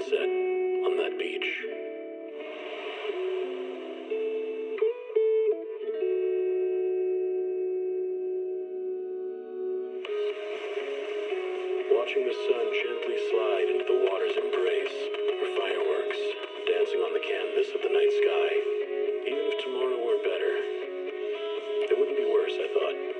sunset on that beach. Watching the sun gently slide into the water's embrace, or fireworks, dancing on the canvas of the night sky. Even if tomorrow were better, it wouldn't be worse, I thought.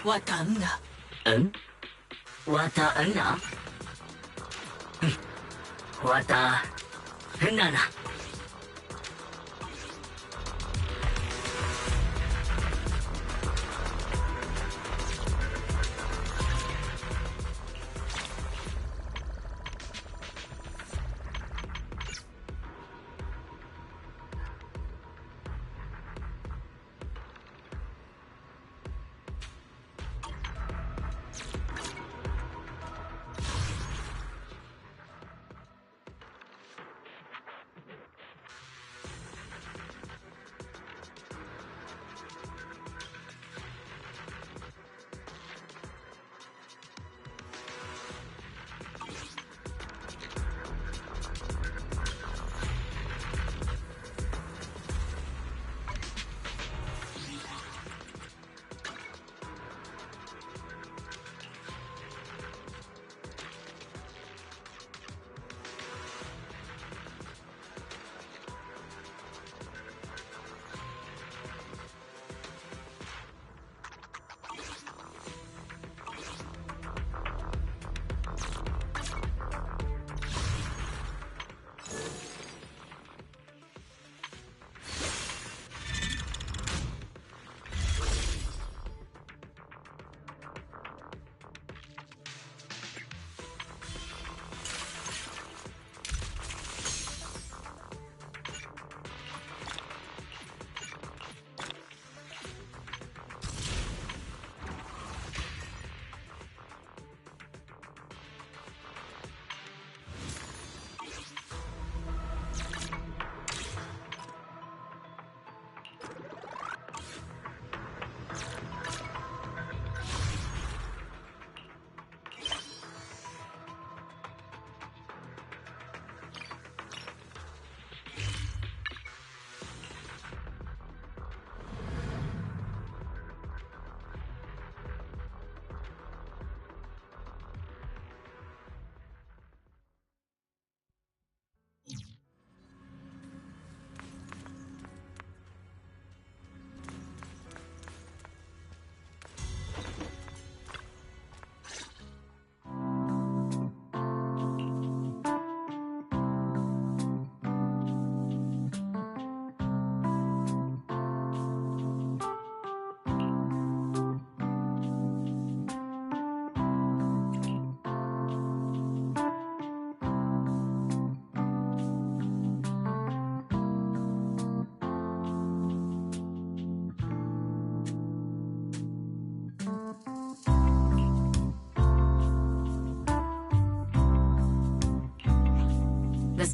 Watanda. Wata ana? Wata nana.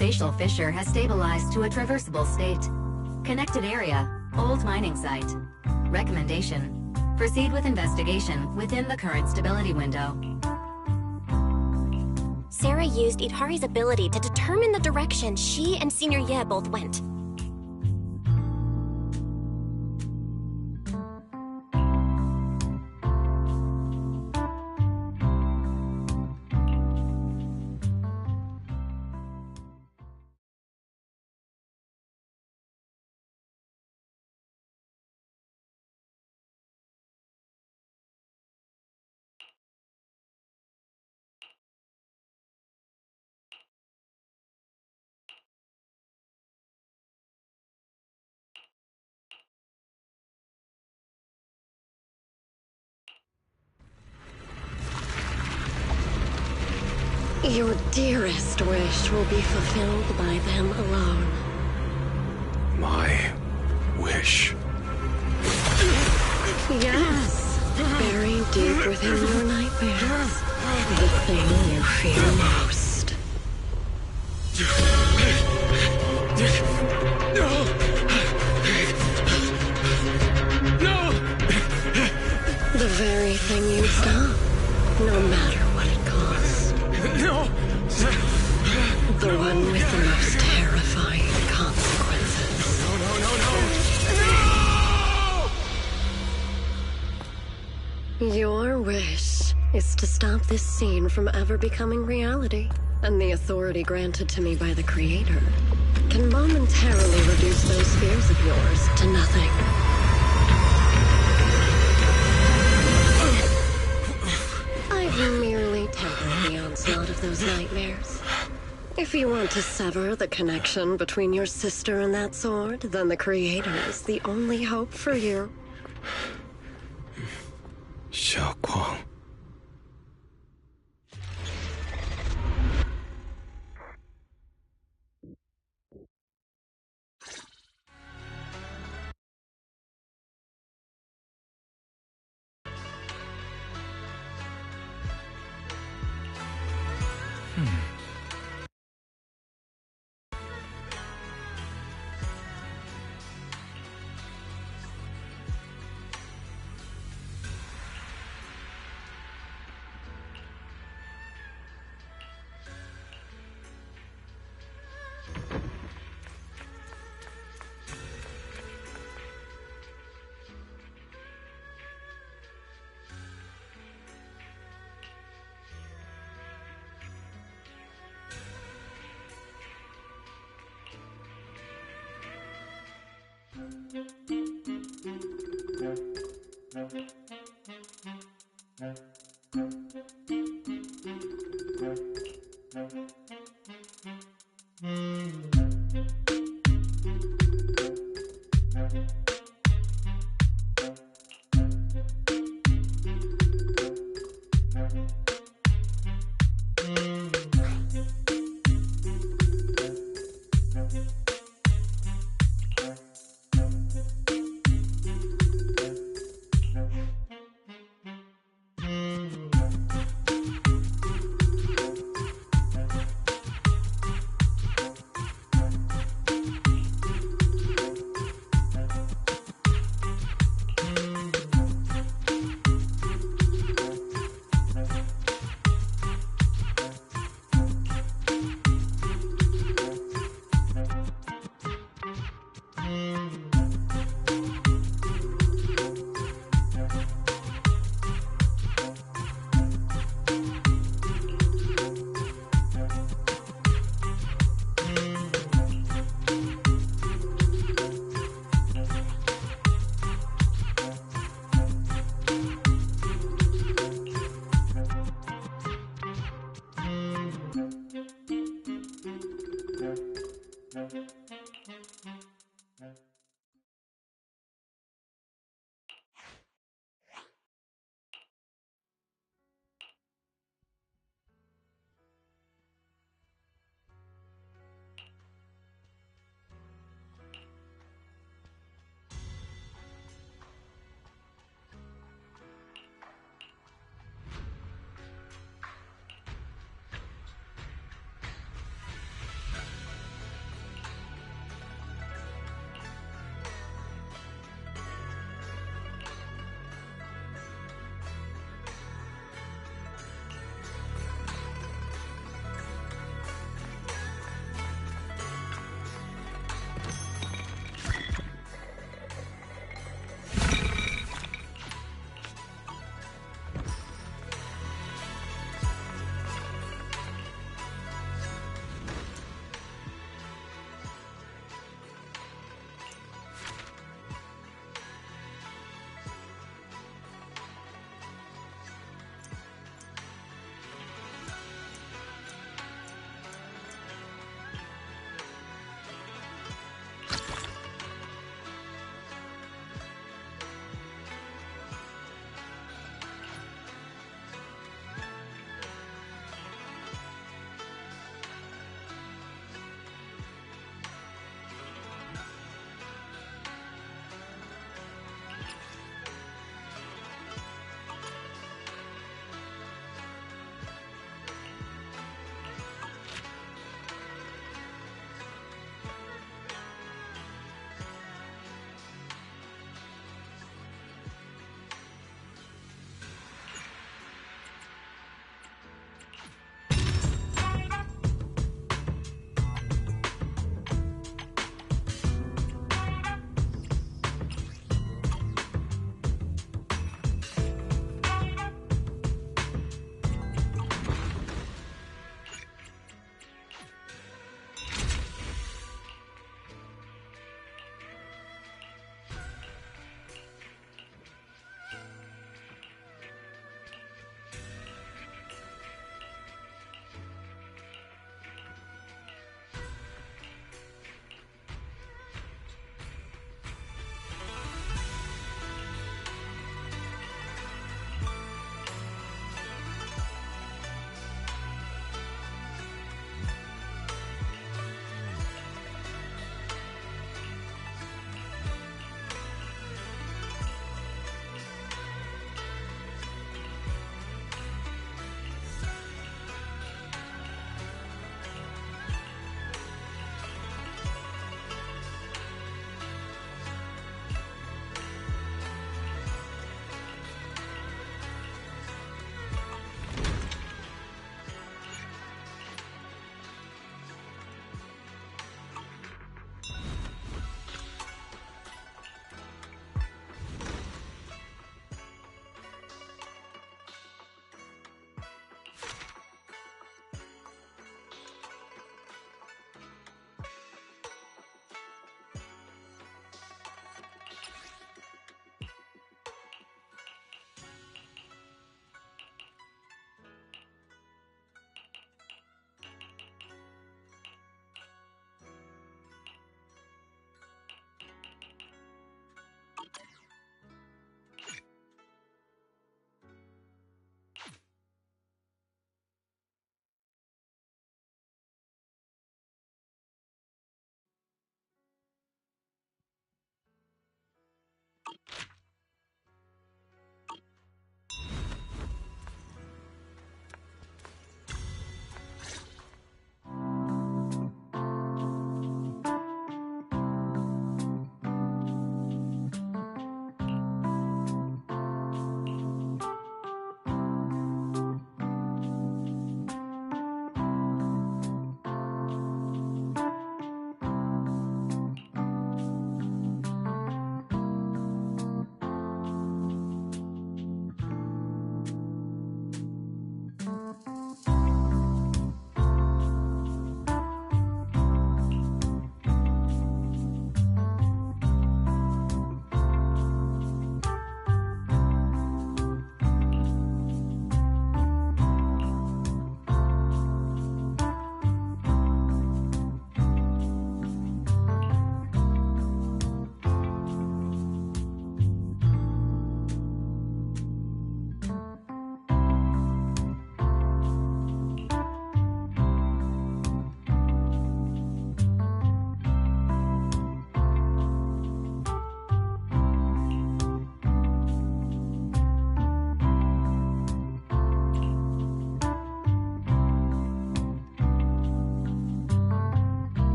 spatial fissure has stabilized to a traversable state. Connected area, old mining site. Recommendation: proceed with investigation within the current stability window. Sarah used Idhari's ability to determine the direction she and Senior Ye both went. Your dearest wish will be fulfilled by them alone. My wish. Yes, buried deep within your nightmares. The thing you fear most. No! The very thing you'd stop, no matter what it costs. No! The one with the most terrifying consequences. No! Your wish is to stop this scene from ever becoming reality, and the authority granted to me by the Creator can momentarily reduce those fears of yours to nothing. I've merely tempered the onslaught of those nightmares. If you want to sever the connection between your sister and that sword, then the Creator is the only hope for you. Xiaoguang.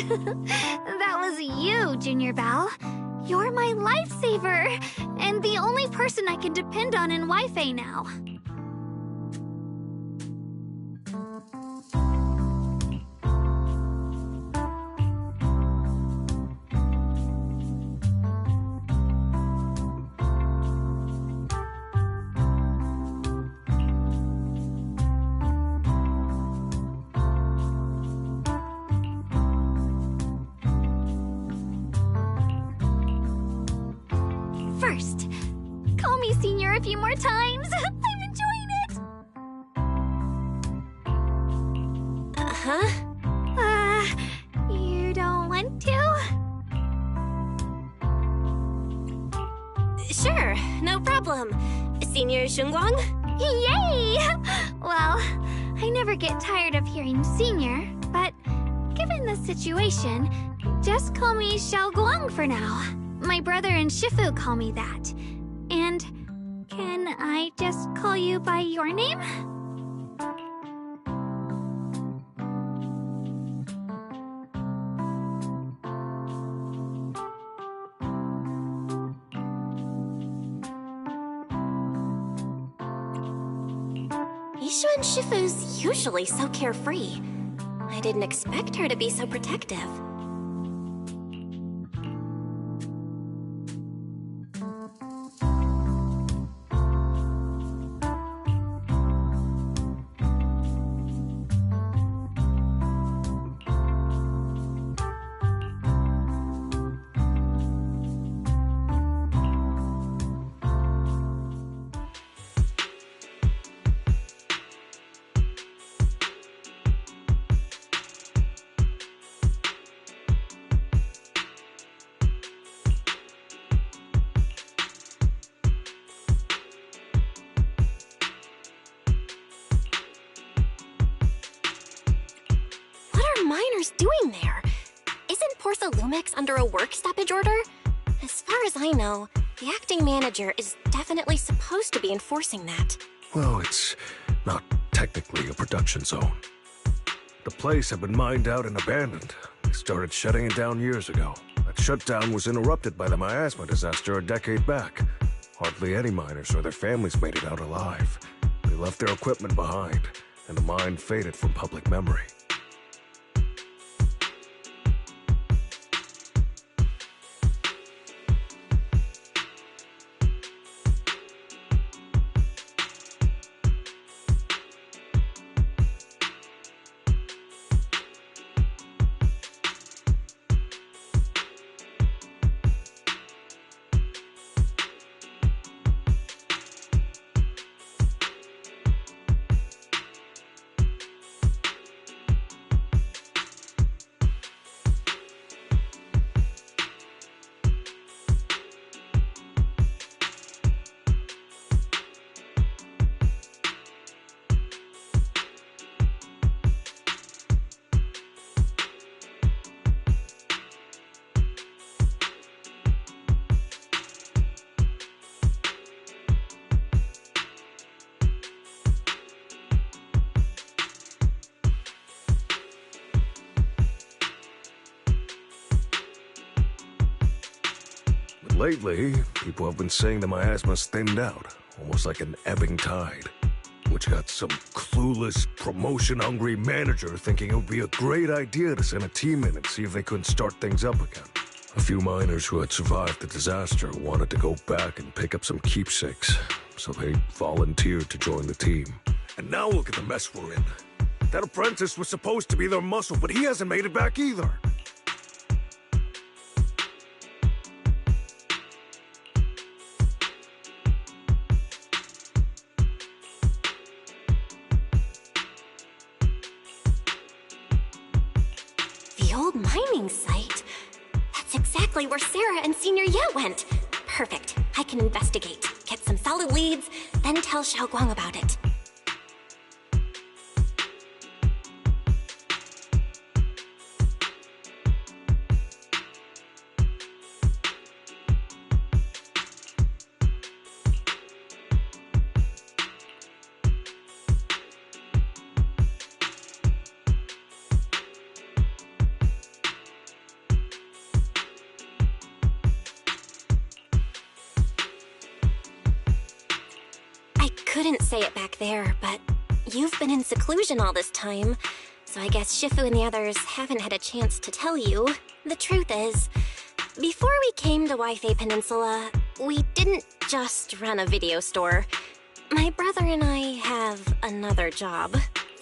That was you, Junior Belle. You're my lifesaver, and the only person I can depend on in Wi-Fi now. First, call me Senior a few more times. I'm enjoying it. Huh? You don't want to? Sure, no problem. Senior Shunguang? Yay! Well, I never get tired of hearing Senior, but given the situation, just call me Xiao Guang for now. My brother and Shifu call me that. And can I just call you by your name? Yishu and Shifu's usually so carefree. I didn't expect her to be so protective. Doing there? Isn't Portha Lumix under a work stoppage order? As far as I know, the acting manager is definitely supposed to be enforcing that. Well, it's not technically a production zone. The place had been mined out and abandoned. They started shutting it down years ago. That shutdown was interrupted by the miasma disaster a decade back. Hardly any miners or their families made it out alive. They left their equipment behind, and the mine faded from public memory. Lately, people have been saying the miasma's thinned out, almost like an ebbing tide. Which got some clueless, promotion-hungry manager thinking it would be a great idea to send a team in and see if they couldn't start things up again. A few miners who had survived the disaster wanted to go back and pick up some keepsakes, so they volunteered to join the team. And now look at the mess we're in. That apprentice was supposed to be their muscle, but he hasn't made it back either. The old mining site? That's exactly where Sarah and Senior Ye went. Perfect. I can investigate, get some solid leads, then tell Xiao Guang about it. couldn't say it back there, but you've been in seclusion all this time, so I guess Shifu and the others haven't had a chance to tell you. The truth is, before we came to Wi-Fi Peninsula, we didn't just run a video store. My brother and I have another job.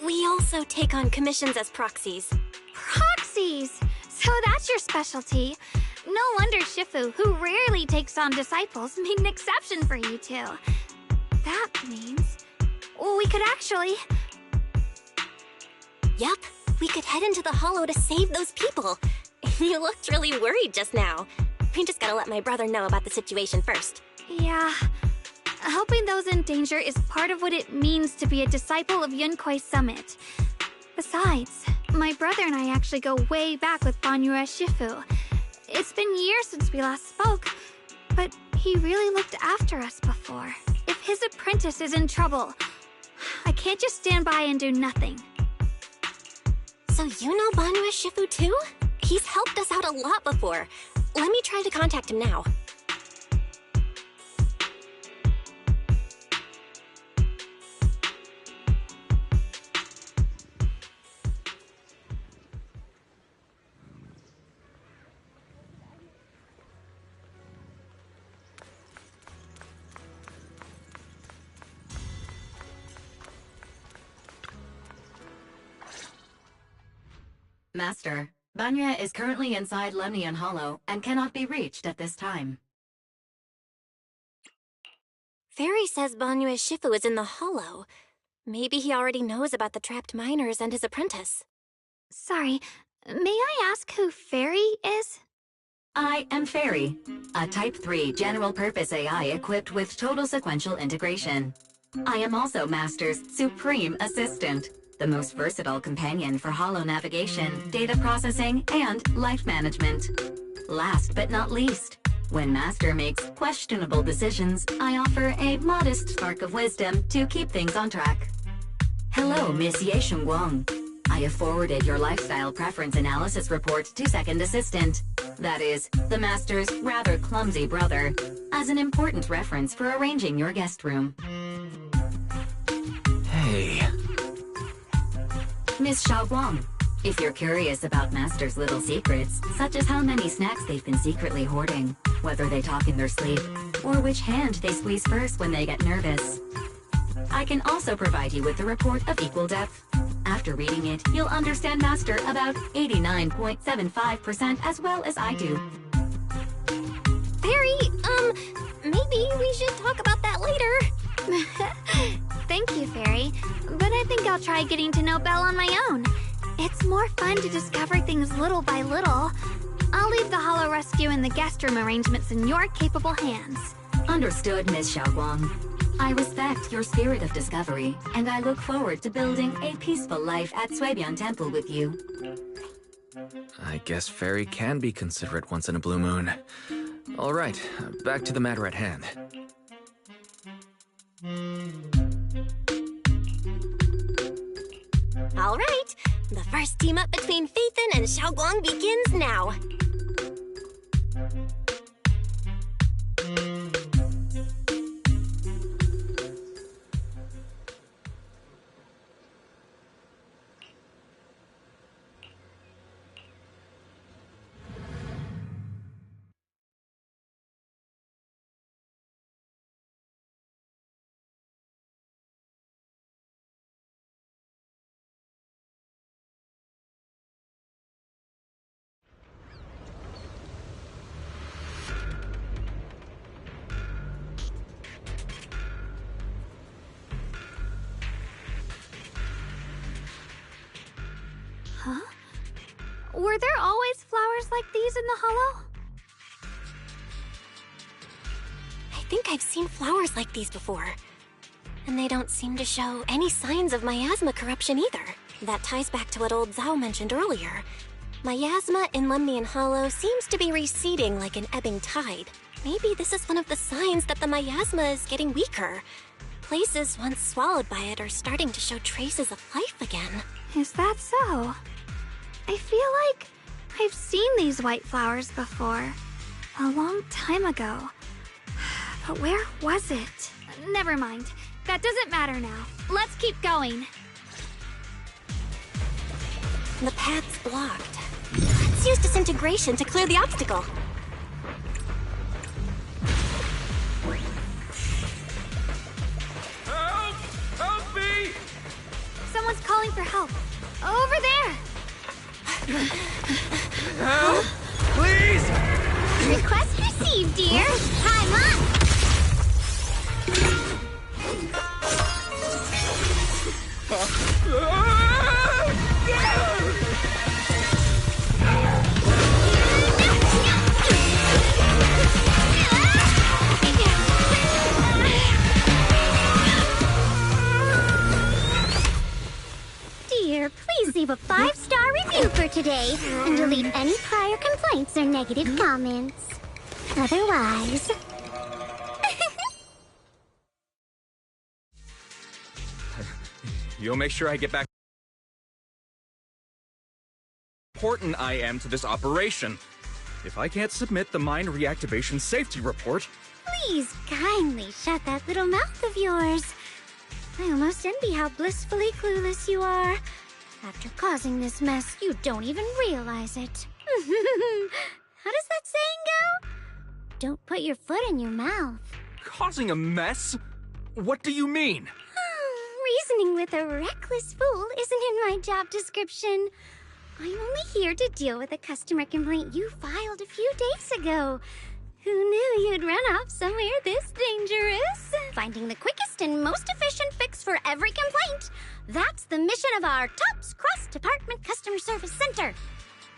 We also take on commissions as proxies. Proxies! So that's your specialty. No wonder Shifu, who rarely takes on disciples, made an exception for you two. That means we could actually... Yup, we could head into the Hollow to save those people. You looked really worried just now. We just gotta let my brother know about the situation first. Yeah. Helping those in danger is part of what it means to be a disciple of Yunkoi Summit. Besides, my brother and I actually go way back with Banyue Shifu. It's been years since we last spoke, but he really looked after us before. If his apprentice is in trouble, I can't just stand by and do nothing. So you know Banyue Shifu too? He's helped us out a lot before. Let me try to contact him now. Master, Banya is currently inside Lemnian Hollow and cannot be reached at this time. Fairy says Banyue Shifu is in the Hollow. Maybe he already knows about the trapped miners and his apprentice. Sorry, may I ask who Fairy is? I am Fairy, a Type 3 general-purpose AI equipped with total sequential integration. I am also Master's supreme assistant, the most versatile companion for holo navigation, data processing, and life management. Last but not least, when Master makes questionable decisions, I offer a modest spark of wisdom to keep things on track. Hello, Miss Ye Shengguang. I have forwarded your lifestyle preference analysis report to Second Assistant, that is, the Master's rather clumsy brother, as an important reference for arranging your guest room. Hey. Miss Xiaoguang, if you're curious about Master's little secrets, such as how many snacks they've been secretly hoarding, whether they talk in their sleep, or which hand they squeeze first when they get nervous, I can also provide you with the report of equal depth. After reading it, you'll understand Master about 89.75% as well as I do. Fairy, maybe we should talk about that later. Thank you, Fairy, but I think I'll try getting to know Belle on my own. It's more fun to discover things little by little. I'll leave the Hollow Rescue and the guest room arrangements in your capable hands. Understood, Miss Xiaoguang. I respect your spirit of discovery, and I look forward to building a peaceful life at Suibian Temple with you. I guess Fairy can be considerate once in a blue moon. All right, back to the matter at hand. All right, the first team up between Phaethon and Xiaoguang begins now. Huh? Were there always flowers like these in the Hollow? I think I've seen flowers like these before. And they don't seem to show any signs of miasma corruption either. That ties back to what old Zhao mentioned earlier. Miasma in Lemnian Hollow seems to be receding like an ebbing tide. Maybe this is one of the signs that the miasma is getting weaker. Places once swallowed by it are starting to show traces of life again. Is that so? I feel like I've seen these white flowers before. A long time ago. But where was it? Never mind. That doesn't matter now. Let's keep going. The path's blocked. Let's use disintegration to clear the obstacle. Help! Help me! Someone's calling for help. Over there! Help! Please! Request received, dear. Time up! Dear, please leave a 5-star review for today and delete any prior complaints or negative comments. Otherwise... You'll make sure I get back. Important I am to this operation. If I can't submit the mine reactivation safety report, Please kindly shut that little mouth of yours. I almost envy how blissfully clueless you are. After causing this mess, you don't even realize it. How does that saying go? Don't put your foot in your mouth. causing a mess? What do you mean? Reasoning with a reckless fool isn't in my job description. I'm only here to deal with a customer complaint you filed a few days ago. Who knew you'd run off somewhere this dangerous? Finding the quickest and most efficient fix for every complaint. That's the mission of our TOPS Cross-Department Customer Service Center.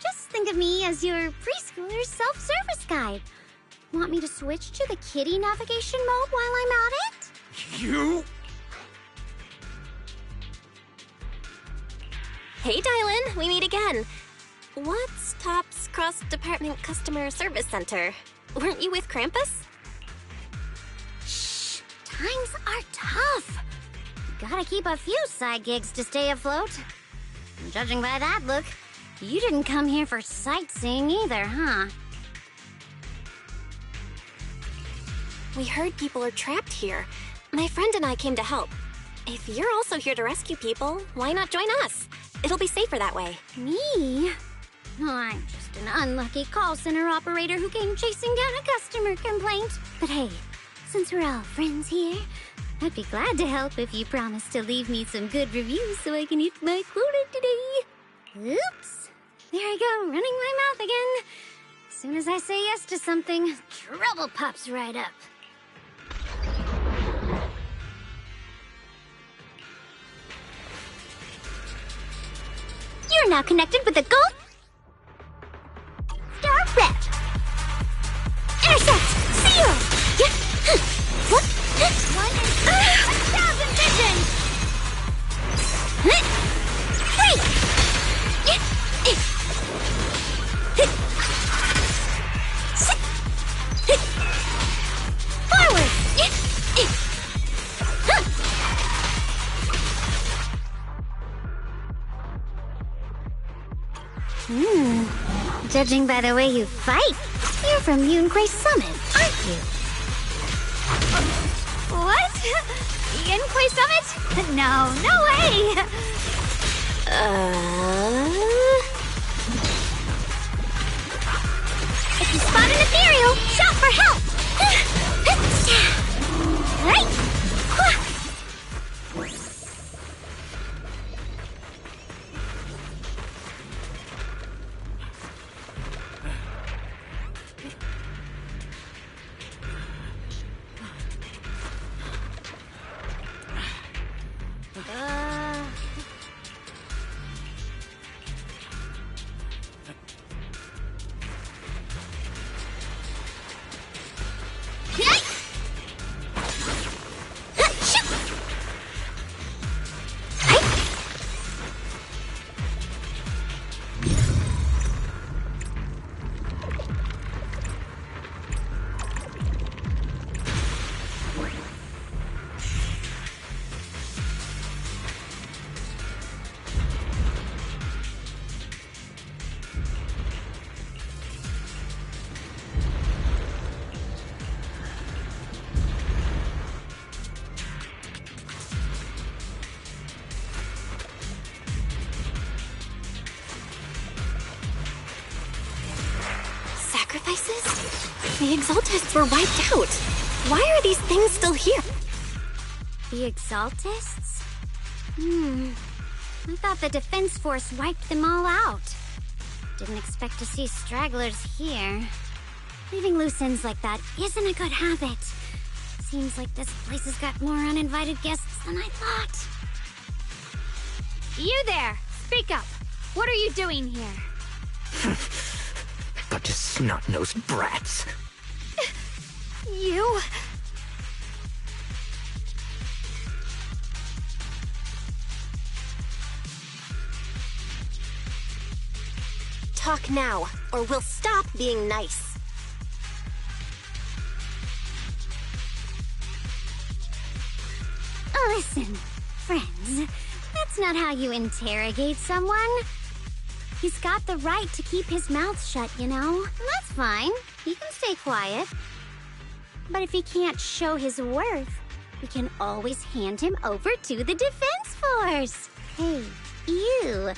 Just think of me as your preschooler's self-service guide. Want me to switch to the kiddie navigation mode while I'm at it? You? Hey, Dylan, we meet again. What's TOPS Cross-Department Customer Service Center? Weren't you with Krampus? Shh! Times are tough. Gotta keep a few side gigs to stay afloat. Judging by that look, you didn't come here for sightseeing either, huh? We heard people are trapped here. My friend and I came to help. If you're also here to rescue people, why not join us? It'll be safer that way. Me? I'm just an unlucky call center operator who came chasing down a customer complaint. But hey, since we're all friends here, I'd be glad to help if you promise to leave me some good reviews so I can hit my quota today. Oops. There I go, running my mouth again. As soon as I say yes to something, trouble pops right up. You're now connected with the gold star rep. Intercept! Zero! What? 1 in 1,000 vision! 3! Forward! Judging by the way you fight, you're from Yunquay Summit, aren't you? What? Yunquay Summit? No, no way! If you spot an ethereal, shout for help! Right? The Exaltists were wiped out. Why are these things still here? The Exaltists? I thought the Defense Force wiped them all out. Didn't expect to see stragglers here. Leaving loose ends like that isn't a good habit. Seems like this place has got more uninvited guests than I thought. You there! Speak up! What are you doing here? Bunch of snot-nosed brats. You? Talk now, or we'll stop being nice. Listen, friends, that's not how you interrogate someone. He's got the right to keep his mouth shut, you know? That's fine. He can stay quiet. But if he can't show his worth, we can always hand him over to the Defense Force. Hey, you.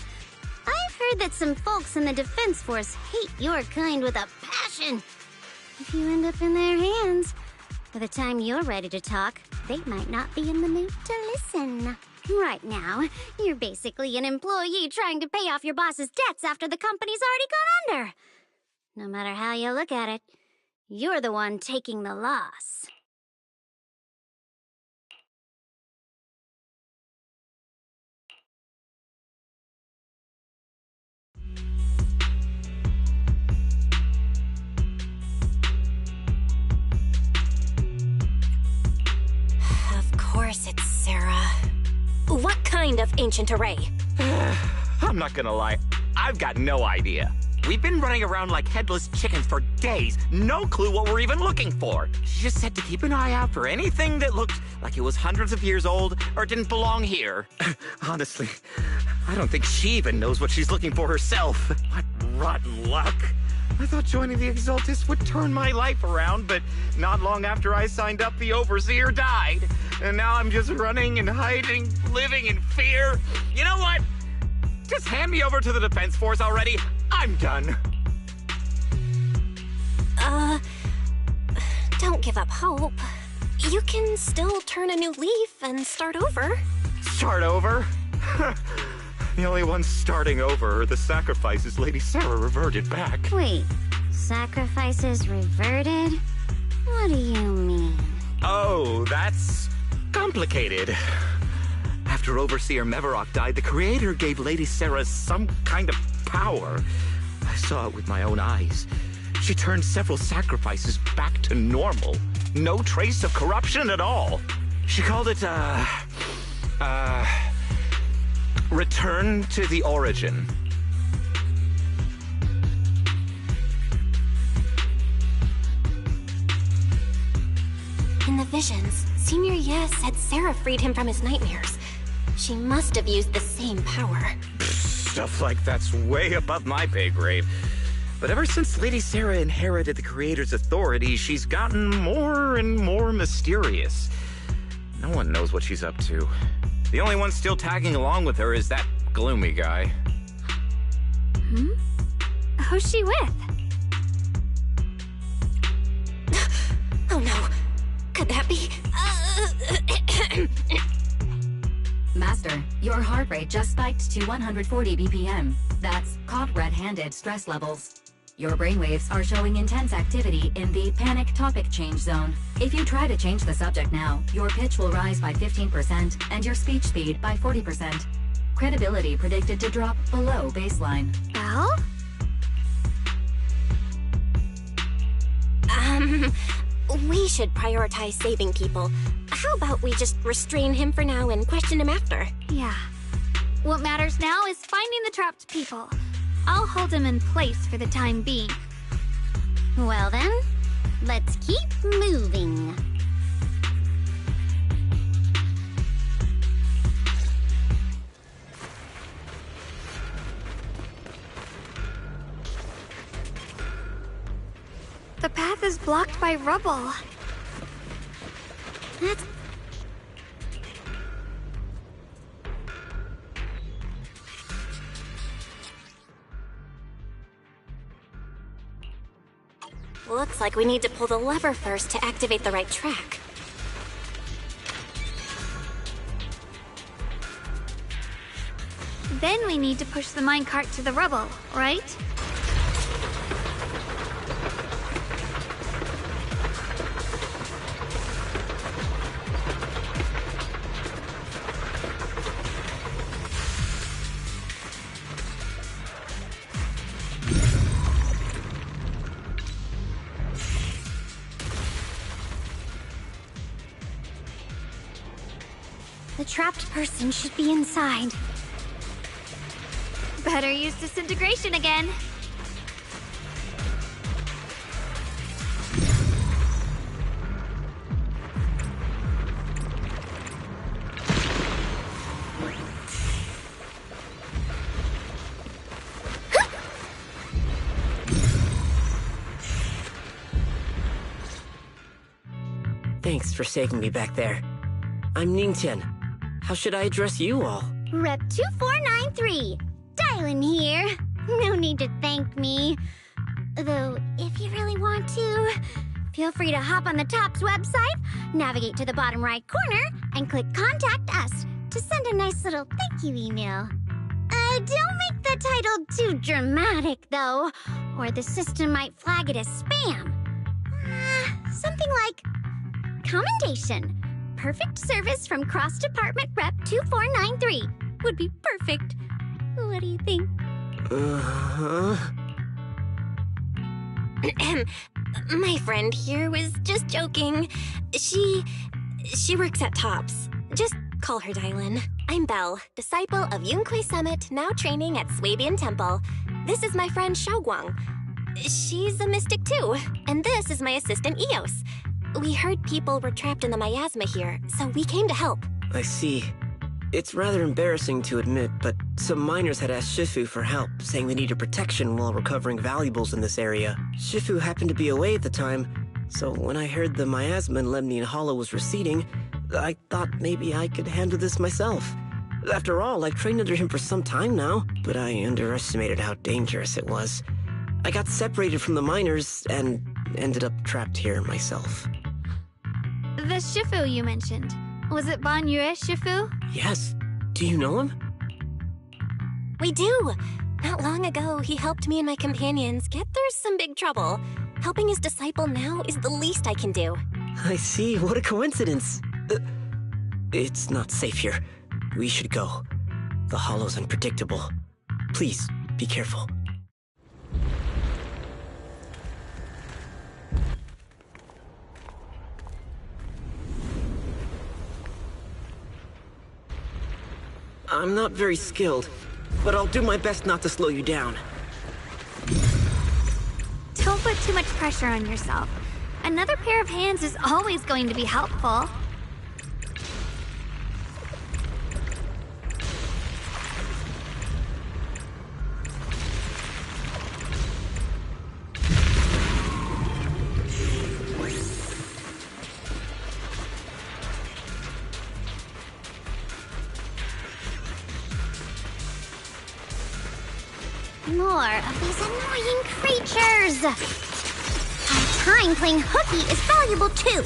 I've heard that some folks in the Defense Force hate your kind with a passion. If you end up in their hands, by the time you're ready to talk, they might not be in the mood to listen. Right now, you're basically an employee trying to pay off your boss's debts after the company's already gone under. No matter how you look at it, you're the one taking the loss. Of course it's Sarah. What kind of ancient array? I'm not gonna lie, I've got no idea. We've been running around like headless chickens for days. No clue what we're even looking for. She just said to keep an eye out for anything that looked like it was hundreds of years old or didn't belong here. Honestly, I don't think she even knows what she's looking for herself. What rotten luck. I thought joining the Exaltists would turn my life around, but not long after I signed up, the Overseer died. And now I'm just running and hiding, living in fear. You know what? Just hand me over to the Defense Force already. I'm done. Don't give up hope. You can still turn a new leaf and start over. Start over? The only ones starting over are the sacrifices Lady Sarah reverted back. Wait, sacrifices reverted? What do you mean? Oh, that's complicated. After Overseer Mevarok died, the Creator gave Lady Sarah some kind of power. I saw it with my own eyes. She turned several sacrifices back to normal. No trace of corruption at all. She called it, Return to the Origin. In the visions, Senior Yes said Sarah freed him from his nightmares. She must have used the same power. Stuff like that's way above my pay grade. But ever since Lady Sarah inherited the Creator's authority, she's gotten more and more mysterious. No one knows what she's up to. The only one still tagging along with her is that gloomy guy. Who's she with? Oh no. Could that be... Master, your heart rate just spiked to 140 BPM. That's caught red-handed stress levels. Your brainwaves are showing intense activity in the panic topic change zone. If you try to change the subject now, your pitch will rise by 15% and your speech speed by 40%. Credibility predicted to drop below baseline. Well? We should prioritize saving people. How about we just restrain him for now and question him after? Yeah. What matters now is finding the trapped people. I'll hold him in place for the time being. Well then, let's keep moving. The path is blocked by rubble. That's... Looks like we need to pull the lever first to activate the right track. Then we need to push the minecart to the rubble, right? The trapped person should be inside. Better use disintegration again. Thanks for saving me back there. I'm Ningtian. How should I address you all? Rep 2493. Dylan here. No need to thank me. Though, if you really want to, feel free to hop on the TOPS website, navigate to the bottom right corner, and click Contact Us to send a nice little thank you email. Don't make the title too dramatic, though, or the system might flag it as spam. Something like Commendation. Perfect service from Cross-Department Rep 2493 would be perfect. What do you think? My friend here was just joking. She works at TOPS. Just call her Dylan. I'm Belle, disciple of Yunque Summit, now training at Swabian Temple. This is my friend Xiaoguang. She's a mystic too. And this is my assistant Eos. We heard people were trapped in the miasma here, so we came to help. I see. It's rather embarrassing to admit, but some miners had asked Shifu for help, saying they needed protection while recovering valuables in this area. Shifu happened to be away at the time, so when I heard the miasma in Lemnian Hollow was receding, I thought maybe I could handle this myself. After all, I've trained under him for some time now, but I underestimated how dangerous it was. I got separated from the miners and ended up trapped here myself. The Shifu you mentioned. Was it Ban Yue Shifu? Yes. Do you know him? We do! Not long ago, he helped me and my companions get through some big trouble. Helping his disciple now is the least I can do. I see. What a coincidence. It's not safe here. We should go. The hollow's unpredictable. Please, be careful. I'm not very skilled, but I'll do my best not to slow you down. Don't put too much pressure on yourself. Another pair of hands is always going to be helpful. More of these annoying creatures! Our time playing hooky is valuable too!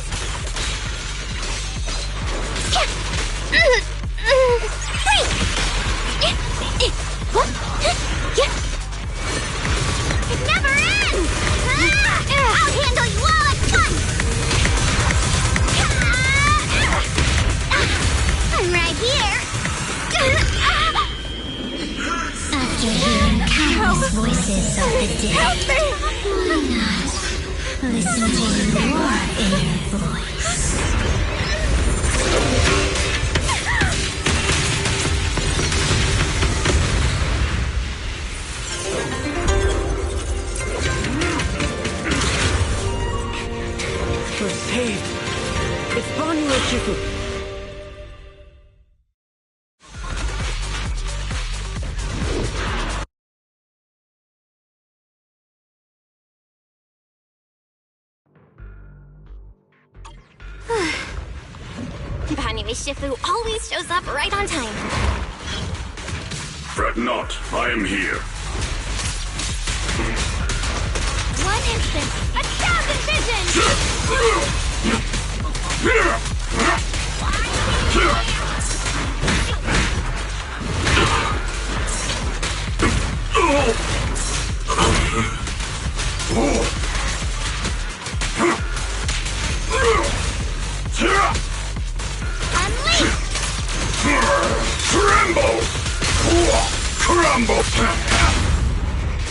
It never ends! I'll handle you all at once! I'm right here! After hearing countless voices of the dead, why not listen to your inner voice? We're saved. It's Bonnie and Shifu. Banyu Shifu always shows up right on time. Fret not, I am here. What instant! 1,000 visions! Tremble! Crumble!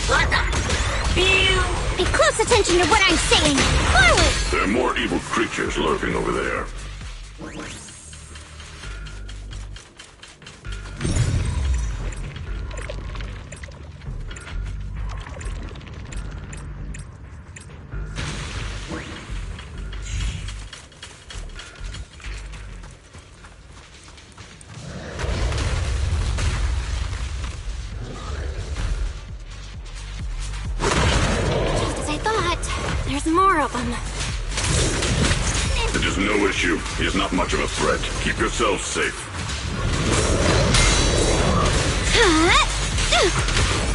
What the? Pay close attention to what I'm saying! Forward! There are more evil creatures lurking over there. There's more of them. It is no issue. He is not much of a threat. Keep yourselves safe.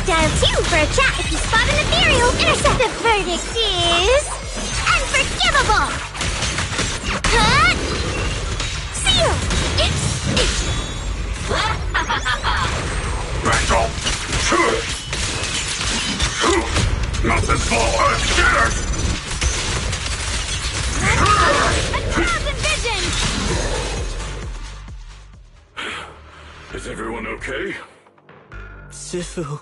Dial 2 for a chat if you spot an ethereal. Intercept. The verdict is... unforgivable! Seal! Battle! Nothing small earth shatters! 1,000 visions! Is everyone okay? Shifu.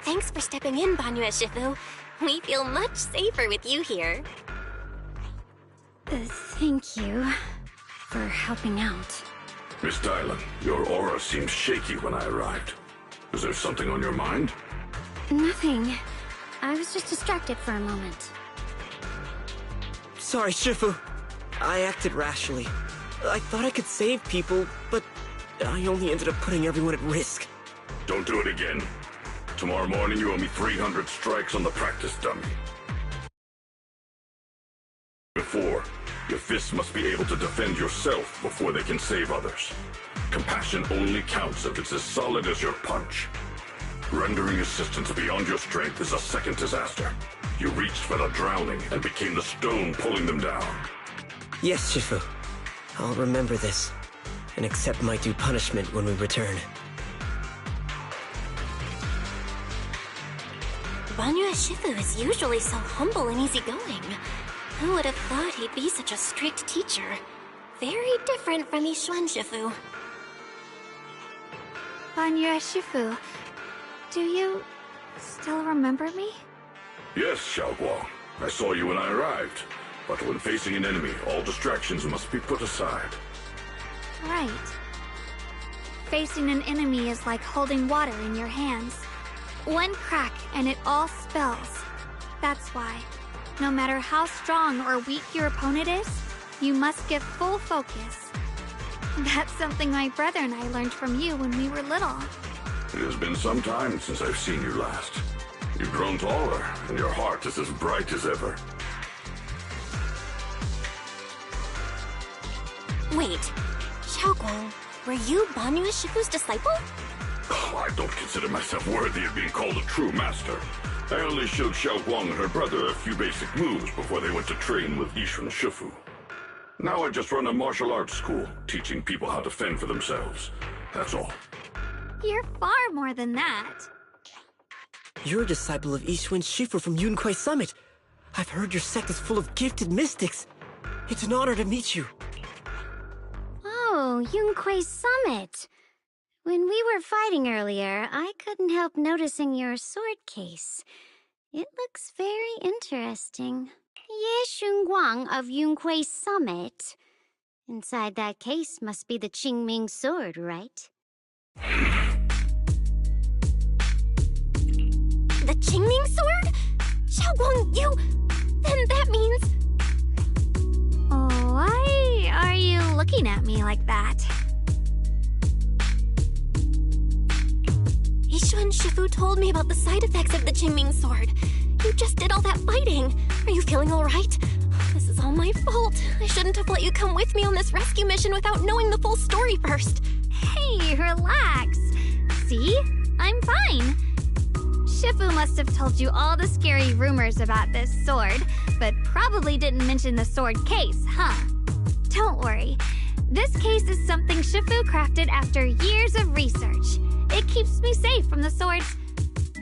Thanks for stepping in, Banyue Shifu. We feel much safer with you here. Thank you for helping out. Miss Dylan, your aura seemed shaky when I arrived. Is there something on your mind? Nothing. I was just distracted for a moment. Sorry, Shifu. I acted rashly. I thought I could save people, but I only ended up putting everyone at risk. Don't do it again. Tomorrow morning you owe me 300 strikes on the practice dummy. Before, your fists must be able to defend yourself before they can save others. Compassion only counts if it's as solid as your punch. Rendering assistance beyond your strength is a second disaster. You reached for the drowning and became the stone pulling them down. Yes, Shifu. I'll remember this, and accept my due punishment when we return. Banyue Shifu is usually so humble and easygoing. Who would have thought he'd be such a strict teacher? Very different from Yishuan Shifu. Banyue Shifu, do you still remember me? Yes, Xiaoguang. I saw you when I arrived. But when facing an enemy, all distractions must be put aside. Right. Facing an enemy is like holding water in your hands. One crack and it all spills. That's why, no matter how strong or weak your opponent is, you must give full focus. That's something my brother and I learned from you when we were little. It has been some time since I've seen you last. You've grown taller, and your heart is as bright as ever. Wait, Xiaoguang, were you Banyue Shifu's disciple? Oh, I don't consider myself worthy of being called a true master. I only showed Xiaoguang and her brother a few basic moves before they went to train with Yishuan Shifu. Now I just run a martial arts school, teaching people how to fend for themselves. That's all. You're far more than that. You're a disciple of Yishuan Shifu from Yunquai Summit. I've heard your sect is full of gifted mystics. It's an honor to meet you. Oh, Yunquai Summit. When we were fighting earlier, I couldn't help noticing your sword case. It looks very interesting. Ye Xunguang of Yunquai Summit. Inside that case must be the Qingming sword, right? The Qingming sword? Xiaoguang, you... Then that means... Why are you looking at me like that? Yishuan Shifu told me about the side effects of the Qingming sword. You just did all that fighting. Are you feeling all right? This is all my fault. I shouldn't have let you come with me on this rescue mission without knowing the full story first. Hey, relax. See? I'm fine. Shifu must have told you all the scary rumors about this sword, but probably didn't mention the sword case, huh? Don't worry. This case is something Shifu crafted after years of research. It keeps me safe from the sword's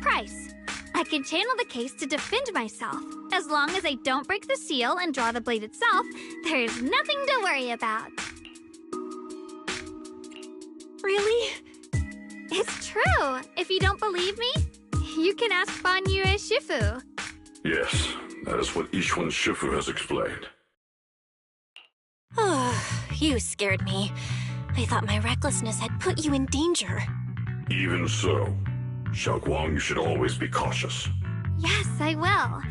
price. I can channel the case to defend myself. As long as I don't break the seal and draw the blade itself, there's nothing to worry about. Really? It's true. If you don't believe me, you can ask Banyue Shifu. Yes, that is what Ishwan Shifu has explained. Oh, you scared me. I thought my recklessness had put you in danger. Even so, Xiaoguang, you should always be cautious. Yes, I will.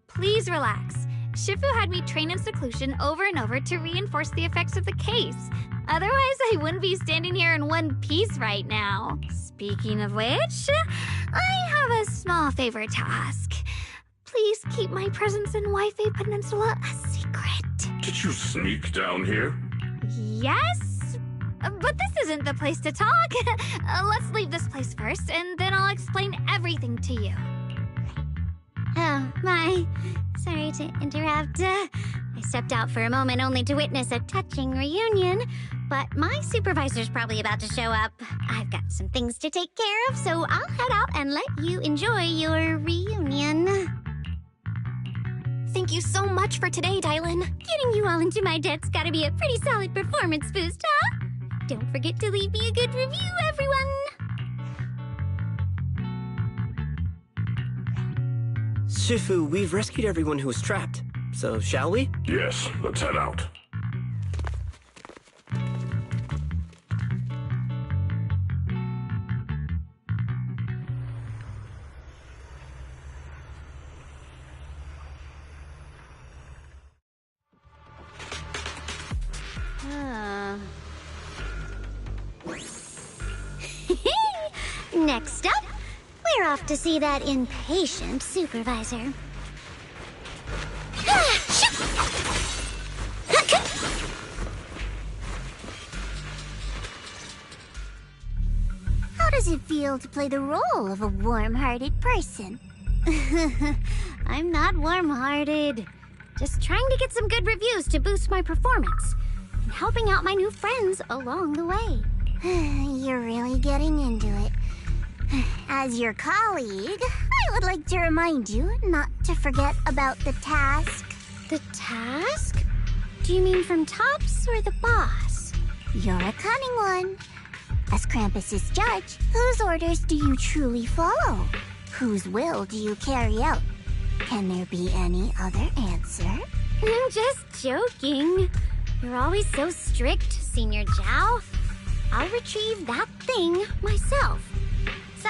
Please relax. Shifu had me train in seclusion over and over to reinforce the effects of the case. Otherwise, I wouldn't be standing here in one piece right now. Speaking of which, I have a small favor to ask. Please keep my presence in Wi-Fi Peninsula a secret. Did you sneak down here? Yes? But this isn't the place to talk. Let's leave this place first, and then I'll explain everything to you. Oh, my. Sorry to interrupt. I stepped out for a moment only to witness a touching reunion, but my supervisor's probably about to show up. I've got some things to take care of, so I'll head out and let you enjoy your reunion. Thank you so much for today, Dylan. Getting you all into my debt's gotta be a pretty solid performance boost, huh? Don't forget to leave me a good review, everyone! Shifu, we've rescued everyone who was trapped. So, shall we? Yes, let's head out. Next up, we're off to see that impatient supervisor. How does it feel to play the role of a warm-hearted person? I'm not warm-hearted. Just trying to get some good reviews to boost my performance. And helping out my new friends along the way. You're really getting into it. As your colleague, I would like to remind you not to forget about the task. The task? Do you mean from Tops or the boss? You're a cunning one. As Krampus's judge, whose orders do you truly follow? Whose will do you carry out? Can there be any other answer? I'm just joking. You're always so strict, Senior Zhao. I'll retrieve that thing myself. So,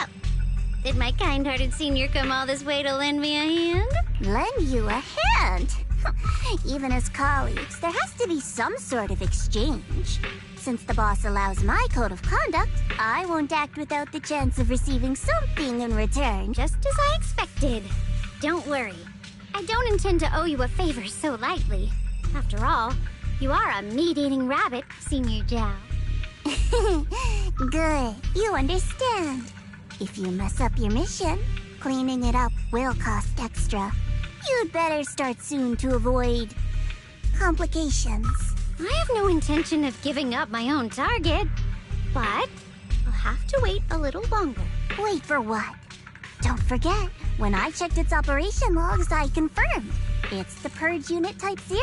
did my kind-hearted senior come all this way to lend me a hand? Lend you a hand? Even as colleagues, there has to be some sort of exchange. Since the boss allows my code of conduct, I won't act without the chance of receiving something in return, just as I expected. Don't worry. I don't intend to owe you a favor so lightly. After all, you are a meat-eating rabbit, Senior Zhao. Good. You understand. If you mess up your mission, cleaning it up will cost extra. You'd better start soon to avoid complications. I have no intention of giving up my own target, but I'll have to wait a little longer. Wait for what? Don't forget, when I checked its operation logs, I confirmed. It's the Purge Unit Type 0.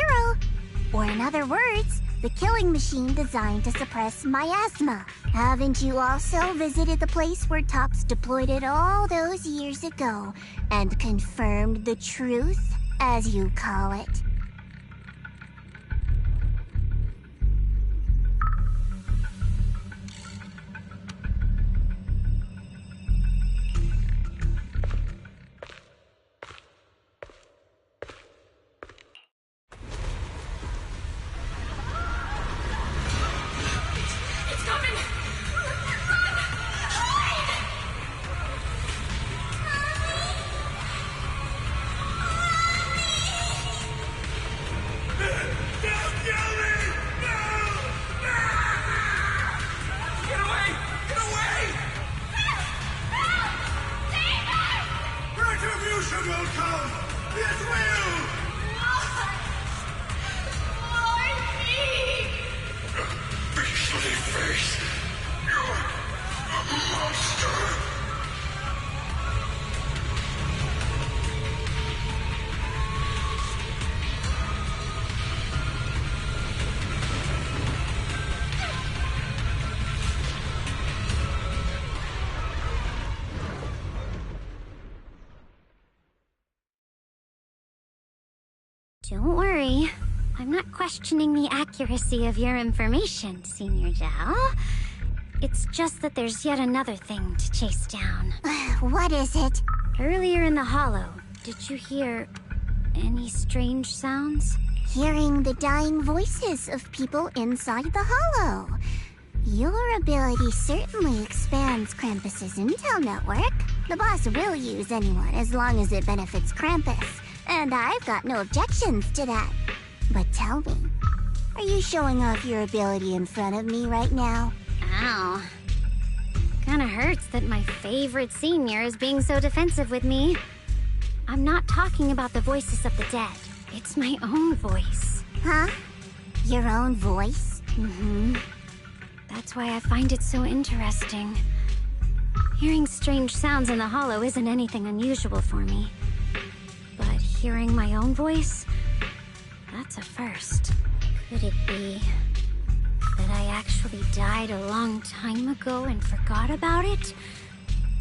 Or in other words, the killing machine designed to suppress miasma. Haven't you also visited the place where Tops deployed it all those years ago and confirmed the truth, as you call it? worry. I'm not questioning the accuracy of your information, Senior Zhao. It's just that there's yet another thing to chase down. What is it? Earlier in the hollow, did you hear any strange sounds? Hearing the dying voices of people inside the hollow. Your ability certainly expands Krampus's intel network. The boss will use anyone as long as it benefits Krampus, and I've got no objections to that. But tell me, are you showing off your ability in front of me right now? Ow. Kinda hurts that my favorite senior is being so defensive with me. I'm not talking about the voices of the dead. It's my own voice. Huh? Your own voice? Mm-hmm. That's why I find it so interesting. Hearing strange sounds in the hollow isn't anything unusual for me. But hearing my own voice? That's a first. Could it be that I actually died a long time ago and forgot about it?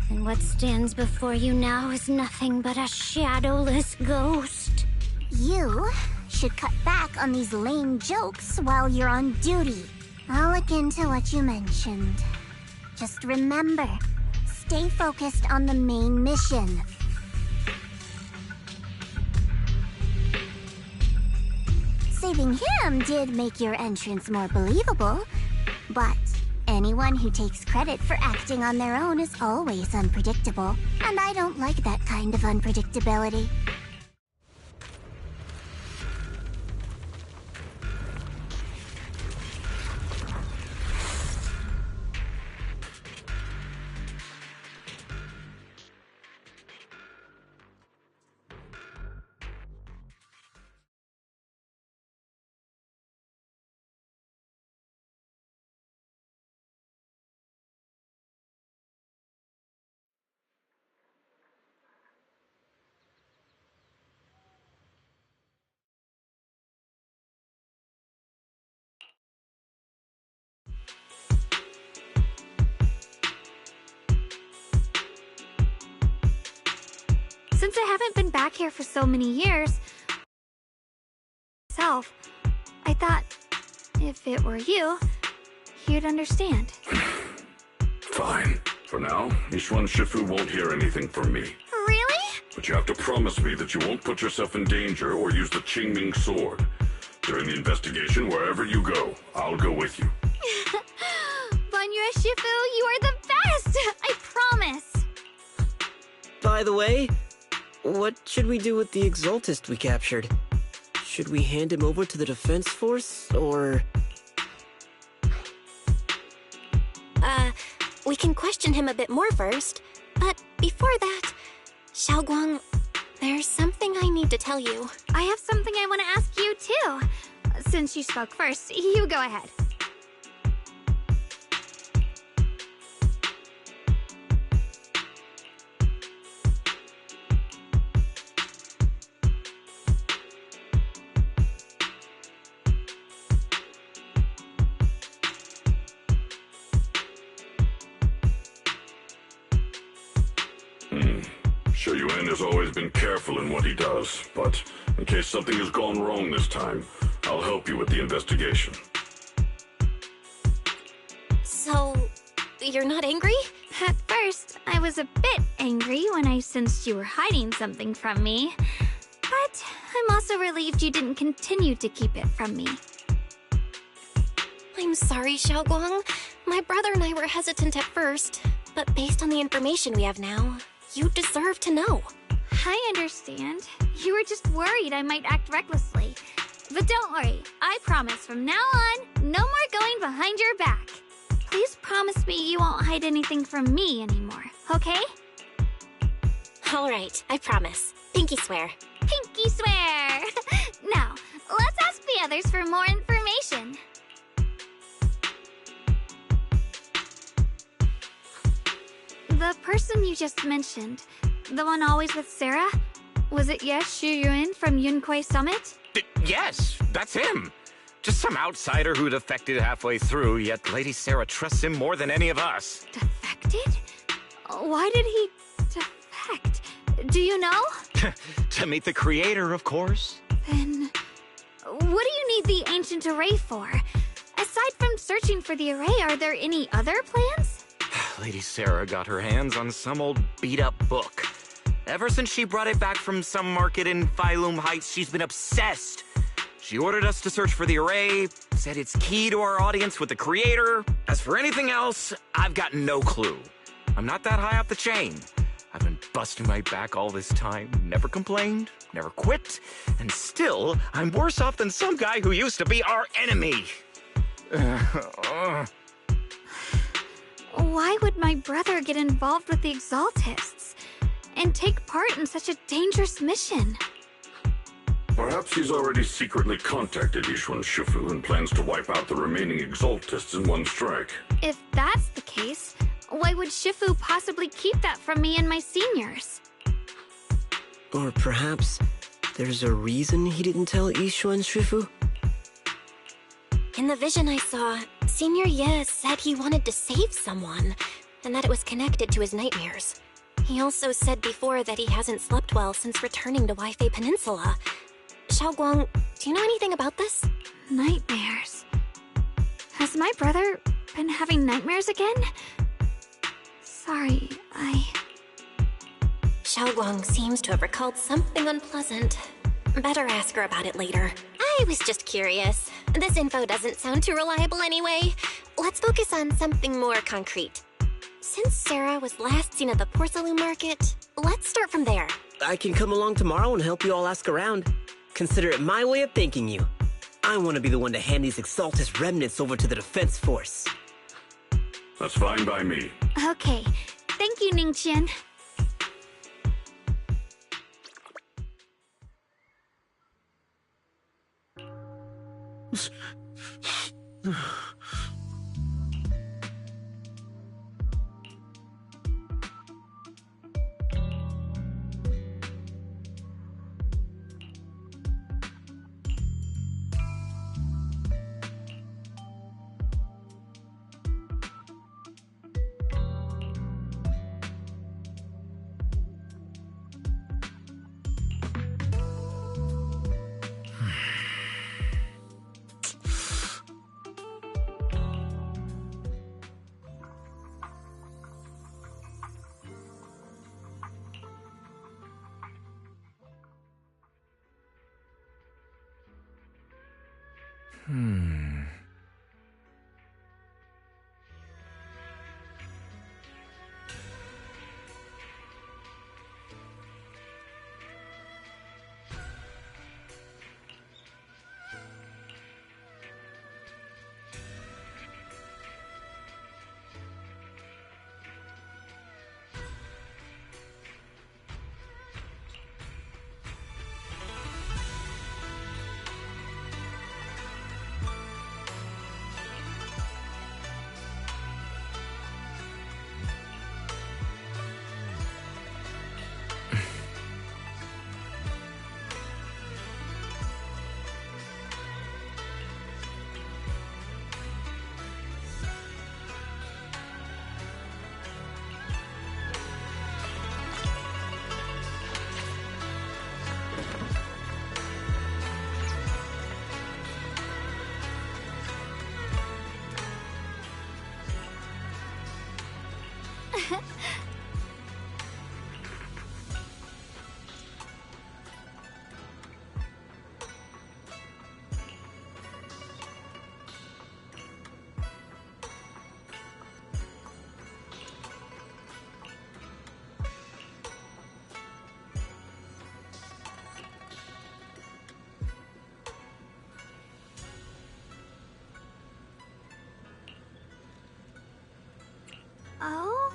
And what stands before you now is nothing but a shadowless ghost. You should cut back on these lame jokes while you're on duty. I'll look into what you mentioned. Just remember, stay focused on the main mission. Saving him did make your entrance more believable, but anyone who takes credit for acting on their own is always unpredictable, and I don't like that kind of unpredictability. Since I haven't been back here for so many years, I thought if it were you, you'd understand. Fine. For now, Yishuan Shifu won't hear anything from me. Really? But you have to promise me that you won't put yourself in danger or use the Qingming sword. During the investigation, wherever you go, I'll go with you. Banyue Shifu, you are the best! I promise! By the way, what should we do with the Exaltist we captured? Should we hand him over to the defense force, or...? We can question him a bit more first. But before that, Xiaoguang, there's something I need to tell you. I have something I want to ask you, too. Since you spoke first, you go ahead. Yuan has always been careful in what he does, but in case something has gone wrong this time, I'll help you with the investigation. So, you're not angry? At first, I was a bit angry when I sensed you were hiding something from me. But I'm also relieved you didn't continue to keep it from me. I'm sorry, Xiaoguang. My brother and I were hesitant at first, but based on the information we have now, you deserve to know. I understand. You were just worried I might act recklessly. But don't worry, I promise from now on, no more going behind your back. Please promise me you won't hide anything from me anymore, okay? Alright, I promise. Pinky swear. Pinky swear! Now, let's ask the others for more information. The person you just mentioned, the one always with Sarah, was it Xu Yuan from Yunquei Summit? Yes, that's him. Just some outsider who defected halfway through, yet Lady Sarah trusts him more than any of us. Defected? Why did he defect? Do you know? To meet the creator, of course. Then, the ancient array for? Aside from searching for the array, are there any other plans? Lady Sarah got her hands on some old beat-up book. Ever since she brought it back from some market in Phylum Heights, she's been obsessed. She ordered us to search for the array, said it's key to our audience with the creator. As for anything else, I've got no clue. I'm not that high up the chain. I've been busting my back all this time, never complained, never quit, and still, I'm worse off than some guy who used to be our enemy. Why would my brother get involved with the Exaltists and take part in such a dangerous mission? Perhaps he's already secretly contacted Ishuan Shifu and plans to wipe out the remaining Exaltists in one strike. If that's the case, why would Shifu possibly keep that from me and my seniors? Or perhaps there's a reason he didn't tell Ishuan Shifu? In the vision I saw, Senior Ye said he wanted to save someone, and that it was connected to his nightmares. He also said before that he hasn't slept well since returning to Waifei Peninsula. Xiaoguang, do you know anything about this? Nightmares. Has my brother been having nightmares again? Sorry, Xiaoguang seems to have recalled something unpleasant. Better ask her about it later. I was just curious. This info doesn't sound too reliable anyway. Let's focus on something more concrete. Since Sarah was last seen at the porcelain market, let's start from there. I can come along tomorrow and help you all ask around. Consider it my way of thanking you. I want to be the one to hand these Exaltus remnants over to the defense force. That's fine by me. Okay. Thank you, Ningqian. Oh?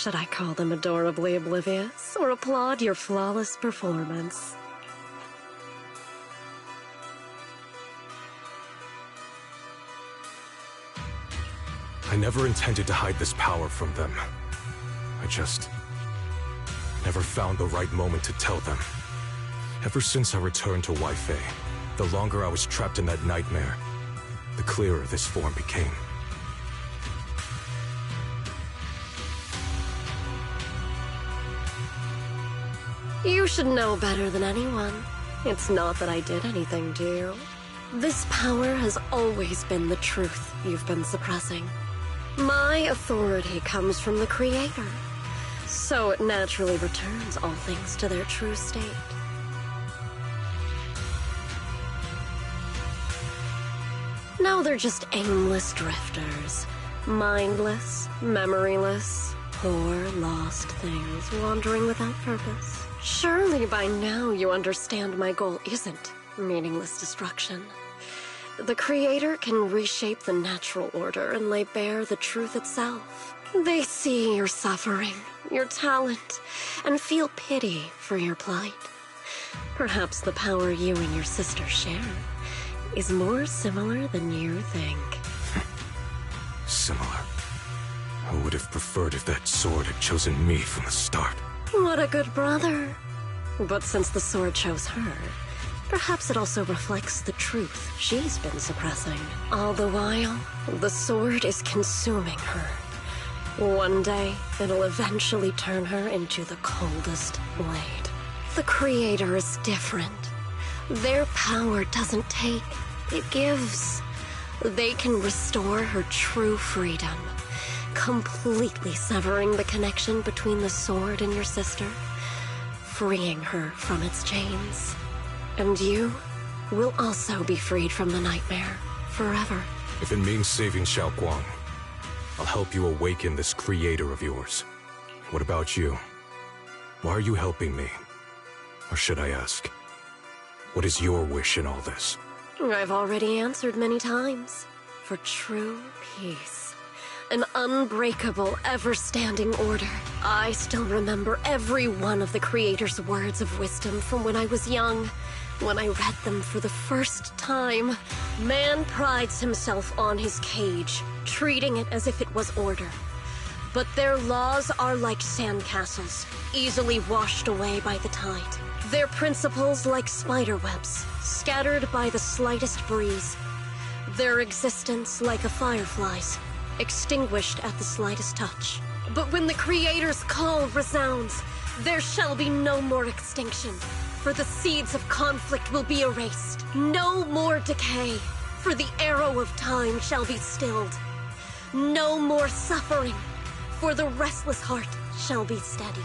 Should I call them adorably oblivious, or applaud your flawless performance? I never intended to hide this power from them. I just never found the right moment to tell them. Ever since I returned to Wi-Fi, the longer I was trapped in that nightmare, the clearer this form became. You should know better than anyone. It's not that I did anything to you. This power has always been the truth you've been suppressing. My authority comes from the Creator, so it naturally returns all things to their true state. Now they're just aimless drifters, mindless, memoryless, poor, lost things wandering without purpose. Surely by now you understand my goal isn't meaningless destruction. The Creator can reshape the natural order and lay bare the truth itself. They see your suffering, your talent, and feel pity for your plight. Perhaps the power you and your sister share is more similar than you think. Similar? Who would have preferred if that sword had chosen me from the start? What a good brother. But since the sword chose her, perhaps it also reflects the truth she's been suppressing. All the while, the sword is consuming her. One day, it'll eventually turn her into the coldest blade. The Creator is different. Their power doesn't take, it gives. They can restore her true freedom, completely severing the connection between the sword and your sister, freeing her from its chains. And you will also be freed from the nightmare, forever. If it means saving Xiao Guang, I'll help you awaken this Creator of yours. What about you? Why are you helping me? Or should I ask, what is your wish in all this? I've already answered many times. For true peace. An unbreakable, ever-standing order. I still remember every one of the Creator's words of wisdom from when I was young. When I read them for the first time. Man prides himself on his cage, treating it as if it was order. But their laws are like sandcastles, easily washed away by the tide. Their principles like spiderwebs, scattered by the slightest breeze. Their existence like a firefly's, extinguished at the slightest touch. But when the Creator's call resounds, there shall be no more extinction, for the seeds of conflict will be erased. No more decay, for the arrow of time shall be stilled. No more suffering, for the restless heart shall be steadied.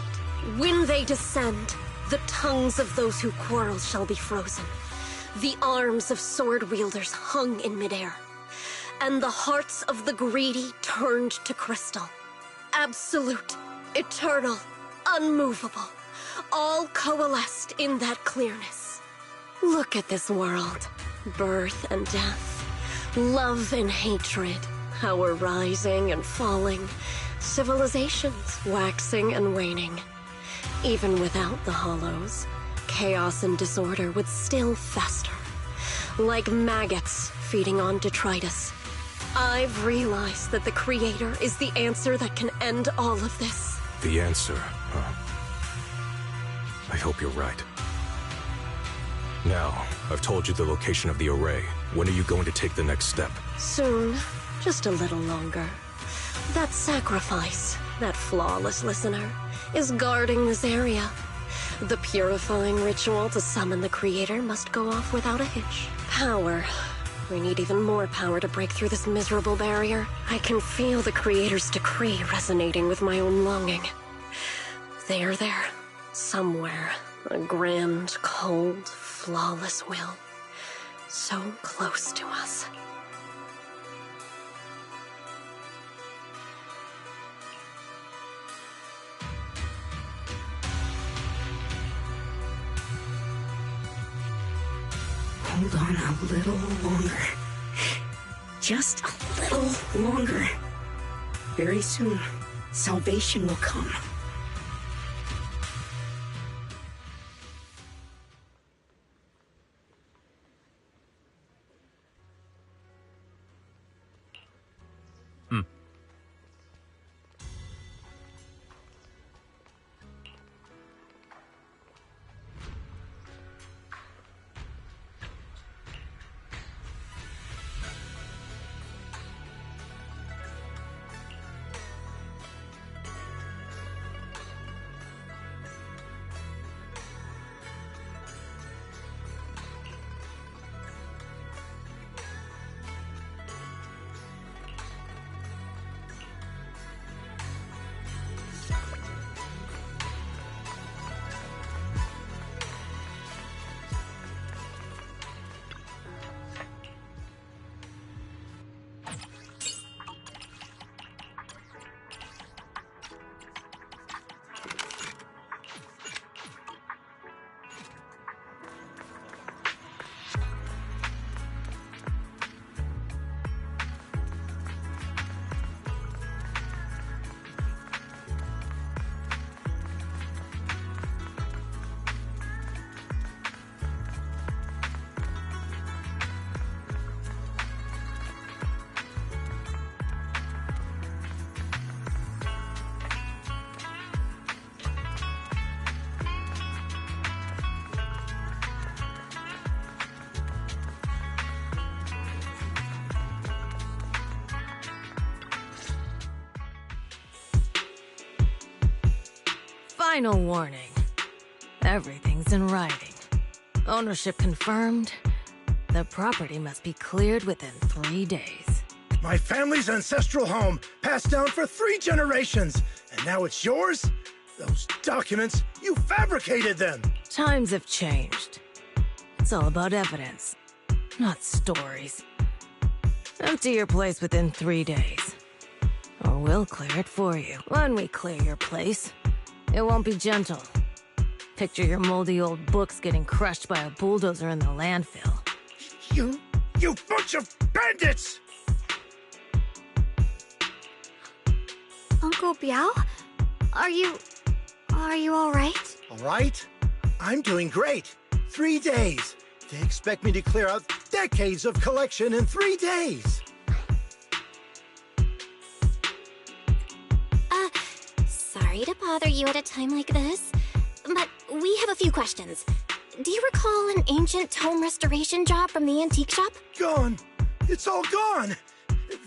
When they descend, the tongues of those who quarrel shall be frozen, the arms of sword-wielders hung in midair, and the hearts of the greedy turned to crystal. Absolute, eternal, unmovable, all coalesced in that clearness. Look at this world. Birth and death, love and hatred, power rising and falling, civilizations waxing and waning. Even without the hollows, chaos and disorder would still fester, like maggots feeding on detritus. I've realized that the Creator is the answer that can end all of this. The answer, huh? I hope you're right. Now, I've told you the location of the array. When are you going to take the next step? Soon. Just a little longer. That sacrifice, that flawless listener, is guarding this area. The purifying ritual to summon the Creator must go off without a hitch. Power. We need even more power to break through this miserable barrier. I can feel the Creator's decree resonating with my own longing. They are there. Somewhere. A grand, cold, flawless will. So close to us. Hold on a little longer. Just a little longer. Very soon, salvation will come. Final warning. Everything's in writing. Ownership confirmed. The property must be cleared within 3 days. My family's ancestral home, passed down for 3 generations, and now it's yours? Those documents, you fabricated them! Times have changed. It's all about evidence, not stories. Empty your place within 3 days. Or we'll clear it for you. When we clear your place, it won't be gentle. Picture your moldy old books getting crushed by a bulldozer in the landfill. You bunch of bandits! Uncle Biao? Are you all right? All right? I'm doing great. 3 days. They expect me to clear out decades of collection in 3 days. Sorry to bother you at a time like this, but we have a few questions. Do you recall an ancient tome restoration job from the antique shop? Gone. It's all gone.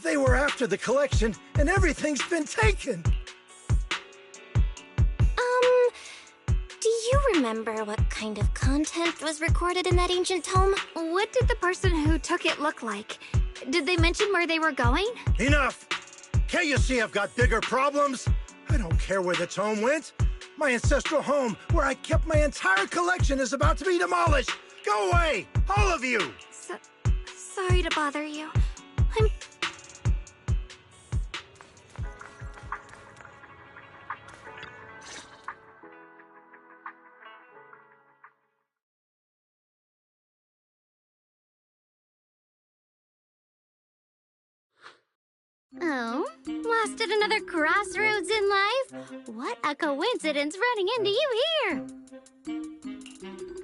They were after the collection, and everything's been taken. Do you remember what kind of content was recorded in that ancient tome? What did the person who took it look like? Did they mention where they were going? Enough! Can't you see I've got bigger problems? I don't care where the tome went. My ancestral home, where I kept my entire collection, is about to be demolished. Go away, all of you! Sorry to bother you. Oh, lost at another crossroads in life? What a coincidence running into you here!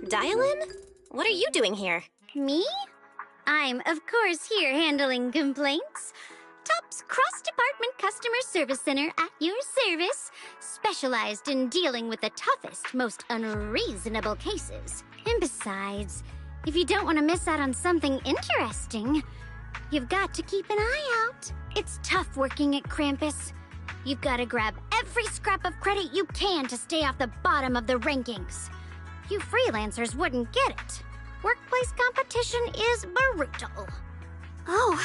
Dial-in? What are you doing here? Me? I'm, of course, here handling complaints. TOP's cross-department customer service center at your service, specialized in dealing with the toughest, most unreasonable cases. And besides, if you don't want to miss out on something interesting, you've got to keep an eye out. It's tough working at Krampus. You've got to grab every scrap of credit you can to stay off the bottom of the rankings. You freelancers wouldn't get it. Workplace competition is brutal. Oh,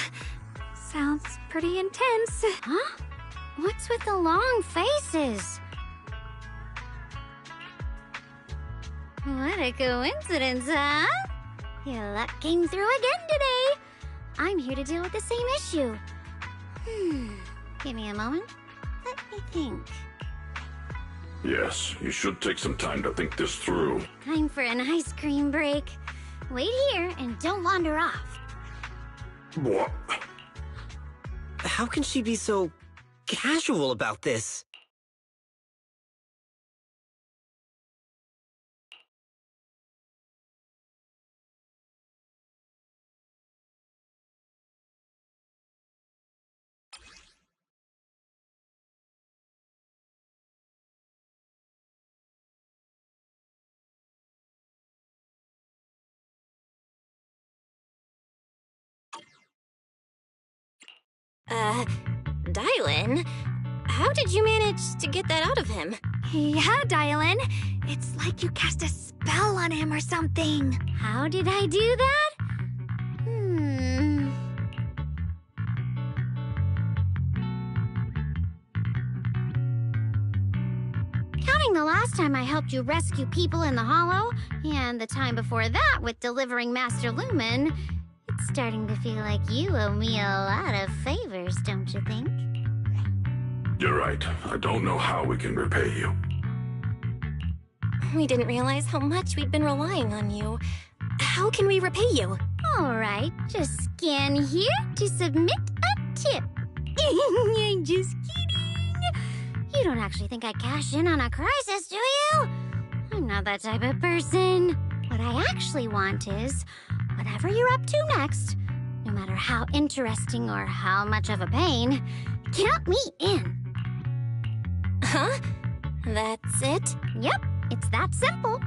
sounds pretty intense. Huh? What's with the long faces? What a coincidence, huh? Your luck came through again today. I'm here to deal with the same issue. Give me a moment. Let me think. Yes, you should take some time to think this through. Time for an ice cream break. Wait here and don't wander off. What? How can she be so casual about this. Dylan? How did you manage to get that out of him? Yeah, Dylan. It's like you cast a spell on him or something. How did I do that? Counting the last time I helped you rescue people in the Hollow, and the time before that with delivering Master Lumen, it's starting to feel like you owe me a lot of favors, don't you think? You're right. I don't know how we can repay you. We didn't realize how much we'd been relying on you. How can we repay you? All right, just scan here to submit a tip. I'm just kidding. You don't actually think I cash in on a crisis, do you? I'm not that type of person. What I actually want is, whatever you're up to next, no matter how interesting or how much of a pain, count me in. Huh? That's it? Yep, it's that simple.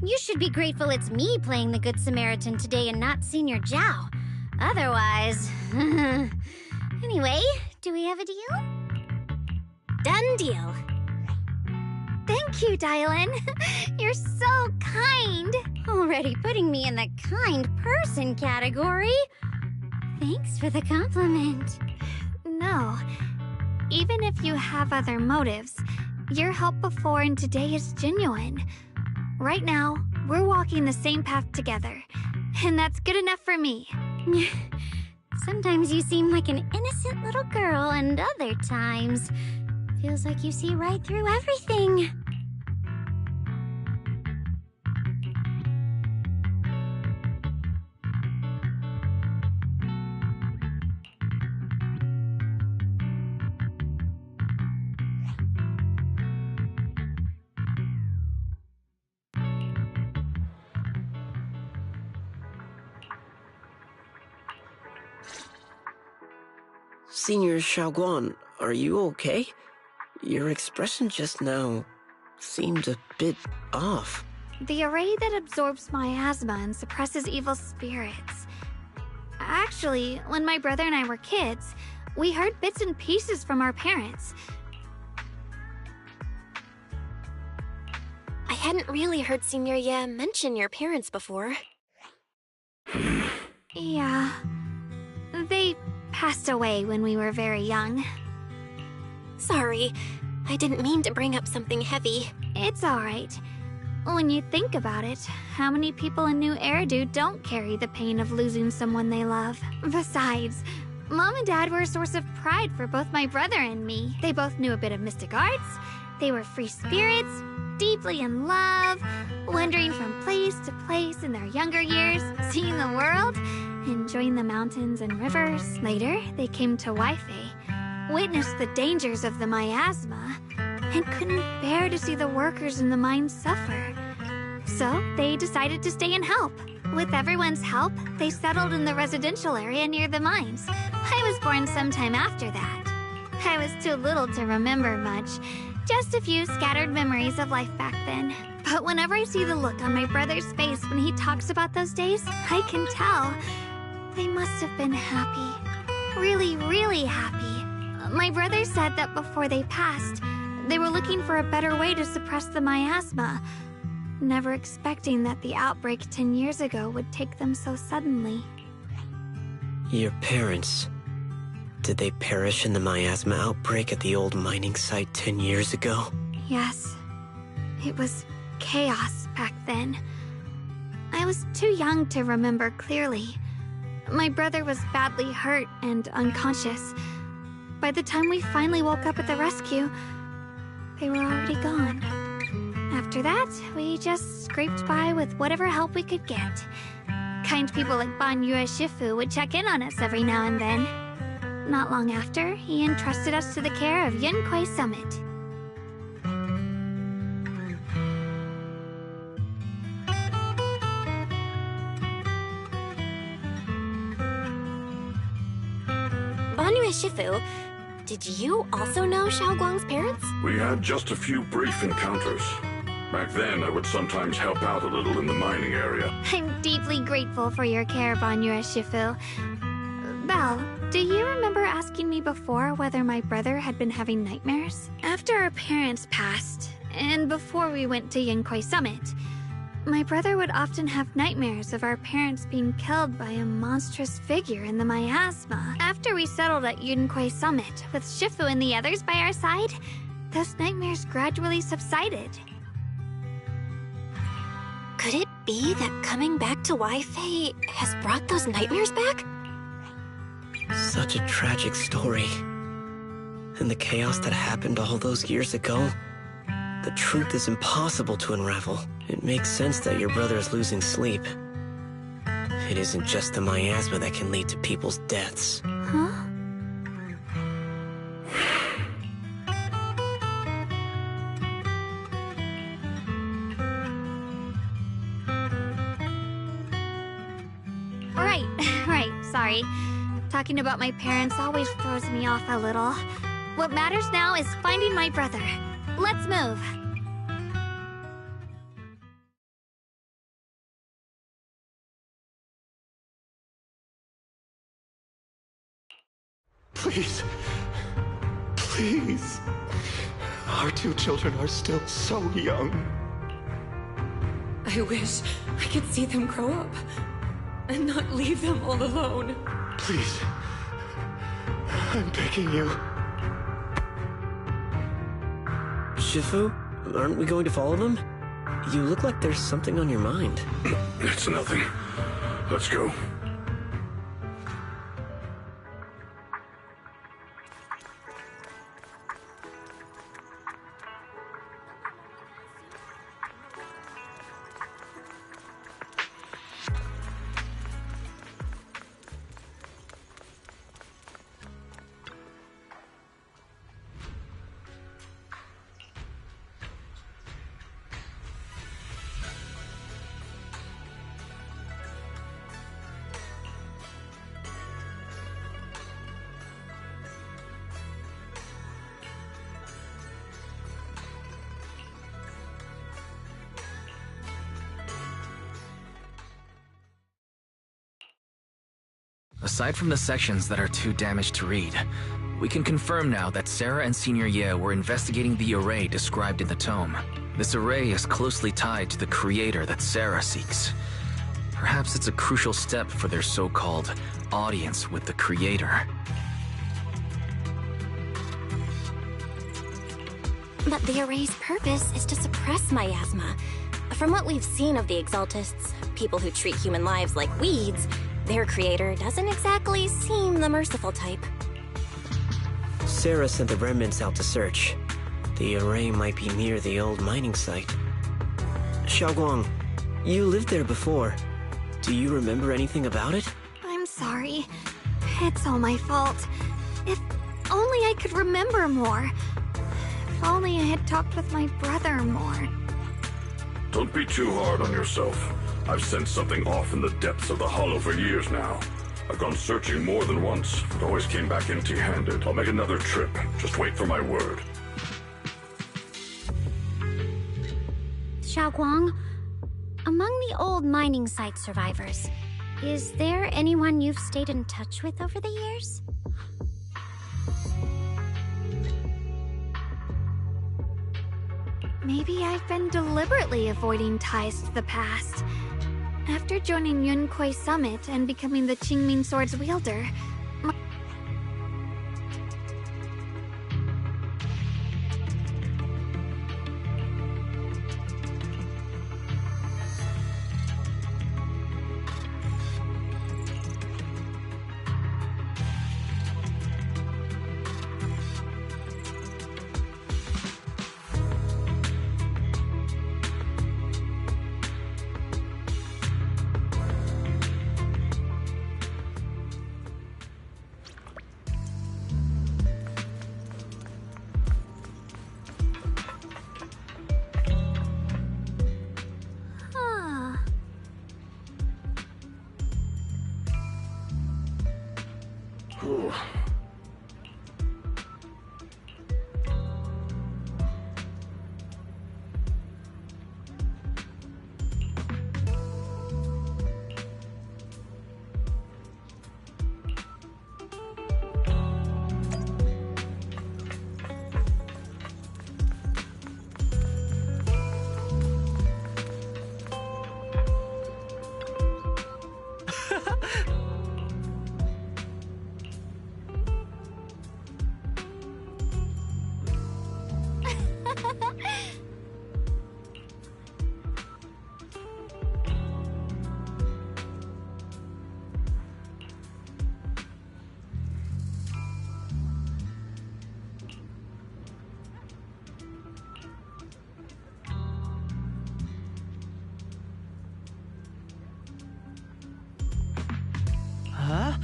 You should be grateful it's me playing the Good Samaritan today and not Senior Zhao. Otherwise... Anyway, do we have a deal? Done deal. Thank you, Dylan. You're so kind. Already putting me in the kind person category. Thanks for the compliment. No. Even if you have other motives, your help before and today is genuine. Right now, we're walking the same path together, and that's good enough for me. Sometimes you seem like an innocent little girl, and other times, feels like you see right through everything. Senior Xiaoguan, are you okay? Your expression just now seemed a bit off. The array that absorbs miasma and suppresses evil spirits. Actually, when my brother and I were kids, we heard bits and pieces from our parents. I hadn't really heard Senior Ye mention your parents before. Yeah. They passed away when we were very young. Sorry, I didn't mean to bring up something heavy. It's alright. When you think about it, how many people in New Eridu don't carry the pain of losing someone they love? Besides, Mom and Dad were a source of pride for both my brother and me. They both knew a bit of mystic arts, they were free spirits, deeply in love, wandering from place to place in their younger years, seeing the world, enjoying the mountains and rivers. Later, they came to Weifei, witnessed the dangers of the miasma, and couldn't bear to see the workers in the mines suffer. So they decided to stay and help. With everyone's help, they settled in the residential area near the mines. I was born sometime after that. I was too little to remember much, just a few scattered memories of life back then. But whenever I see the look on my brother's face when he talks about those days, I can tell they must have been happy. Really, really happy. My brother said that before they passed, they were looking for a better way to suppress the miasma, never expecting that the outbreak 10 years ago would take them so suddenly. Your parents... did they perish in the miasma outbreak at the old mining site 10 years ago? Yes. It was chaos back then. I was too young to remember clearly. My brother was badly hurt and unconscious. By the time we finally woke up at the rescue, they were already gone. After that, we just scraped by with whatever help we could get. Kind people like Ban Yue Shifu would check in on us every now and then. Not long after, he entrusted us to the care of Yunquei Summit. Banyu Shifu, did you also know Xiaoguang's parents? We had just a few brief encounters. Back then, I would sometimes help out a little in the mining area. I'm deeply grateful for your care, Banyu Shifu. Belle, do you remember asking me before whether my brother had been having nightmares? After our parents passed, and before we went to Yunquei Summit, my brother would often have nightmares of our parents being killed by a monstrous figure in the miasma. After we settled at Yunquei Summit, with Shifu and the others by our side, those nightmares gradually subsided. Could it be that coming back to Wi-Fi has brought those nightmares back? Such a tragic story. And the chaos that happened all those years ago, the truth is impossible to unravel. It makes sense that your brother is losing sleep. It isn't just the miasma that can lead to people's deaths. Huh? Right, sorry. Talking about my parents always throws me off a little. What matters now is finding my brother. Let's move. Please. Please. Our two children are still so young. I wish I could see them grow up and not leave them all alone. Please. I'm begging you. Shifu, aren't we going to follow them? You look like there's something on your mind. It's nothing. Let's go. Aside from the sections that are too damaged to read, we can confirm now that Sarah and Senior Ye were investigating the array described in the tome. This array is closely tied to the creator that Sarah seeks. Perhaps it's a crucial step for their so-called audience with the creator. But the array's purpose is to suppress miasma. From what we've seen of the Exaltists, people who treat human lives like weeds, their creator doesn't exactly seem the merciful type. Sarah sent the remnants out to search. The array might be near the old mining site. Xiaoguang, you lived there before. Do you remember anything about it? I'm sorry. It's all my fault. If only I could remember more. If only I had talked with my brother more. Don't be too hard on yourself. I've sensed something off in the depths of the hollow for years now. I've gone searching more than once, but always came back empty-handed. I'll make another trip. Just wait for my word. Xiaoguang, among the old mining site survivors, is there anyone you've stayed in touch with over the years? Maybe I've been deliberately avoiding ties to the past. After joining Yunquei Summit and becoming the Qingming Sword's wielder, Whew. Huh?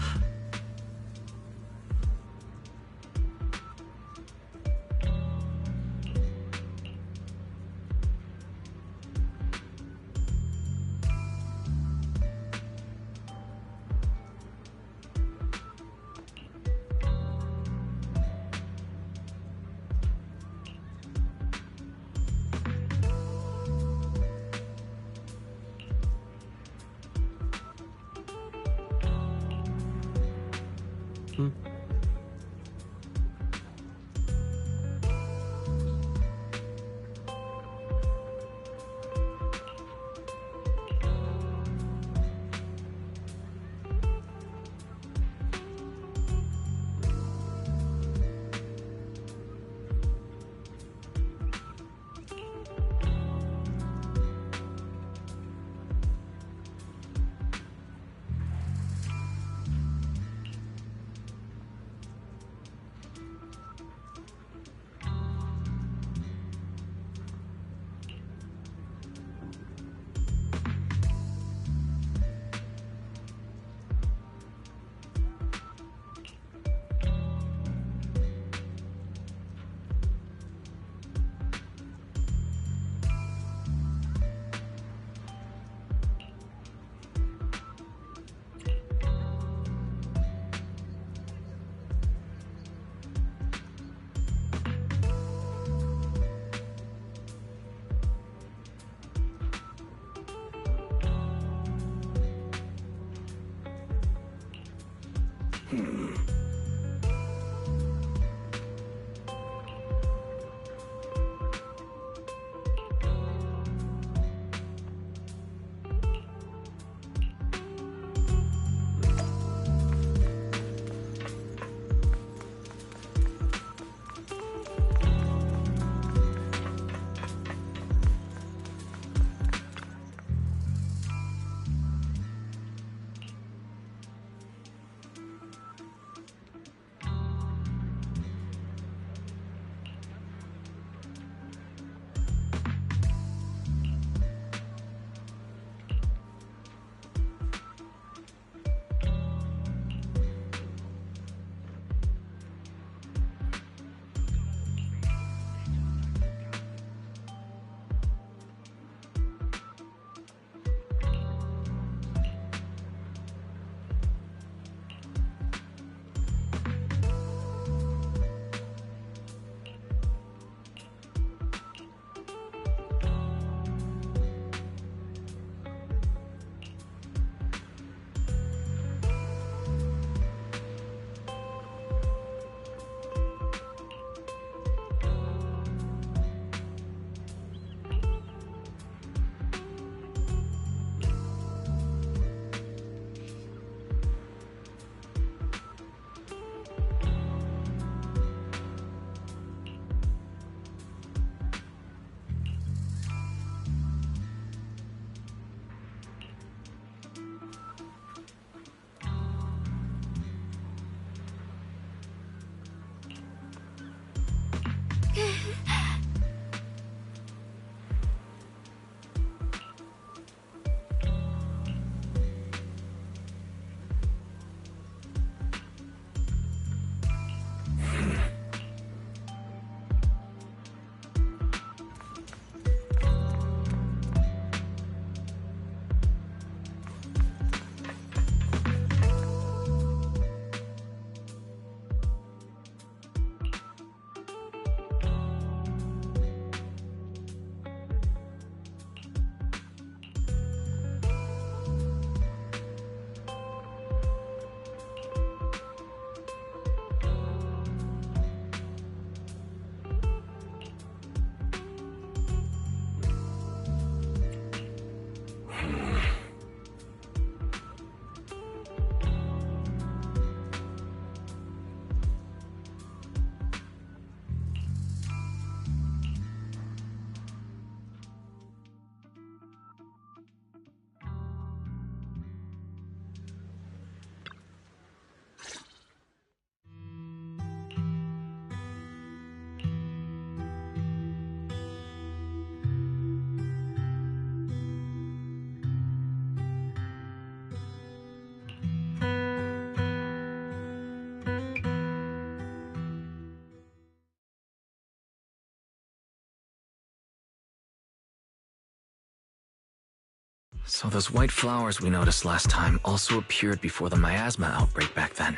So those white flowers we noticed last time also appeared before the miasma outbreak back then.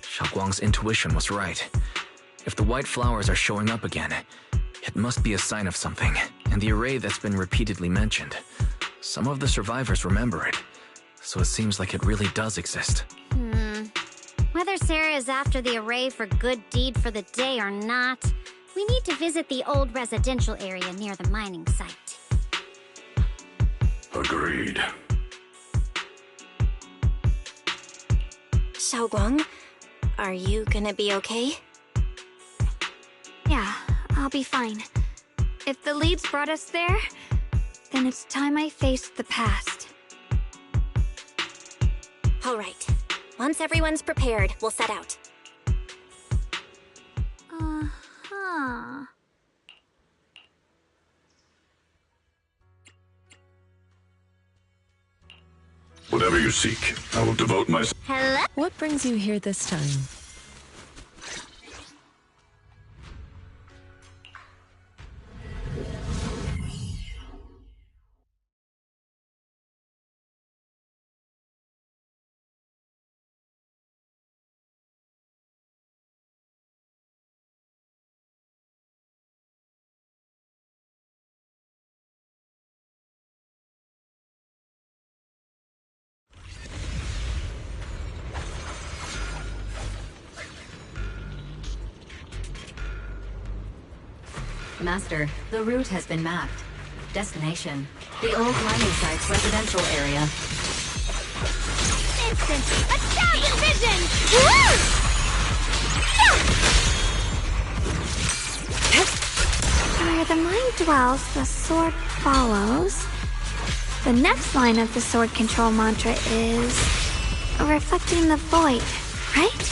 Xiaoguang's intuition was right. If the white flowers are showing up again, it must be a sign of something, and the array that's been repeatedly mentioned. Some of the survivors remember it, so it seems like it really does exist. Whether Sarah is after the array for good deed for the day or not, we need to visit the old residential area near the mining site. Agreed. Xiaoguang, are you gonna be okay? Yeah, I'll be fine. If the leads brought us there, then it's time I faced the past. All right. Once everyone's prepared, we'll set out. Uh-huh. Whatever you seek, I will devote myself. Hello? What brings you here this time? Master, the route has been mapped. Destination, the old mining site's residential area. Instant attack and vision! Woo! Where the mind dwells, the sword follows. The next line of the sword control mantra is reflecting the void, right?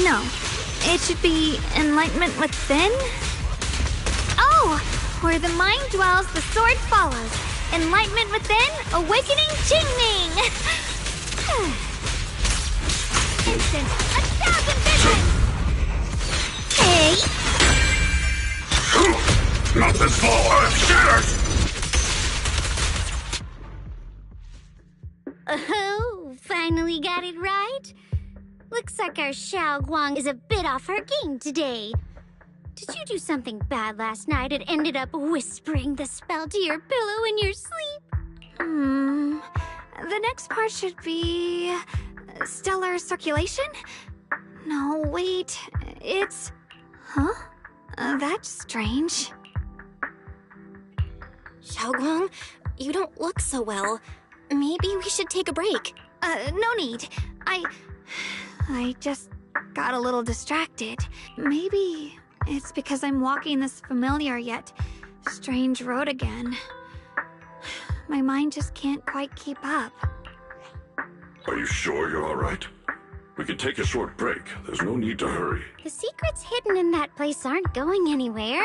No, it should be enlightenment within. Oh, where the mind dwells, the sword follows. Enlightenment within, awakening Qingming. Instant attack and vision. Hey. Nothing fall earth shatters! Oh, finally got it right. Looks like our Xiaoguang is a bit off her game today. Did you do something bad last night and ended up whispering the spell to your pillow in your sleep? The next part should be stellar circulation? No, wait. It's... Huh? That's strange. Xiaoguang, you don't look so well. Maybe we should take a break. No need. I just got a little distracted. Maybe it's because I'm walking this familiar yet strange road again. My mind just can't quite keep up. Are you sure you're all right? We can take a short break. There's no need to hurry. The secrets hidden in that place aren't going anywhere.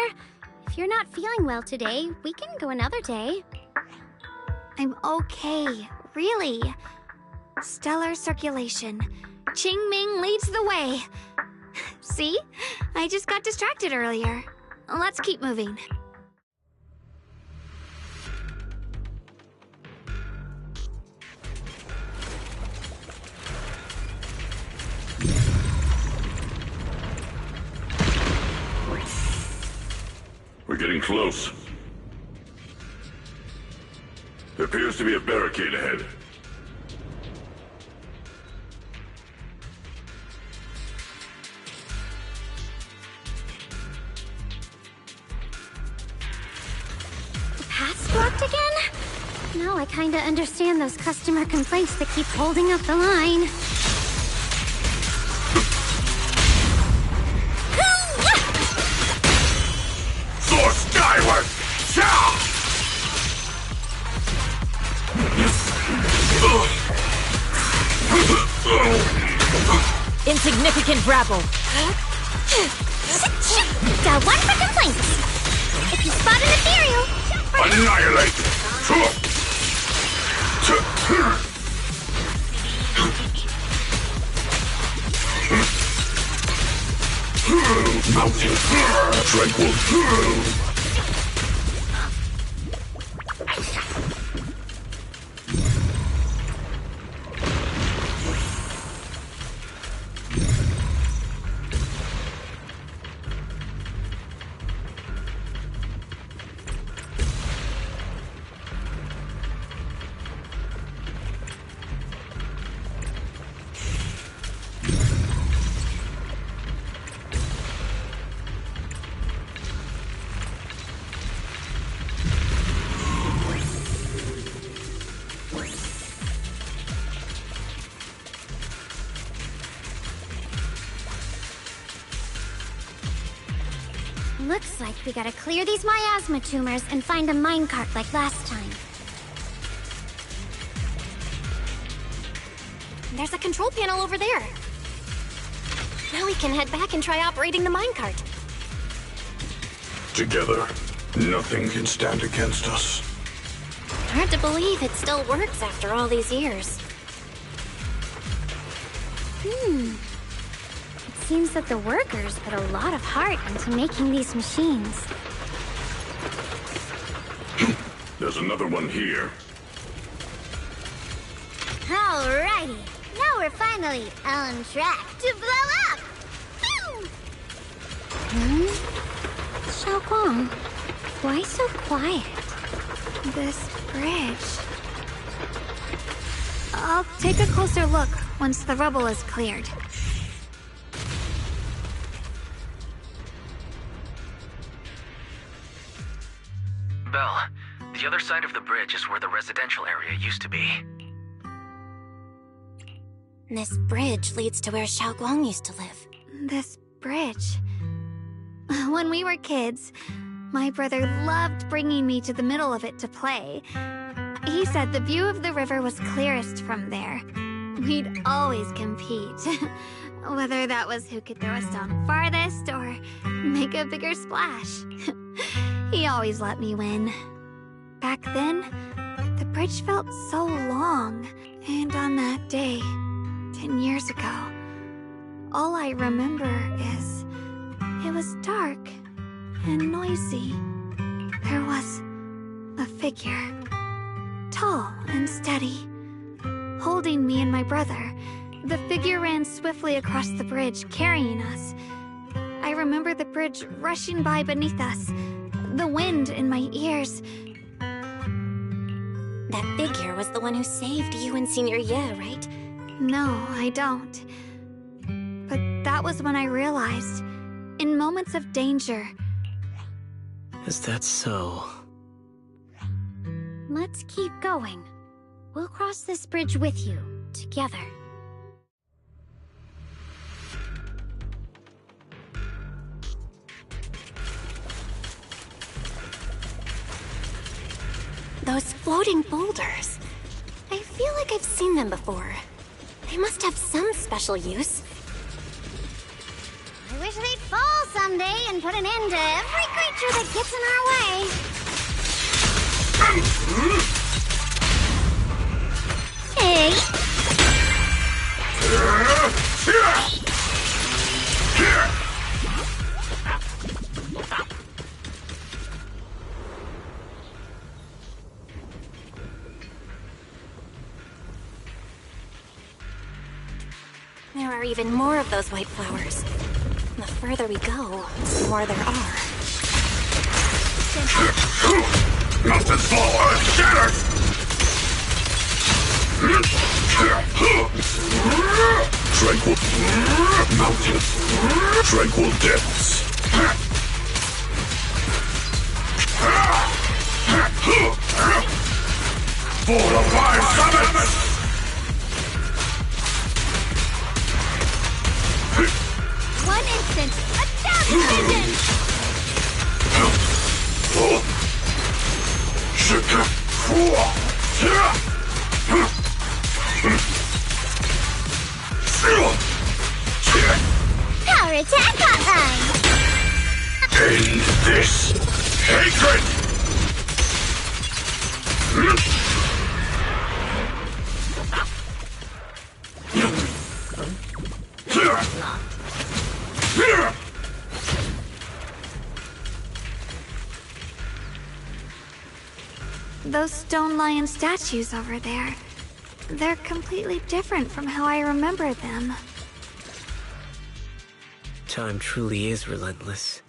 If you're not feeling well today, we can go another day. I'm okay, really. Stellar circulation. Qingming leads the way. See? I just got distracted earlier. Let's keep moving. We're getting close. There appears to be a barricade ahead. The path's blocked again? Now I kinda understand those customer complaints that keep holding up the line. Soar skyward! Shout! Insignificant rabble. Got one for complaints. If you spot an ethereal, Annihilate! Mountain tranquil. Looks like we gotta clear these miasma tumors and find a minecart like last time. There's a control panel over there. Now we can head back and try operating the minecart. Together, nothing can stand against us. Hard to believe it still works after all these years. It seems that the workers put a lot of heart into making these machines. There's another one here. Alrighty, now we're finally on track to blow up! Xiaoguang, why so quiet? This bridge. I'll take a closer look once the rubble is cleared. Belle, the other side of the bridge is where the residential area used to be. This bridge leads to where Xiaoguang used to live. This bridge. When we were kids, my brother loved bringing me to the middle of it to play. He said the view of the river was clearest from there. We'd always compete. Whether that was who could throw a stone farthest or make a bigger splash. He always let me win. Back then, the bridge felt so long. And on that day, 10 years ago, all I remember is it was dark and noisy. There was a figure, tall and steady, holding me and my brother. The figure ran swiftly across the bridge, carrying us. I remember the bridge rushing by beneath us, the wind in my ears. That figure was the one who saved you and Senior Ye, right? No, I don't. But that was when I realized, in moments of danger... Is that so? Let's keep going. We'll cross this bridge with you, together. Those floating boulders. I feel like I've seen them before. They must have some special use. I wish they'd fall someday and put an end to every creature that gets in our way. Hey! There are even more of those white flowers. The further we go, the more there are. Mountains fall earth shattered! Tranquil mountains, tranquil depths. Fortified summits! One instant, a thousand visions! Power attack hotline! End this hatred! Those stone lion statues over there, they're completely different from how I remember them. Time truly is relentless.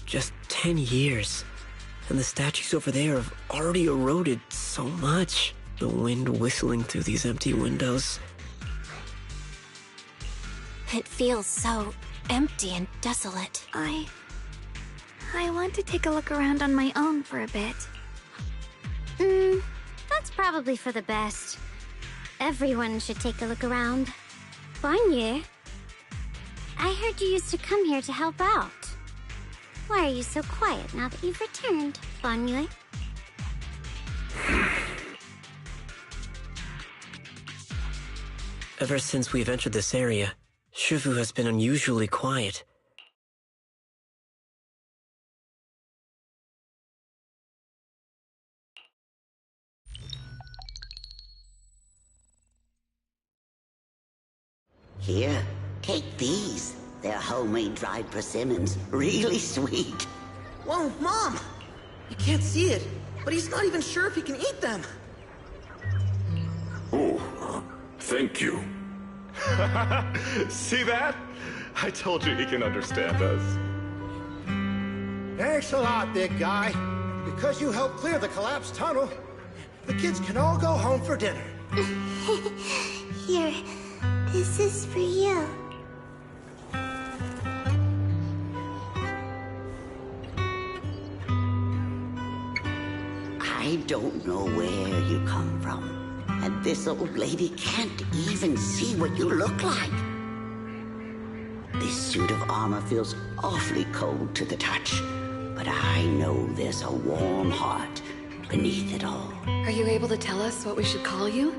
Just 10 years, and the statues over there have already eroded so much. The wind whistling through these empty windows. It feels so empty and desolate. I want to take a look around on my own for a bit. That's probably for the best. Everyone should take a look around. Guan Yu, I heard you used to come here to help out. Why are you so quiet now that you've returned, Banyue? Ever since we've entered this area, Shifu has been unusually quiet. Here, take these. They're homemade dried persimmons. Really sweet. Whoa, Mom! You can't see it, but he's not even sure if he can eat them. Oh, thank you. See that? I told you he can understand us. Thanks a lot, big guy. Because you helped clear the collapsed tunnel, the kids can all go home for dinner. Here, this is for you. I don't know where you come from, and this old lady can't even see what you look like. This suit of armor feels awfully cold to the touch, but I know there's a warm heart beneath it all. Are you able to tell us what we should call you?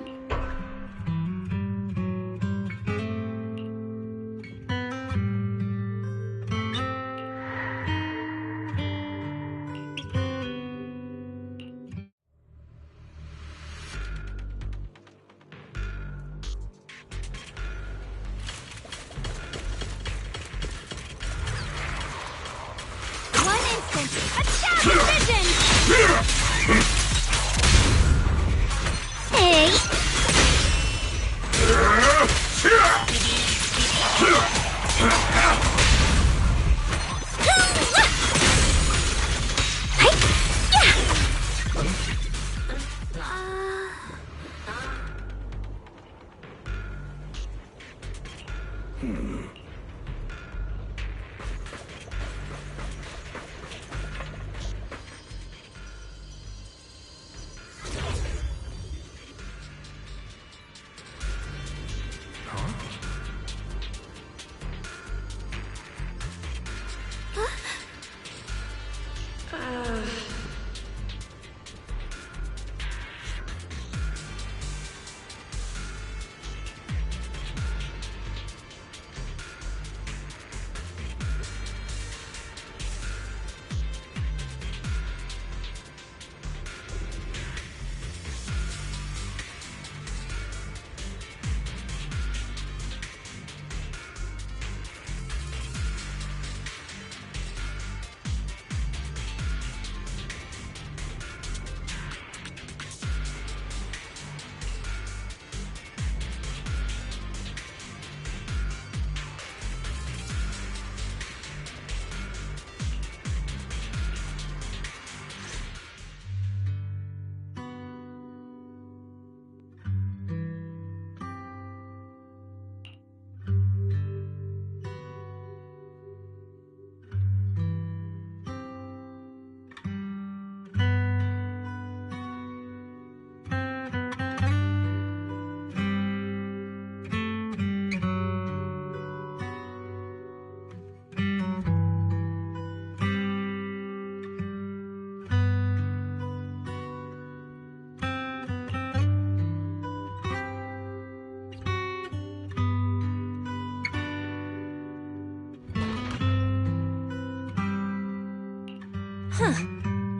Huh.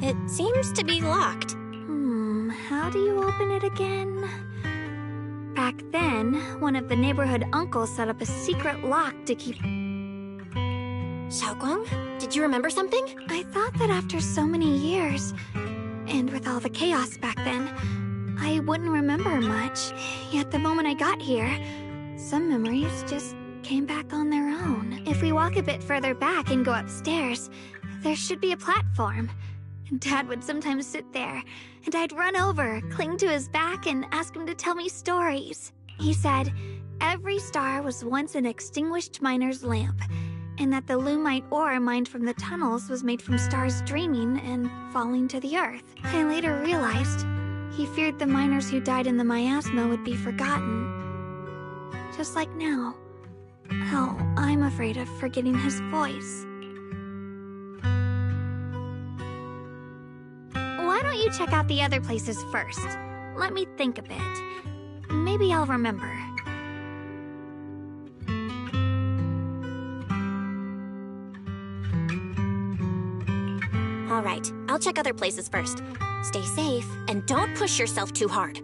It seems to be locked. How do you open it again? Back then, one of the neighborhood uncles set up a secret lock to keep... Xiaoguang, did you remember something? I thought that after so many years, and with all the chaos back then, I wouldn't remember much. Yet the moment I got here, some memories just came back on their own. If we walk a bit further back and go upstairs, there should be a platform. Dad would sometimes sit there, and I'd run over, cling to his back, and ask him to tell me stories. He said every star was once an extinguished miner's lamp, and that the lumite ore mined from the tunnels was made from stars dreaming and falling to the earth. I later realized he feared the miners who died in the miasma would be forgotten. Just like now, how I'm afraid of forgetting his voice. check out the other places first. Let me think a bit. Maybe I'll remember. All right, I'll check other places first. Stay safe, and don't push yourself too hard.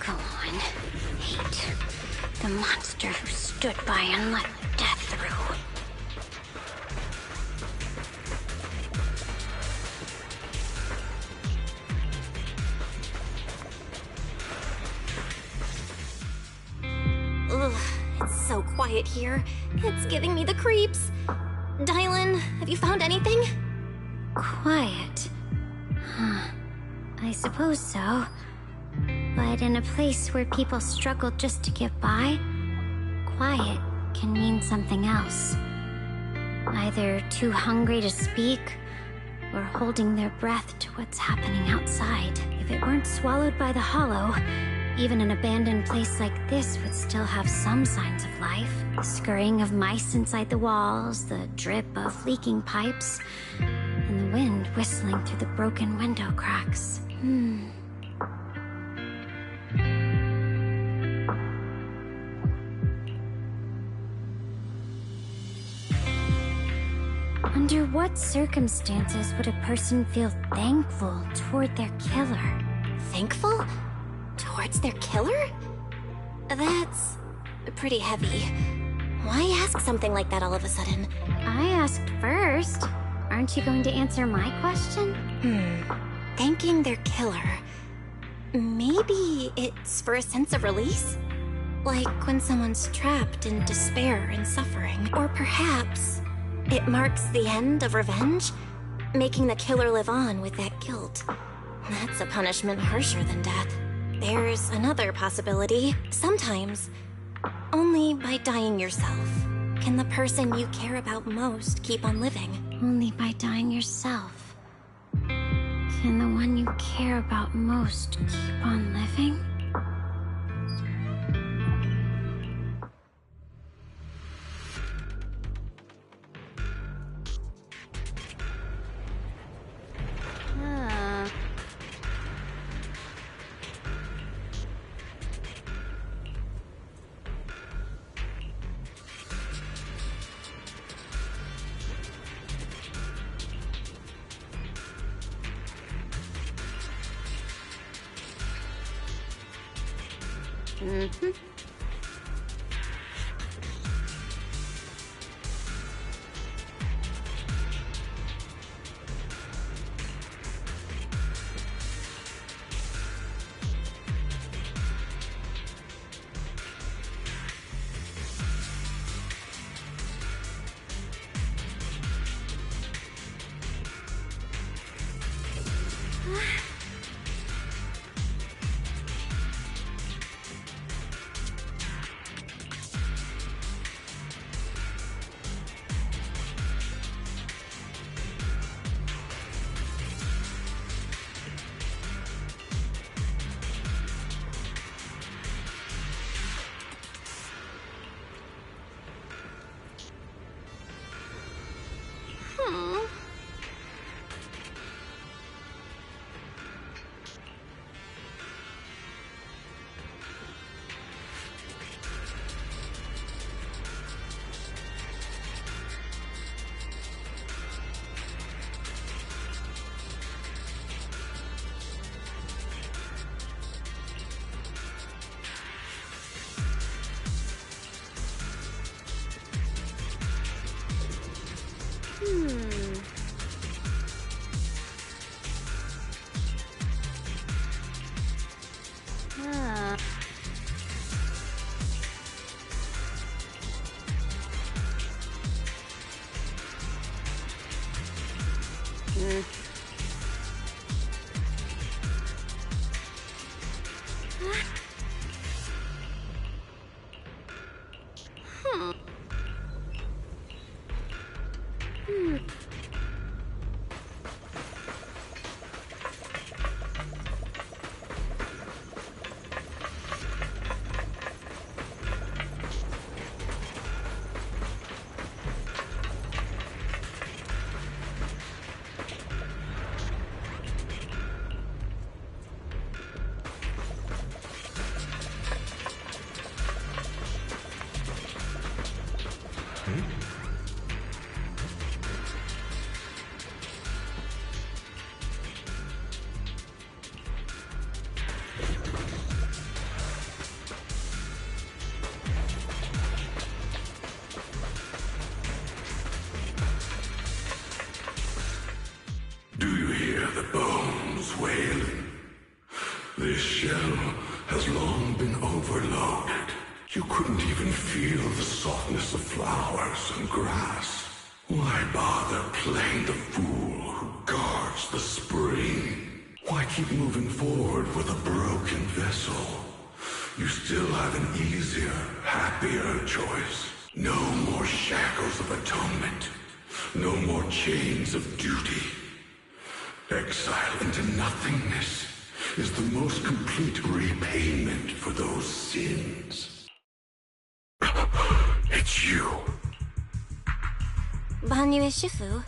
Go on. Hate. The monster who stood by and let death through. Ugh, it's so quiet here. It's giving me the creeps. Dylan, have you found anything? Quiet. Huh. I suppose so. But in a place where people struggle just to get by, quiet can mean something else. Either too hungry to speak, or holding their breath to what's happening outside. If it weren't swallowed by the hollow, even an abandoned place like this would still have some signs of life. The scurrying of mice inside the walls, the drip of leaking pipes, and the wind whistling through the broken window cracks. Under what circumstances would a person feel thankful toward their killer? Thankful? Towards their killer? That's pretty heavy. Why ask something like that all of a sudden? I asked first. Aren't you going to answer my question? Thanking their killer. Maybe it's for a sense of release? Like when someone's trapped in despair and suffering. Or perhaps it marks the end of revenge, making the killer live on with that guilt. That's a punishment harsher than death. There's another possibility. Sometimes, only by dying yourself can the person you care about most keep on living. Only by dying yourself can the one you care about most keep on living? Do you hear the bones wailing? This shell has long been overloaded. You couldn't even feel the softness of flowers and grass. Why bother playing the fool who guards the spring? Why keep moving forward with a broken vessel? You still have an easier, happier choice. No more shackles of atonement. No more chains of duty. Exile into nothingness is the most complete repayment for those sins. It's you. Banyu Shifu,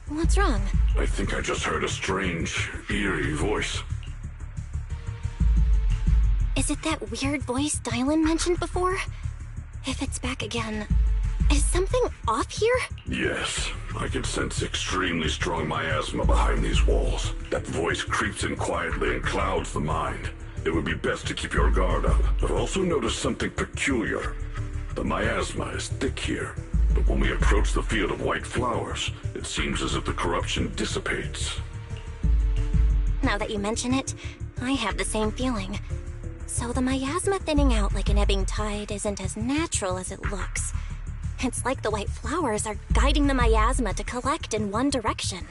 what's wrong? I think I just heard a strange, eerie voice. Is it that weird voice Dylan mentioned before? If it's back again, is something off here? Yes, I can sense extremely strong miasma behind these walls. That voice creeps in quietly and clouds the mind. It would be best to keep your guard up. I've also noticed something peculiar. The miasma is thick here, but when we approach the field of white flowers, it seems as if the corruption dissipates. Now that you mention it, I have the same feeling. So the miasma thinning out like an ebbing tide isn't as natural as it looks. It's like the white flowers are guiding the miasma to collect in one direction.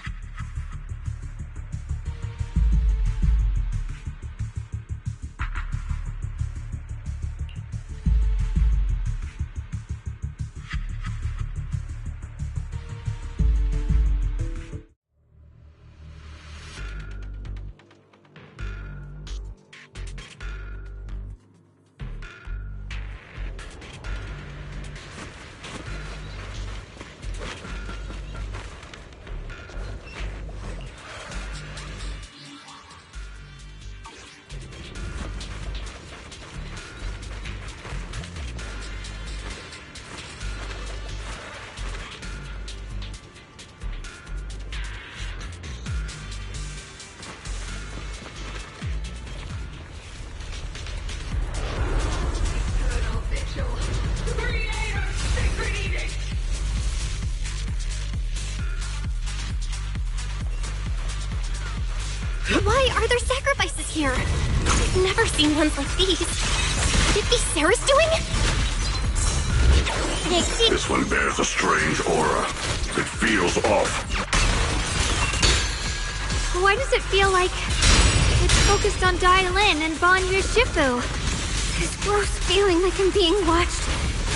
Why are there sacrifices here? I've never seen ones like these. Could it be Sarah's doing? This one bears a strange aura. It feels off. Why does it feel like it's focused on Dylan and Banyu Shifu? This gross feeling like I'm being watched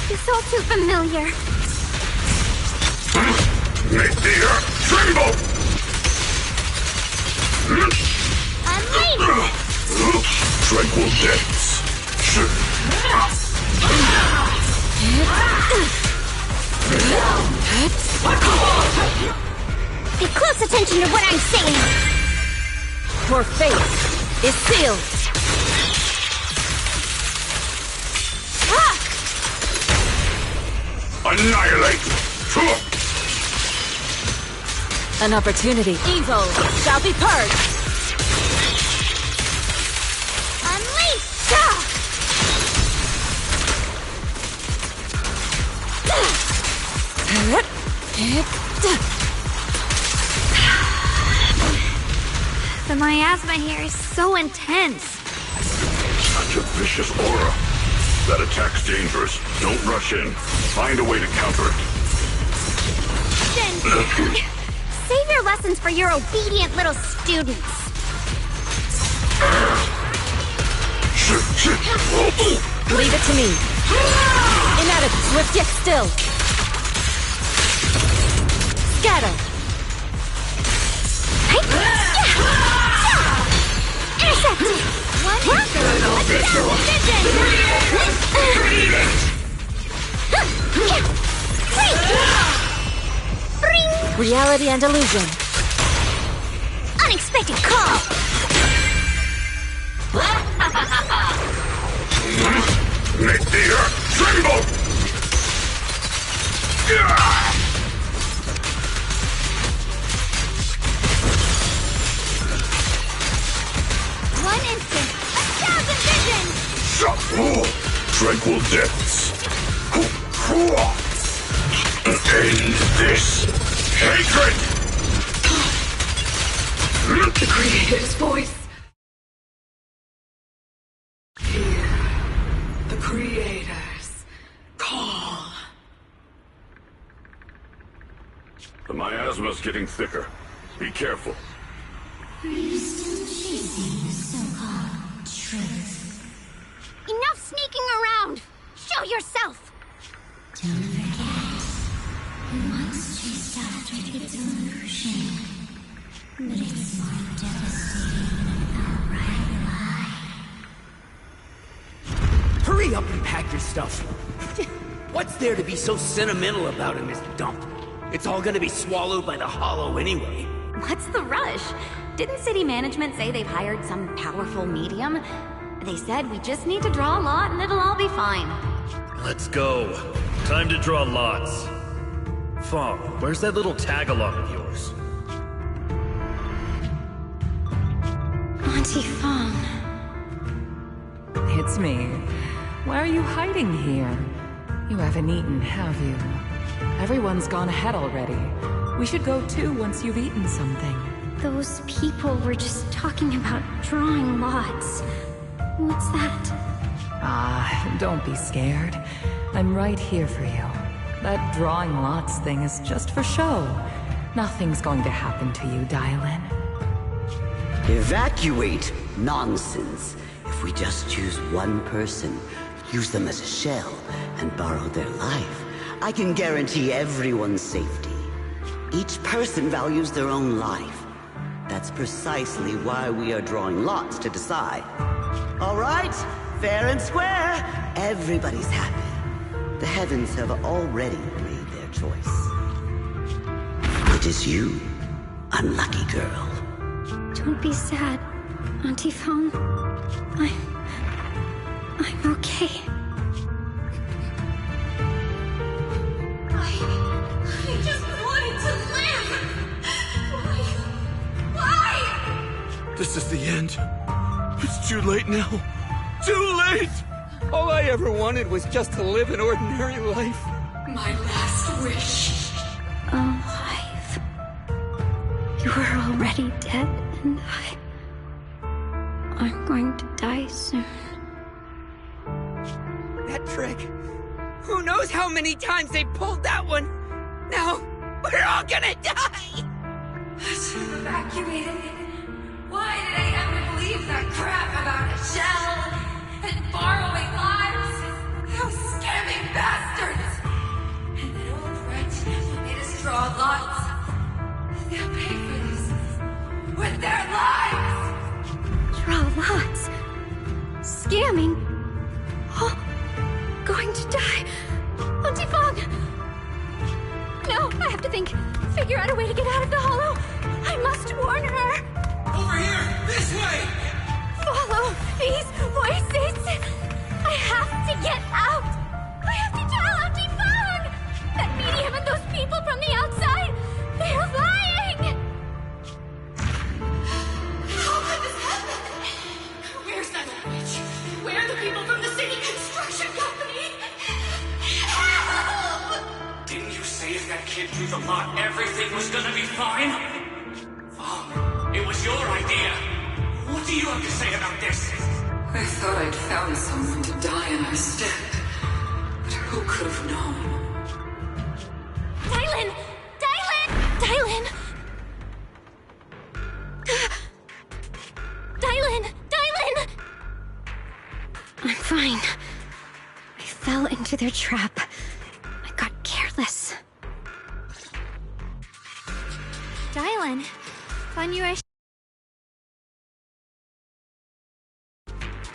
is all too familiar. Make the earth tremble! Tranquil depths. Pay close attention to what I'm saying. Your fate is sealed. Annihilate! An opportunity. Evil shall be purged. The miasma here is so intense. Such a vicious aura. That attack's dangerous. Don't rush in. Find a way to counter it. Then save your lessons for your obedient little students. Leave it to me. Inadequate, swift yet still. Scatter. Intercept! One Reality and illusion. Unexpected call! Make the earth tremble! One instant, 1,000 visions! Tranquil depths. End this hatred! The Creator's voice. Hear the Creator's call. The miasma's getting thicker. Be careful. Are you still chasing the so-called truth? Enough sneaking around! Show yourself! Don't forget, it once chased after its illusion, but it's more devastating than an outright lie. Hurry up and pack your stuff. What's there to be so sentimental about in this dump? It's all gonna be swallowed by the Hollow anyway. What's the rush? Didn't city management say they've hired some powerful medium? They said we just need to draw a lot and it'll all be fine. Let's go. Time to draw lots. Fong, where's that little tag-along of yours? Auntie Fong. It's me. Why are you hiding here? You haven't eaten, have you? Everyone's gone ahead already. We should go too once you've eaten something. Those people were just talking about drawing lots. What's that? Don't be scared. I'm right here for you. That drawing lots thing is just for show. Nothing's going to happen to you, Dylan. Evacuate? Nonsense. If we just choose one person, use them as a shell, and borrow their life, I can guarantee everyone's safety. Each person values their own life. That's precisely why we are drawing lots to decide. All right, fair and square. Everybody's happy. The heavens have already made their choice. It is you, unlucky girl. Don't be sad, Auntie Fong. I'm okay. I just wanted to live! Why? This is the end. It's too late now. Too late! All I ever wanted was just to live an ordinary life. My last wish. Alive. You were already dead, and I'm going to die soon. That trick. Who knows how many times they pulled that one? Now, we're all gonna die! I should have evacuated. Why did I ever believe that crap about a shell and borrowing lives? Those scamming bastards! And that old wretch made us draw lots. They'll pay for this with their lives! Draw lots. Scamming. Oh, going to die. Auntie Fong! No, I have to think. Figure out a way to get out of the hollow. I must warn her. Over here! This way! Follow these voices. I have to get out. I have to tell Auntie Fong. That medium and those people from the outside, they're lying. How could this happen? Where's that old witch? Where are the people from the city construction company? Help! Didn't you say if that kid drew the lot, everything was gonna be fine? Fong, it was your idea. What do you have to say about this? I thought I'd found someone to die in our stead. But who could have known? Dylan! Dylan! Dylan! Dylan! Dylan! I'm fine. I fell into into their trap. I got careless. Dylan, Banyu.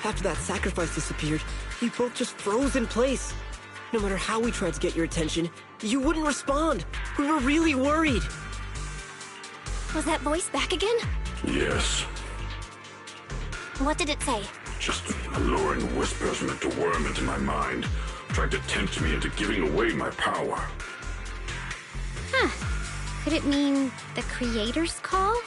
After that sacrifice disappeared, you both just froze in place. No matter how we tried to get your attention, you wouldn't respond. We were really worried. Was that voice back again? Yes. What did it say? Just alluring whispers meant to worm into my mind, tried to tempt me into giving away my power. Huh. Could it mean the creator's call?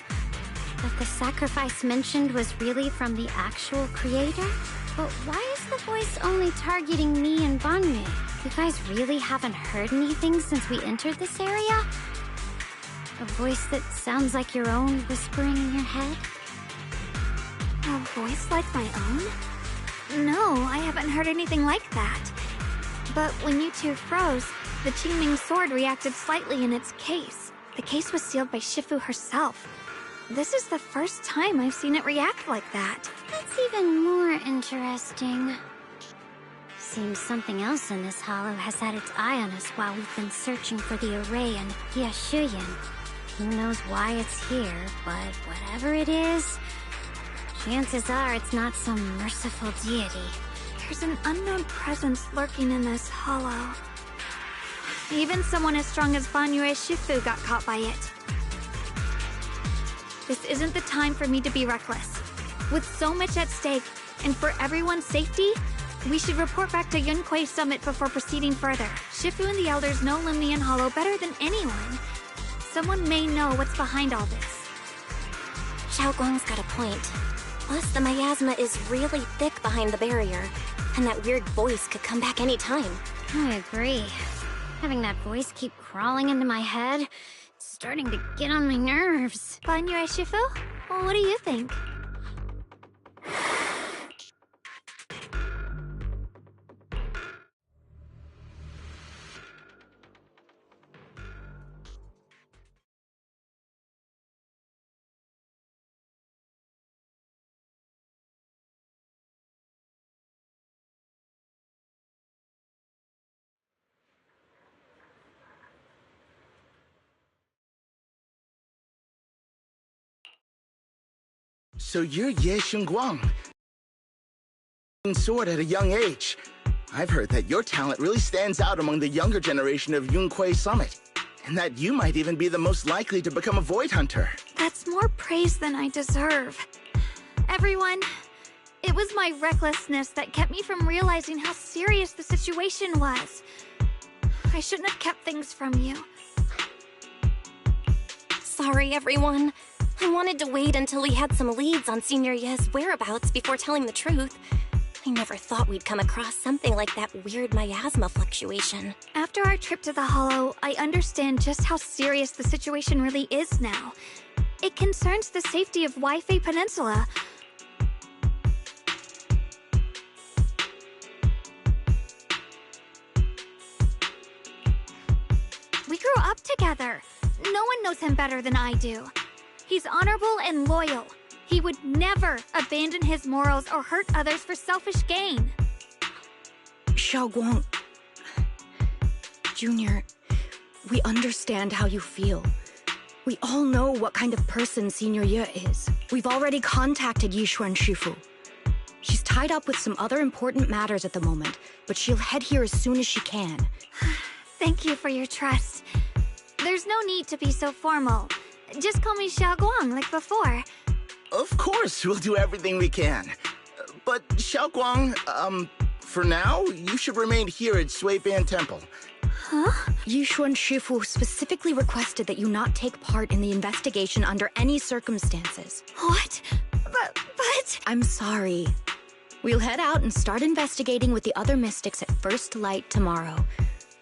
That the sacrifice mentioned was really from the actual creator? But why is the voice only targeting me and Banyu? You guys really haven't heard anything since we entered this area? A voice that sounds like your own whispering in your head? A voice like my own? No, I haven't heard anything like that. But when you two froze, the Qingming sword reacted slightly in its case. The case was sealed by Shifu herself. This is the first time I've seen it react like that. That's even more interesting. Seems something else in this hollow has had its eye on us while we've been searching for the array in Yashuyan. Who knows why it's here, but whatever it is, chances are it's not some merciful deity. There's an unknown presence lurking in this hollow. Even someone as strong as Banyu Shifu got caught by it. This isn't the time for me to be reckless. With so much at stake, and for everyone's safety, we should report back to Yunquei Summit before proceeding further. Shifu and the Elders know Limnian Hollow better than anyone. Someone may know what's behind all this. Xiao Guang's got a point. Plus, the miasma is really thick behind the barrier, and that weird voice could come back any time. I agree. Having that voice keep crawling into my head, it's starting to get on my nerves. Banyu Shifu? Well, what do you think? So you're Ye Xingguang. Sword at a young age. I've heard that your talent really stands out among the younger generation of Yunquei Summit, and that you might even be the most likely to become a Void Hunter. That's more praise than I deserve. Everyone, it was my recklessness that kept me from realizing how serious the situation was. I shouldn't have kept things from you. Sorry, everyone. I wanted to wait until we had some leads on Senior Ye's whereabouts before telling the truth. I never thought we'd come across something like that weird miasma fluctuation. After our trip to the Hollow, I understand just how serious the situation really is now. It concerns the safety of Waifei Peninsula. We grew up together. No one knows him better than I do. He's honorable and loyal. He would never abandon his morals or hurt others for selfish gain. Xiao Guang... Junior, we understand how you feel. We all know what kind of person Senior Ye is. We've already contacted Yishuan Shifu. She's tied up with some other important matters at the moment, but she'll head here as soon as she can. Thank you for your trust. There's no need to be so formal. Just call me Xiao Guang like before. Of course, we'll do everything we can. But Xiao Guang, for now, you should remain here at Suiban Temple. Huh? Yishuan Shifu specifically requested that you not take part in the investigation under any circumstances. What? But... I'm sorry. We'll head out and start investigating with the other mystics at first light tomorrow.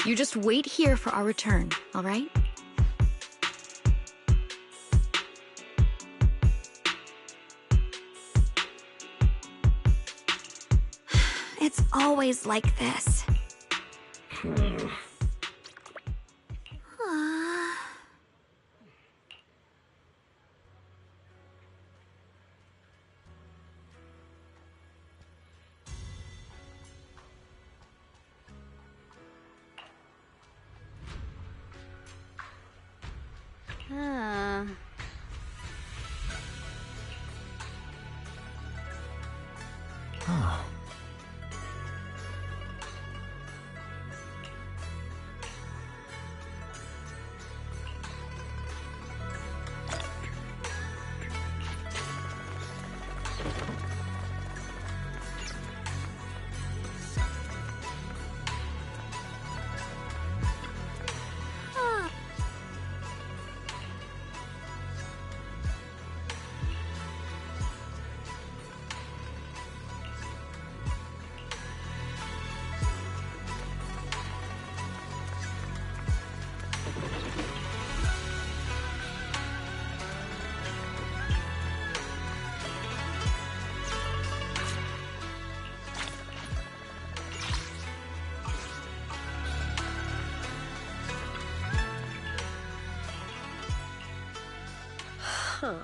You just wait here for our return, all right? It's always like this. Oh. Huh.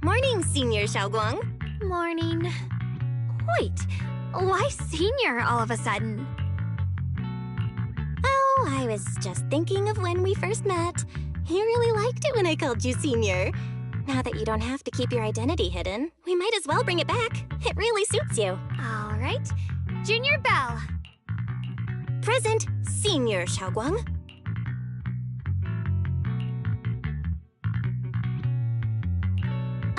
Morning, Senior Xiaoguang. Morning. Wait, why Senior all of a sudden? Oh, I was just thinking of when we first met. You really liked it when I called you Senior. Now that you don't have to keep your identity hidden, we might as well bring it back. It really suits you. All right. Junior Bell. Present, Senior Xiaoguang.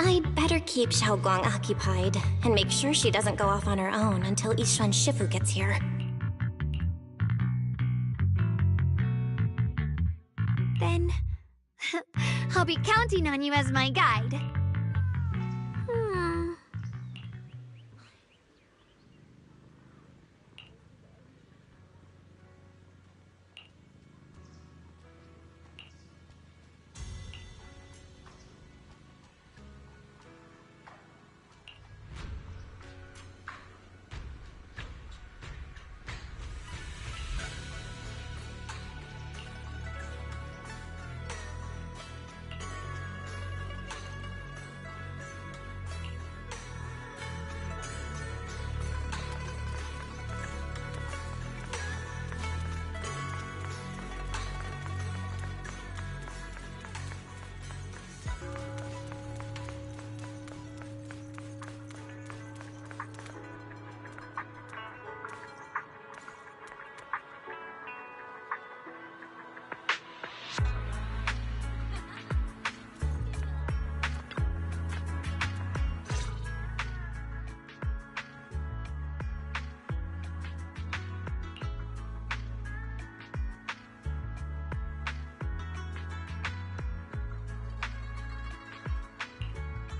I'd better keep Xiaoguang occupied and make sure she doesn't go off on her own until Yishuan Shifu gets here. Then I'll be counting on you as my guide.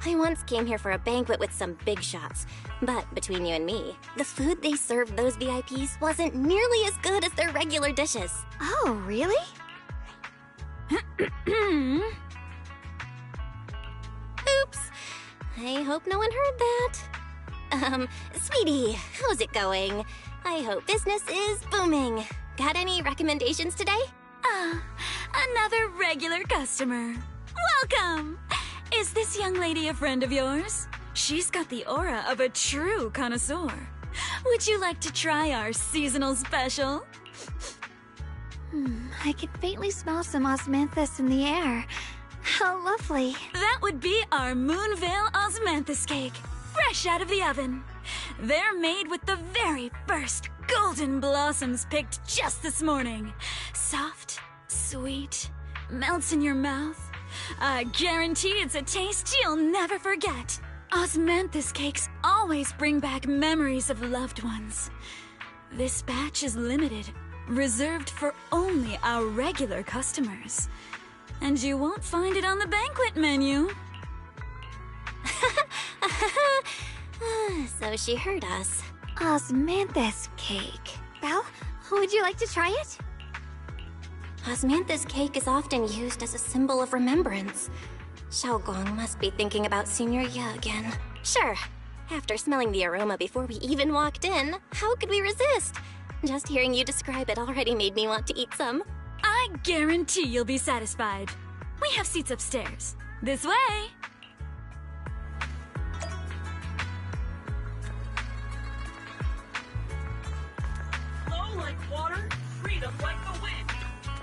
I once came here for a banquet with some big shots. But between you and me, the food they served those VIPs wasn't nearly as good as their regular dishes. Oh, really? Oops. I hope no one heard that. Sweetie, how's it going? I hope business is booming. Got any recommendations today? Another regular customer. Welcome! Is this young lady a friend of yours? She's got the aura of a true connoisseur. Would you like to try our seasonal special? I can faintly smell some osmanthus in the air. How lovely. That would be our Moonvale osmanthus cake, fresh out of the oven. They're made with the very first golden blossoms picked just this morning. Soft, sweet, melts in your mouth. I guarantee it's a taste you'll never forget. Osmanthus cakes always bring back memories of loved ones. This batch is limited, reserved for only our regular customers. And you won't find it on the banquet menu. So she heard us. Osmanthus cake. Belle, would you like to try it? Osmanthus cake is often used as a symbol of remembrance. Xiaogong must be thinking about Senior Ye again. Sure. After smelling the aroma before we even walked in, how could we resist? Just hearing you describe it already made me want to eat some. I guarantee you'll be satisfied. We have seats upstairs. This way! Flow like water, freedom like the wind.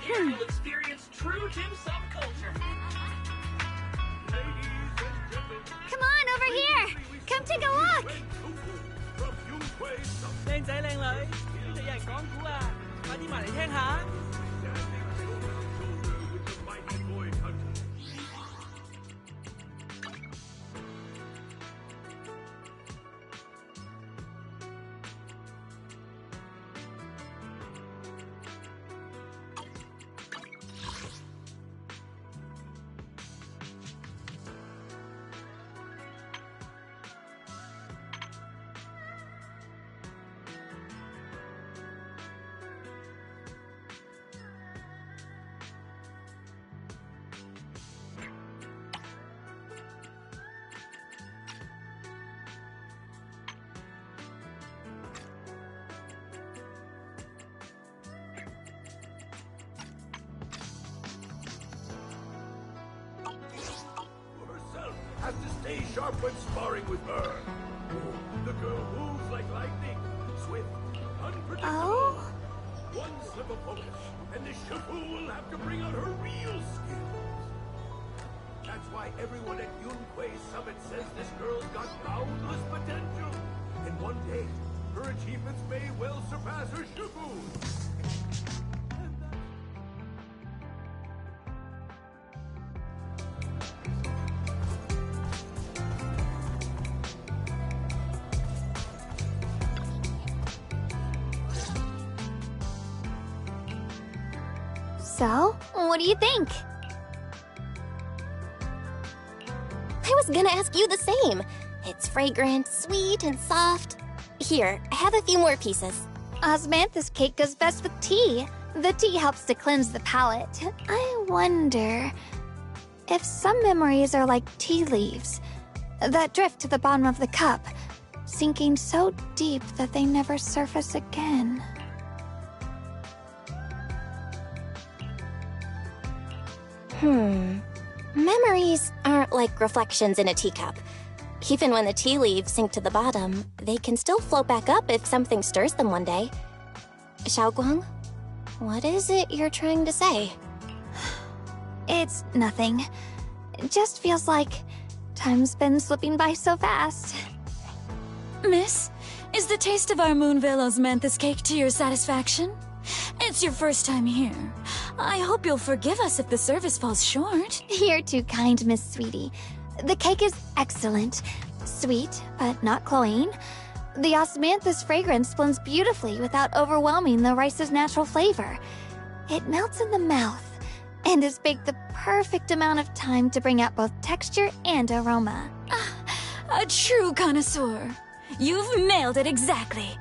Here you'll experience true dim sum culture. Come on, over here! Come take a look! 靚仔靚女，呢度有人講古啊，快啲埋嚟聽下。Has to stay sharp when sparring with her. The girl moves like lightning, swift, unpredictable. Oh? One slip of focus, and the Shifu will have to bring out her real skills. That's why everyone at Yunquei Summit says this girl's got boundless potential. And one day, her achievements may well surpass her Shifu. So, what do you think? I was gonna ask you the same. It's fragrant, sweet, and soft. Here, have a few more pieces. Osmanthus cake goes best with tea. The tea helps to cleanse the palate. I wonder if some memories are like tea leaves that drift to the bottom of the cup, sinking so deep that they never surface again. Memories aren't like reflections in a teacup. Even when the tea leaves sink to the bottom, they can still float back up if something stirs them one day. Xiaoguang, what is it you're trying to say? It's nothing. It just feels like time's been slipping by so fast. Miss, is the taste of our Moonvale osmanthus cake to your satisfaction? It's your first time here. I hope you'll forgive us if the service falls short. You're too kind, Miss Sweetie. The cake is excellent. Sweet, but not cloying. The osmanthus fragrance blends beautifully without overwhelming the rice's natural flavor. It melts in the mouth and is baked the perfect amount of time to bring out both texture and aroma. A true connoisseur. You've nailed it exactly.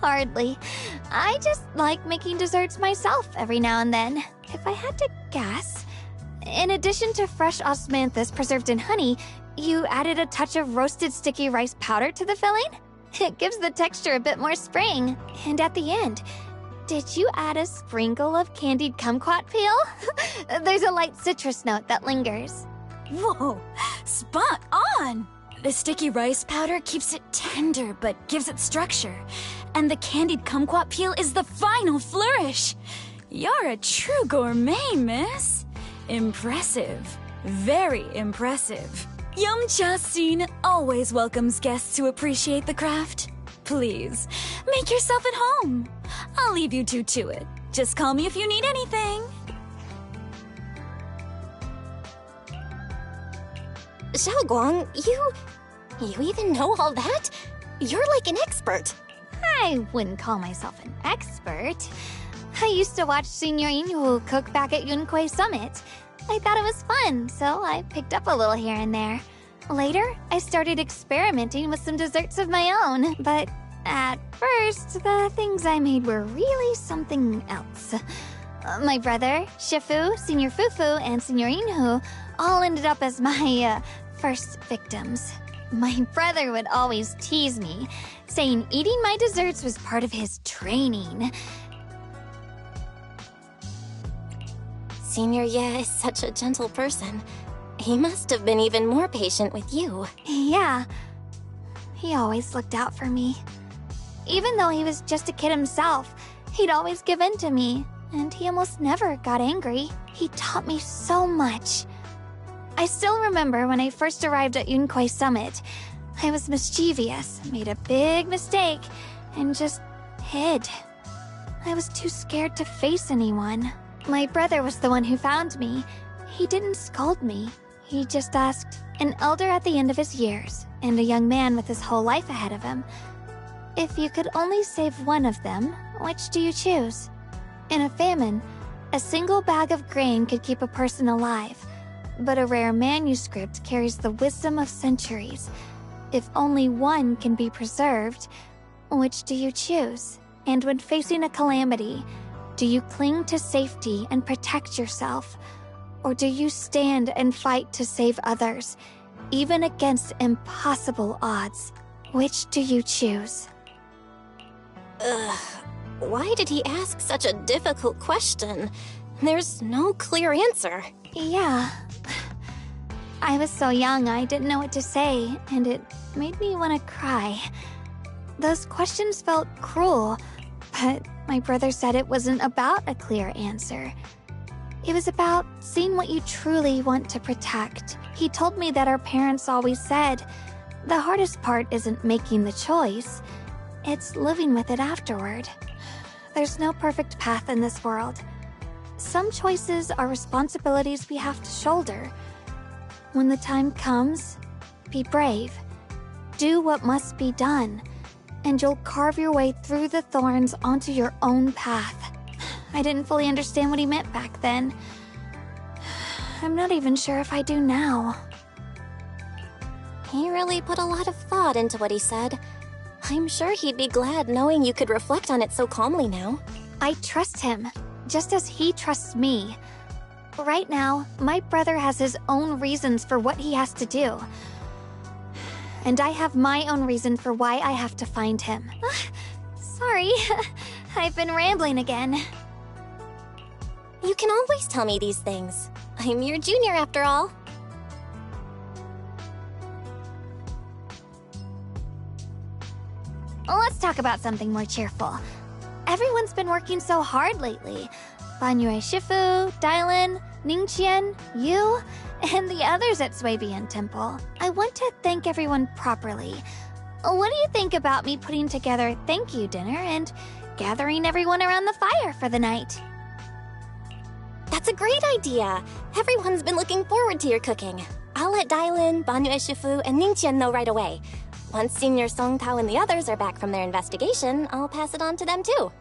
Hardly. I just like making desserts myself every now and then. If I had to guess, in addition to fresh osmanthus preserved in honey, you added a touch of roasted sticky rice powder to the filling? It gives the texture a bit more spring. And at the end, did you add a sprinkle of candied kumquat peel? There's a light citrus note that lingers. Whoa, spot on! The sticky rice powder keeps it tender but gives it structure. And the candied kumquat peel is the final flourish. You're a true gourmet, miss. Impressive. Very impressive. Yum-Cha Scene always welcomes guests who appreciate the craft. Please, make yourself at home. I'll leave you two to it. Just call me if you need anything. Xiaoguang, you even know all that? You're like an expert. I wouldn't call myself an expert. I used to watch Senior Yinhu cook back at Yunquei Summit. I thought it was fun, so I picked up a little here and there. Later, I started experimenting with some desserts of my own, but at first, the things I made were really something else. My brother, Shifu, Senior Fufu, and Senior Yinhu all ended up as my first victims. My brother would always tease me, saying eating my desserts was part of his training. Senior Ye is such a gentle person. He must have been even more patient with you. Yeah. He always looked out for me. Even though he was just a kid himself, he'd always give in to me, and he almost never got angry. He taught me so much. I still remember when I first arrived at Yunquei Summit. I was mischievous, made a big mistake, and just hid. I was too scared to face anyone. My brother was the one who found me. He didn't scold me. He just asked, an elder at the end of his years, and a young man with his whole life ahead of him, if you could only save one of them, which do you choose? In a famine, a single bag of grain could keep a person alive, but a rare manuscript carries the wisdom of centuries. If only one can be preserved, which do you choose? And when facing a calamity, do you cling to safety and protect yourself? Or do you stand and fight to save others, even against impossible odds? Which do you choose? Why did he ask such a difficult question? There's no clear answer. Yeah. I was so young I didn't know what to say, and it made me want to cry. Those questions felt cruel, but my brother said it wasn't about a clear answer. It was about seeing what you truly want to protect. He told me that our parents always said, the hardest part isn't making the choice, it's living with it afterward. There's no perfect path in this world. Some choices are responsibilities we have to shoulder. When the time comes, be brave. Do what must be done, and you'll carve your way through the thorns onto your own path. I didn't fully understand what he meant back then. I'm not even sure if I do now. He really put a lot of thought into what he said. I'm sure he'd be glad knowing you could reflect on it so calmly now. I trust him, just as he trusts me. Right now, my brother has his own reasons for what he has to do. And I have my own reason for why I have to find him. Sorry, I've been rambling again. You can always tell me these things. I'm your junior after all. Let's talk about something more cheerful. Everyone's been working so hard lately. Banyue Shifu, Dylan, Ningqian, you, and the others at Suibian Temple. I want to thank everyone properly. What do you think about me putting together a thank you dinner and gathering everyone around the fire for the night? That's a great idea. Everyone's been looking forward to your cooking. I'll let Dylan, Banyue Shifu, and Ningqian know right away. Once Senior Song Tao and the others are back from their investigation, I'll pass it on to them too.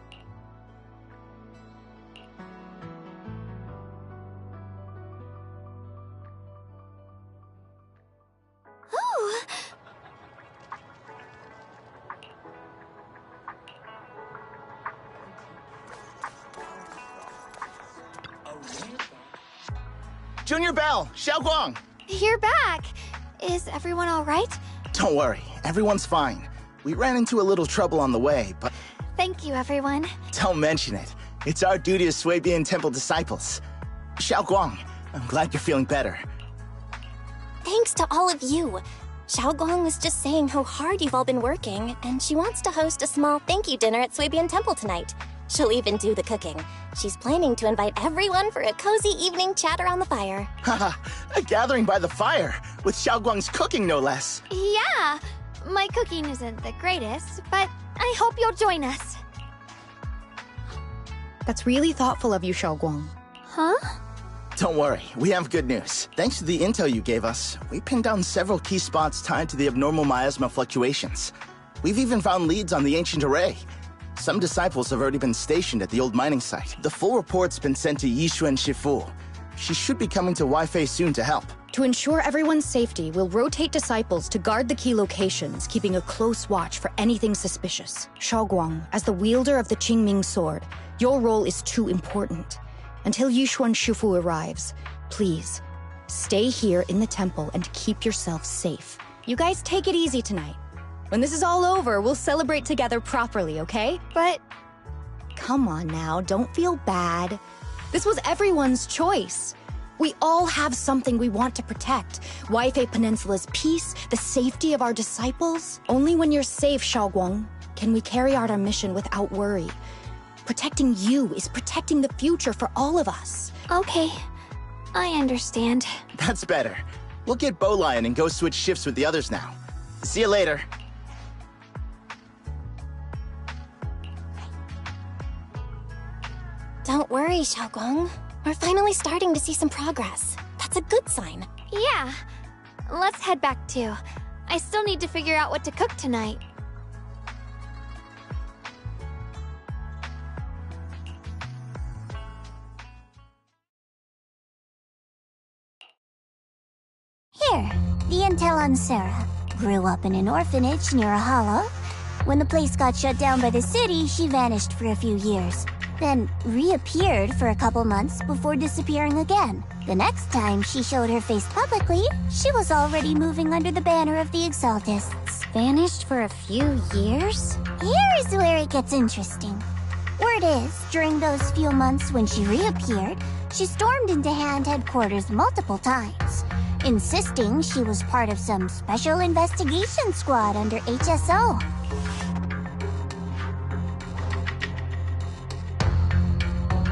Junior Belle, Xiaoguang! You're back! Is everyone alright? Don't worry, everyone's fine. We ran into a little trouble on the way, but... Thank you, everyone. Don't mention it. It's our duty as Swabian Temple disciples. Xiaoguang, I'm glad you're feeling better. Thanks to all of you. Xiaoguang was just saying how hard you've all been working, and she wants to host a small thank you dinner at Swabian Temple tonight. She'll even do the cooking. She's planning to invite everyone for a cozy evening chat around the fire. Haha, a gathering by the fire, with Xiaoguang's cooking no less. Yeah, my cooking isn't the greatest, but I hope you'll join us. That's really thoughtful of you, Xiaoguang. Huh? Don't worry, we have good news. Thanks to the intel you gave us, we pinned down several key spots tied to the abnormal miasma fluctuations. We've even found leads on the ancient array. Some disciples have already been stationed at the old mining site. The full report's been sent to Yishuan Shifu. She should be coming to Waifei soon to help. To ensure everyone's safety, we'll rotate disciples to guard the key locations, keeping a close watch for anything suspicious. Xiaoguang, as the wielder of the Qingming sword, your role is too important. Until Yishuan Shifu arrives, please, stay here in the temple and keep yourself safe. You guys take it easy tonight. When this is all over, we'll celebrate together properly, okay? But... Come on now, don't feel bad. This was everyone's choice. We all have something we want to protect. Waifei Peninsula's peace, the safety of our disciples. Only when you're safe, Xiaoguang, can we carry out our mission without worry. Protecting you is protecting the future for all of us. Okay, I understand. That's better. We'll get Bowlion and go switch shifts with the others now. See you later. Don't worry, Xiaoguang. We're finally starting to see some progress. That's a good sign. Yeah. Let's head back too. I still need to figure out what to cook tonight. Here, the intel on Sarah. Grew up in an orphanage near a hollow. When the place got shut down by the city, she vanished for a few years. Then reappeared for a couple months before disappearing again. The next time she showed her face publicly, she was already moving under the banner of the Exaltists. Vanished for a few years? Here is where it gets interesting. Word is, during those few months when she reappeared, she stormed into Hand headquarters multiple times, insisting she was part of some special investigation squad under HSO.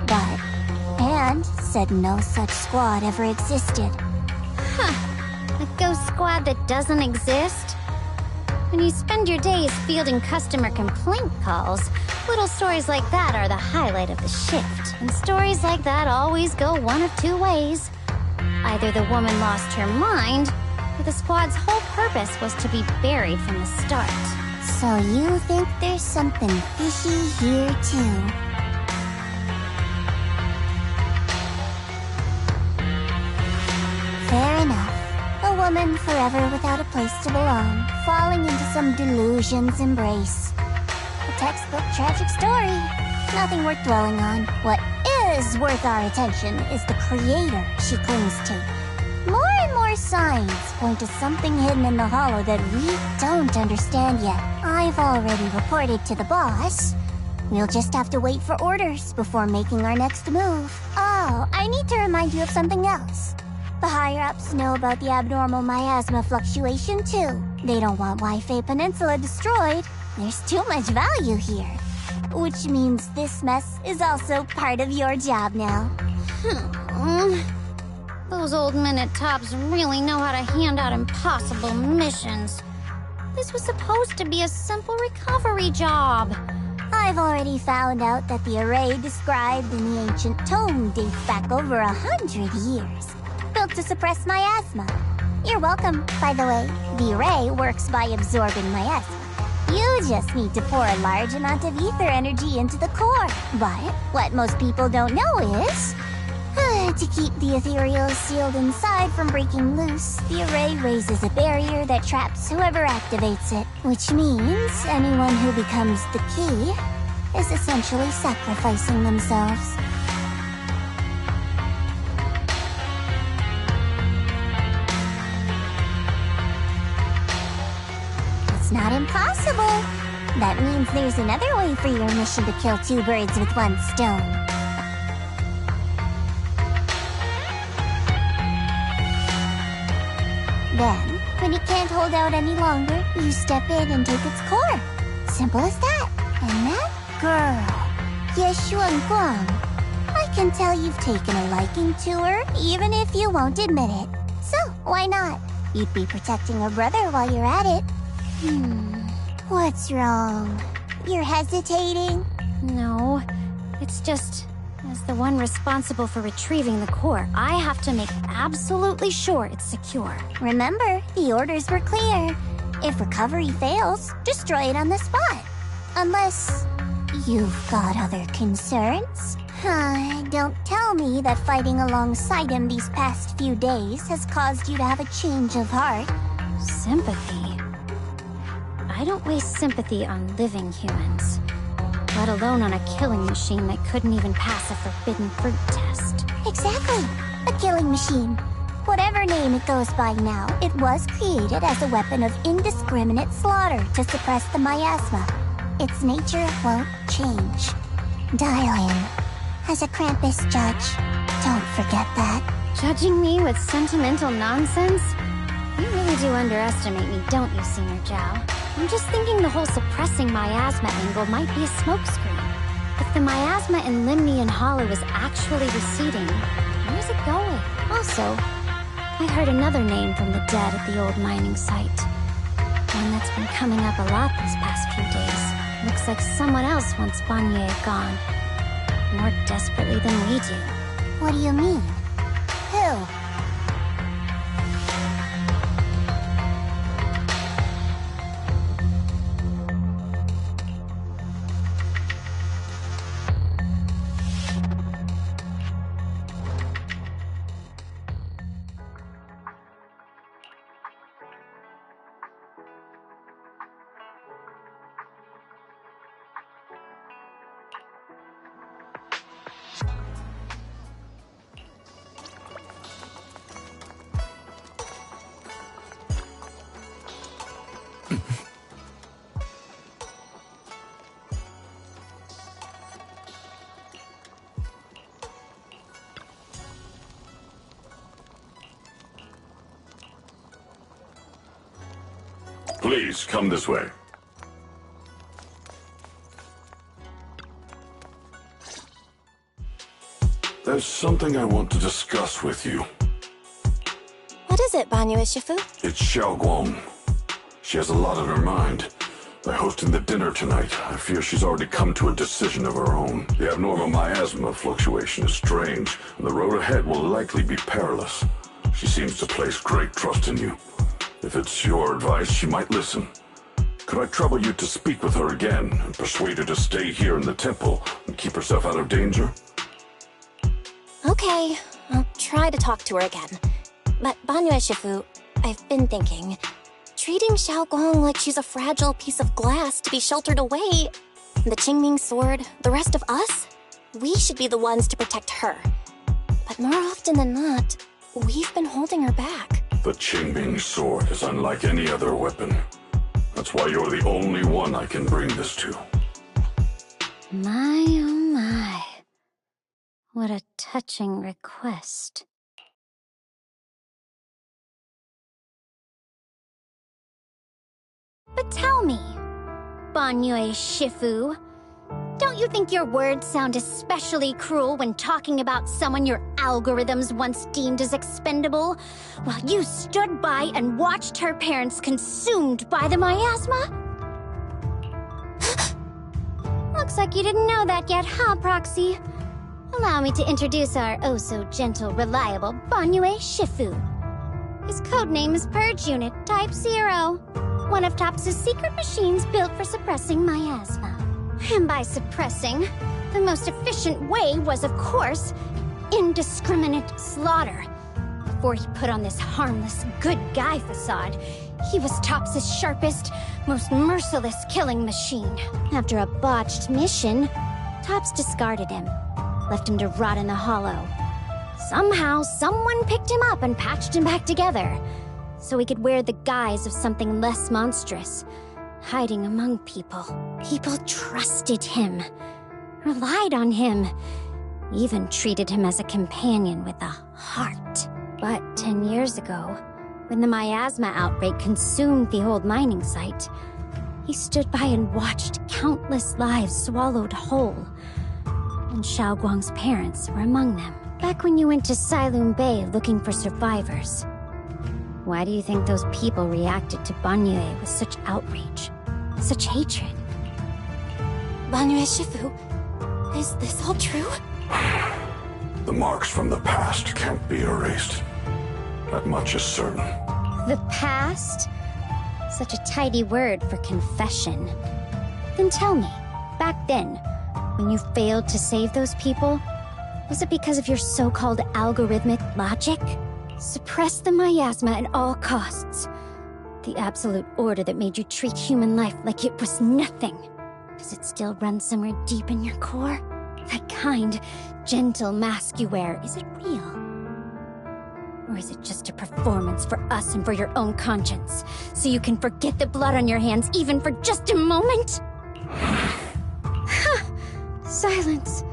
But Hand said no such squad ever existed. Huh. A ghost squad that doesn't exist? When you spend your days fielding customer complaint calls, little stories like that are the highlight of the shift. And stories like that always go one of two ways. Either the woman lost her mind, or the squad's whole purpose was to be buried from the start. So you think there's something fishy here too? Fair enough. A woman forever without a place to belong, falling into some delusion's embrace. A textbook tragic story. Nothing worth dwelling on. What is worth our attention is the creator she clings to. More and more signs point to something hidden in the hollow that we don't understand yet. I've already reported to the boss. We'll just have to wait for orders before making our next move. Oh, I need to remind you of something else. The higher-ups know about the abnormal miasma fluctuation, too. They don't want Waifei Peninsula destroyed. There's too much value here. Which means this mess is also part of your job now. Those old men at Tops really know how to hand out impossible missions. This was supposed to be a simple recovery job. I've already found out that the array described in the ancient tome dates back over 100 years. Built to suppress miasma. You're welcome, by the way. The array works by absorbing miasma. You just need to pour a large amount of ether energy into the core. But what most people don't know is... to keep the ethereal sealed inside from breaking loose, the array raises a barrier that traps whoever activates it. Which means anyone who becomes the key is essentially sacrificing themselves. It's not impossible. That means there's another way for your mission to kill two birds with one stone. Then, when it can't hold out any longer, you step in and take its core. Simple as that. And that girl, Yeshuan Guang. I can tell you've taken a liking to her, even if you won't admit it. So, why not? You'd be protecting her brother while you're at it. What's wrong? You're hesitating? No, it's just, as the one responsible for retrieving the core, I have to make absolutely sure it's secure. Remember, the orders were clear. If recovery fails, destroy it on the spot. Unless you've got other concerns. Don't tell me that fighting alongside him these past few days has caused you to have a change of heart. Sympathy? I don't waste sympathy on living humans, let alone on a killing machine that couldn't even pass a forbidden fruit test. Exactly, a killing machine. Whatever name it goes by now, it was created as a weapon of indiscriminate slaughter to suppress the miasma. Its nature won't change. Darling, as a Krampus judge, don't forget that. Judging me with sentimental nonsense? You really do underestimate me, don't you, Senior Zhao? I'm just thinking the whole suppressing miasma angle might be a smokescreen. If the miasma in Limnian Hollow is actually receding, where's it going? Also, I heard another name from the dead at the old mining site. One that's been coming up a lot these past few days. Looks like someone else wants Banye gone. More desperately than we do. What do you mean? Who? Please, come this way. There's something I want to discuss with you. What is it, Banyu Shifu? It's Xiao Guang. She has a lot on her mind. By hosting the dinner tonight, I fear she's already come to a decision of her own. The abnormal miasma fluctuation is strange, and the road ahead will likely be perilous. She seems to place great trust in you. If it's your advice, she might listen. Could I trouble you to speak with her again and persuade her to stay here in the temple and keep herself out of danger? Okay, I'll try to talk to her again. But Banyu Shifu, I've been thinking, treating Xiao Gong like she's a fragile piece of glass to be sheltered away, the Qingming sword, the rest of us, we should be the ones to protect her. But more often than not, we've been holding her back. The Qingming sword is unlike any other weapon. That's why you're the only one I can bring this to. My, oh my. What a touching request. But tell me, Banyu Shifu, don't you think your words sound especially cruel when talking about someone your algorithms once deemed as expendable, while you stood by and watched her parents consumed by the miasma? Looks like you didn't know that yet, huh, Proxy? Allow me to introduce our oh-so-gentle, reliable Banyu Shifu. His codename is Purge Unit Type 0, one of TOPS' secret machines built for suppressing miasma. And by suppressing, the most efficient way was, of course, indiscriminate slaughter. Before he put on this harmless, good guy facade, he was TOPS' sharpest, most merciless killing machine. After a botched mission, TOPS discarded him, left him to rot in the hollow. Somehow, someone picked him up and patched him back together, so he could wear the guise of something less monstrous, hiding among people. People trusted him, relied on him, even treated him as a companion with a heart. But 10 years ago, when the miasma outbreak consumed the old mining site, he stood by and watched countless lives swallowed whole. And Xiaoguang's parents were among them. Back when you went to Silum Bay looking for survivors. Why do you think those people reacted to Banyue with such outrage? Such hatred? Banyue Shifu, is this all true? The marks from the past can't be erased. That much is certain. The past? Such a tidy word for confession. Then tell me, back then, when you failed to save those people, was it because of your so-called algorithmic logic? Suppress the miasma at all costs. The absolute order that made you treat human life like it was nothing. Does it still run somewhere deep in your core? That kind, gentle mask you wear, is it real? Or is it just a performance for us and for your own conscience? So you can forget the blood on your hands even for just a moment? Silence.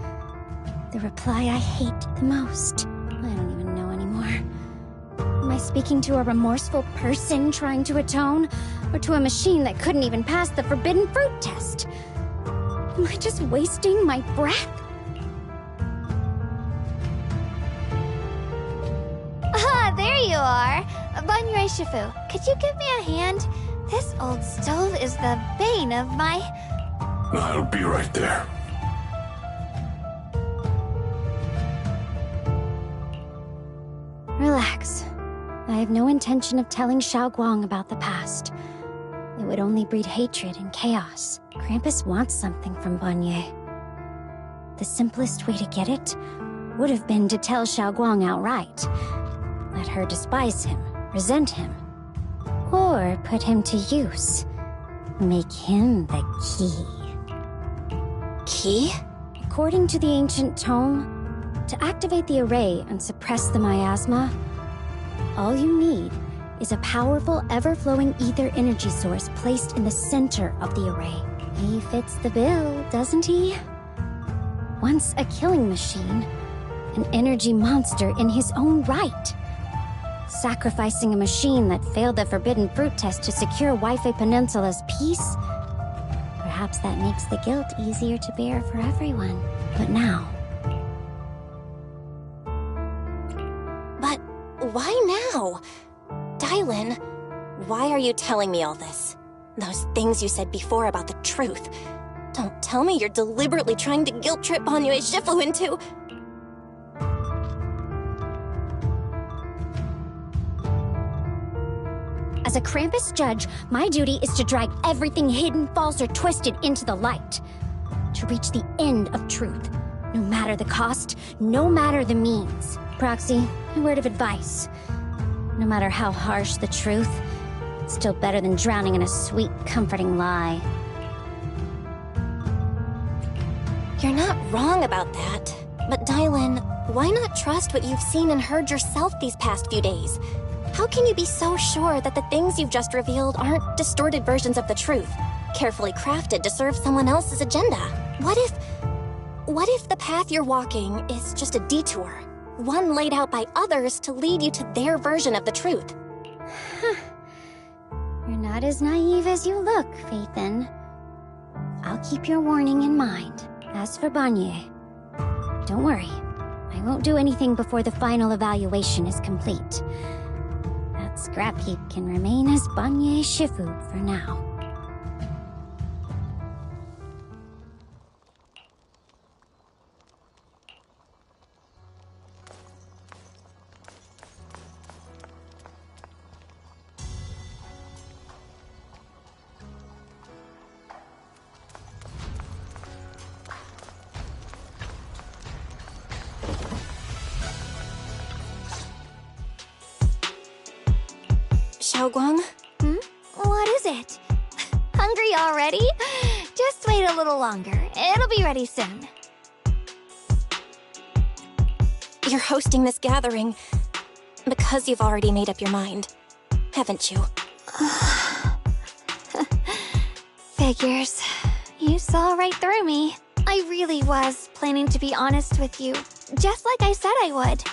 The reply I hate the most. I don't even know anymore. Am I speaking to a remorseful person trying to atone? Or to a machine that couldn't even pass the forbidden fruit test? Am I just wasting my breath? Ah, there you are! Banyue Shifu, could you give me a hand? This old stove is the bane of my... I'll be right there. Relax. I have no intention of telling Xiaoguang about the past. It would only breed hatred and chaos. Krampus wants something from Banyue. The simplest way to get it would have been to tell Xiaoguang outright. Let her despise him, resent him, or put him to use. Make him the key. Key? According to the ancient tome, to activate the array and suppress the miasma, all you need is a powerful, ever-flowing ether energy source placed in the center of the array. He fits the bill, doesn't he? Once a killing machine, an energy monster in his own right. Sacrificing a machine that failed the forbidden fruit test to secure Waifei Peninsula's peace? Perhaps that makes the guilt easier to bear for everyone. But now... But why now? Dylan, why are you telling me all this? Those things you said before about the truth. Don't tell me you're deliberately trying to guilt-trip Banyue Shifu into... As a Krampus judge, my duty is to drag everything hidden, false, or twisted into the light. To reach the end of truth. No matter the cost, no matter the means. Proxy, a word of advice. No matter how harsh the truth, it's still better than drowning in a sweet, comforting lie. You're not wrong about that. But Dylan, why not trust what you've seen and heard yourself these past few days? How can you be so sure that the things you've just revealed aren't distorted versions of the truth, carefully crafted to serve someone else's agenda? What if the path you're walking is just a detour? One laid out by others to lead you to their version of the truth? You're not as naive as you look, Faithin. I'll keep your warning in mind. As for Banyue, don't worry. I won't do anything before the final evaluation is complete. That scrap heap can remain as Banyue Shifu for now. Xiaoguang? What is it? Hungry already? Just wait a little longer. It'll be ready soon. You're hosting this gathering because you've already made up your mind, haven't you? Figures. You saw right through me. I really was planning to be honest with you, just like I said I would.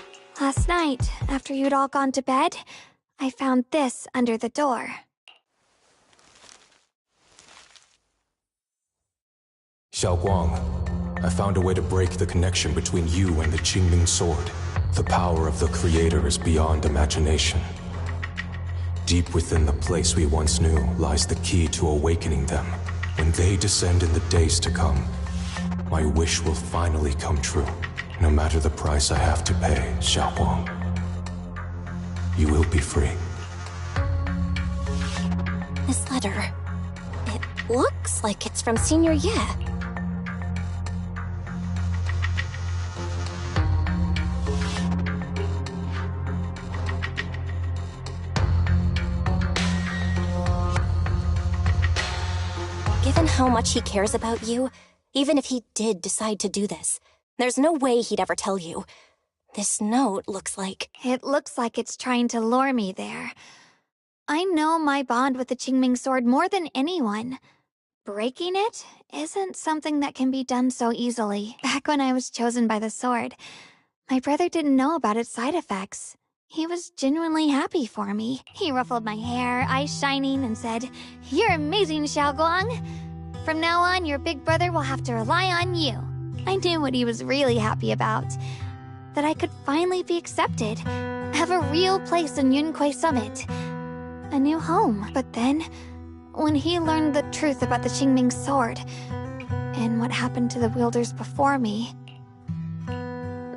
Last night, after you'd all gone to bed, I found this under the door. Xiao Guang, I found a way to break the connection between you and the Qingming Sword. The power of the Creator is beyond imagination. Deep within the place we once knew lies the key to awakening them. When they descend in the days to come, my wish will finally come true. No matter the price I have to pay, Xiao Guang. You will be free. This letter, it looks like it's from Senior Ye. Given how much he cares about you, even if he did decide to do this, there's no way he'd ever tell you. This note looks like... It looks like it's trying to lure me there. I know my bond with the Qingming Sword more than anyone. Breaking it isn't something that can be done so easily. Back when I was chosen by the sword, my brother didn't know about its side effects. He was genuinely happy for me. He ruffled my hair, eyes shining, and said, "You're amazing, Xiao Guang. From now on, your big brother will have to rely on you." I knew what he was really happy about. That I could finally be accepted, have a real place in Yunque Summit. A new home. But then, when he learned the truth about the Qingming Sword, and what happened to the wielders before me...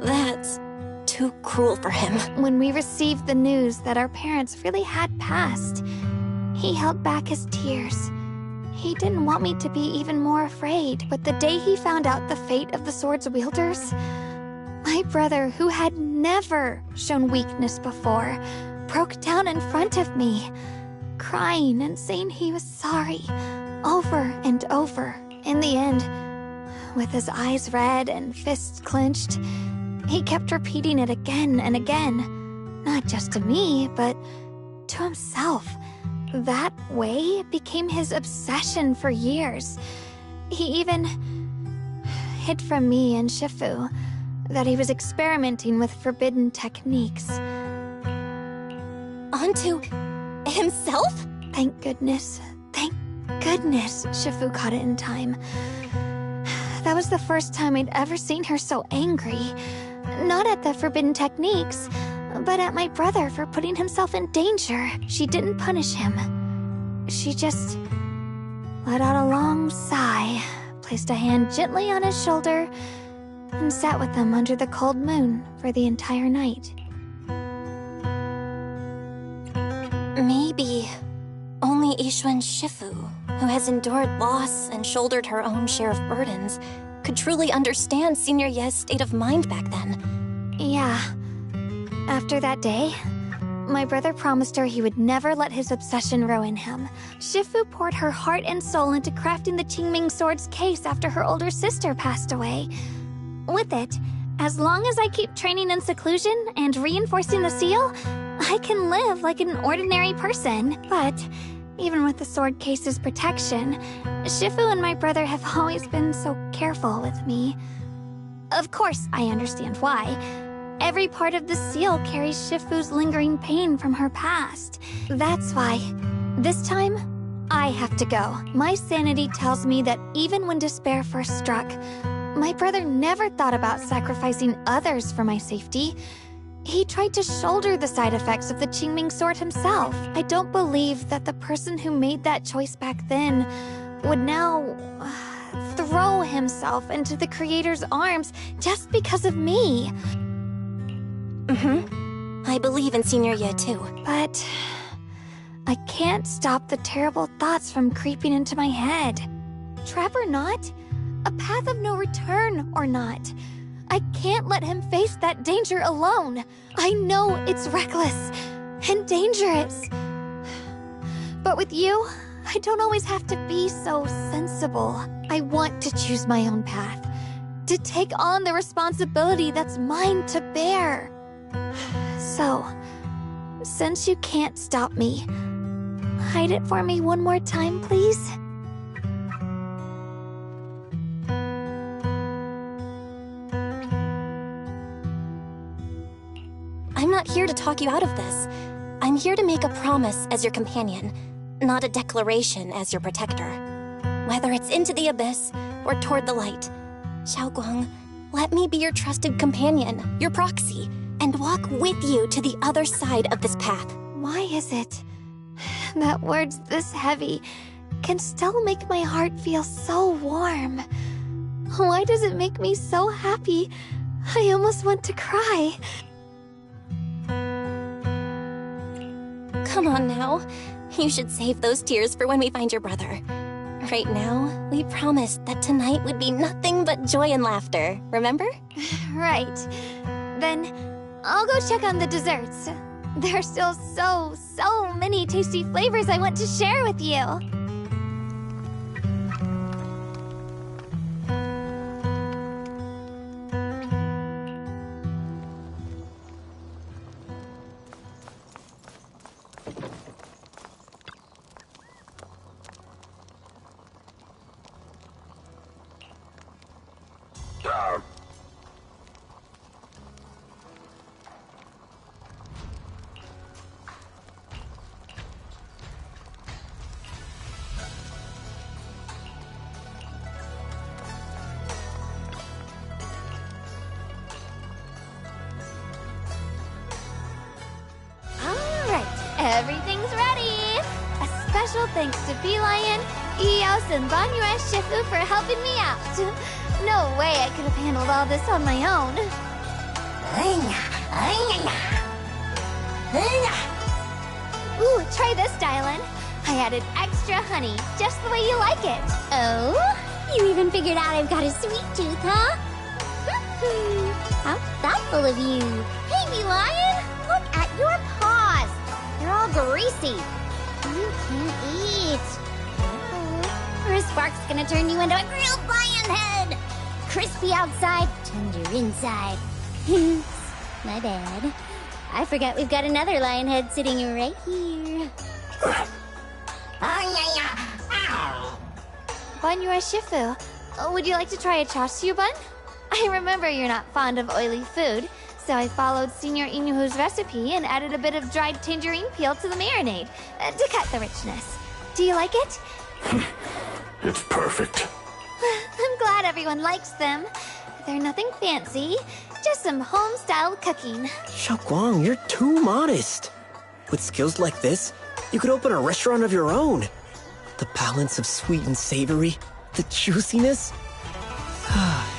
That's too cruel for him. When we received the news that our parents really had passed, he held back his tears. He didn't want me to be even more afraid, but the day he found out the fate of the sword's wielders, my brother, who had never shown weakness before, broke down in front of me, crying and saying he was sorry, over and over. In the end, with his eyes red and fists clenched, he kept repeating it again and again, not just to me, but to himself. That way became his obsession for years. He even hid from me and Shifu that he was experimenting with forbidden techniques. Onto himself? Thank goodness. Thank goodness Shifu caught it in time. That was the first time I'd ever seen her so angry. Not at the forbidden techniques, but at my brother for putting himself in danger. She didn't punish him. She just let out a long sigh, placed a hand gently on his shoulder, and sat with him under the cold moon for the entire night. Maybe only Yixuan Shifu, who has endured loss and shouldered her own share of burdens, could truly understand Senior Ye's state of mind back then. Yeah. After that day, my brother promised her he would never let his obsession ruin him. Shifu poured her heart and soul into crafting the Qingming Sword's case after her older sister passed away. With it, as long as I keep training in seclusion and reinforcing the seal, I can live like an ordinary person. But even with the sword case's protection, Shifu and my brother have always been so careful with me. Of course, I understand why. Every part of the seal carries Shifu's lingering pain from her past. That's why, this time, I have to go. My sanity tells me that even when despair first struck, my brother never thought about sacrificing others for my safety. He tried to shoulder the side effects of the Qingming Sword himself. I don't believe that the person who made that choice back then would now throw himself into the Creator's arms just because of me. I believe in Senior Ye too. But I can't stop the terrible thoughts from creeping into my head. Trap or not, a path of no return or not, I can't let him face that danger alone. I know it's reckless and dangerous. But with you, I don't always have to be so sensible. I want to choose my own path, to take on the responsibility that's mine to bear. So, since you can't stop me, hide it for me one more time, please? not here to talk you out of this. I'm here to make a promise as your companion, not a declaration as your protector. Whether it's into the abyss or toward the light, Xiaoguang, let me be your trusted companion, your proxy, and walk with you to the other side of this path. Why is it that words this heavy can still make my heart feel so warm? Why does it make me so happy? I almost want to cry. Come on now. You should save those tears for when we find your brother. Right now, we promised that tonight would be nothing but joy and laughter, remember? Right. Then I'll go check on the desserts. There are still so many tasty flavors I want to share with you. Everything's ready! A special thanks to Beelion, Eos, and Banyue Shifu for helping me out. No way I could have handled all this on my own. Ooh, try this, Dylan. I added extra honey, just the way you like it. Oh? You even figured out I've got a sweet tooth, huh? How thoughtful of you. Hey, Beelion! Look at your paws! They're all greasy. You can eat. Or a spark's gonna turn you into a grilled lion head. Crispy outside, tender inside. My bad. I forgot we've got another lion head sitting right here. Banyue Shifu, would you like to try a chashu bun? I remember you're not fond of oily food, so I followed Senior Inuhu's recipe and added a bit of dried tangerine peel to the marinade to cut the richness. Do you like it? It's perfect. I'm glad everyone likes them. They're nothing fancy, just some home-style cooking. Xiaoguang, you're too modest. With skills like this, you could open a restaurant of your own. The balance of sweet and savory, the juiciness.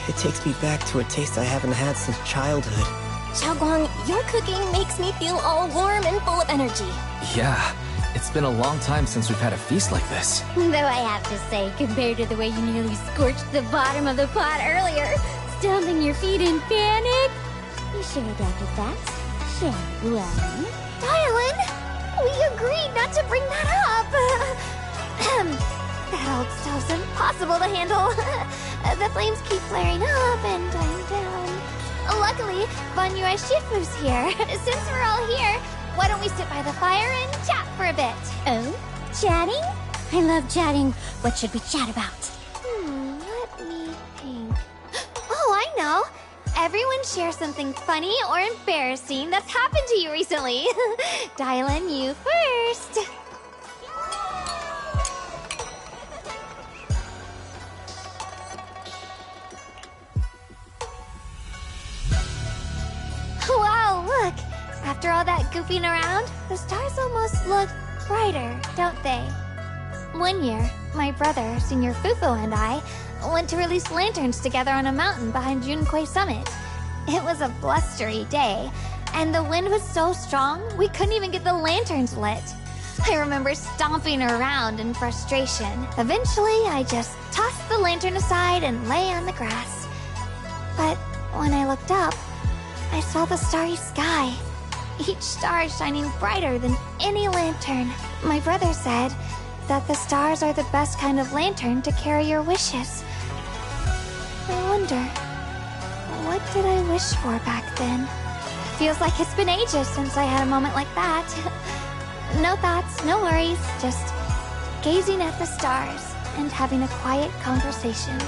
It takes me back to a taste I haven't had since childhood. Xiaoguang, your cooking makes me feel all warm and full of energy. Yeah, it's been a long time since we've had a feast like this. Though I have to say, compared to the way you nearly scorched the bottom of the pot earlier, stomping your feet in panic, you sure adapted fast, Xiaoguang. Dylan, we agreed not to bring that up. That old stove's impossible to handle. The flames keep flaring up and dying down. Luckily, Banyue Shifu's here. Since we're all here, why don't we sit by the fire and chat for a bit? Oh? Chatting? I love chatting. What should we chat about? Let me think. Oh, I know. Everyone share something funny or embarrassing that's happened to you recently. Dylan, you first. Wow, look! After all that goofing around, the stars almost look brighter, don't they? One year, my brother, Senior Fufu, and I went to release lanterns together on a mountain behind Junkui Summit. It was a blustery day, and the wind was so strong we couldn't even get the lanterns lit. I remember stomping around in frustration. Eventually, I just tossed the lantern aside and lay on the grass. But when I looked up, I saw the starry sky, each star shining brighter than any lantern. My brother said that the stars are the best kind of lantern to carry your wishes. I wonder, what did I wish for back then? Feels like it's been ages since I had a moment like that. No thoughts, no worries, just gazing at the stars and having a quiet conversation.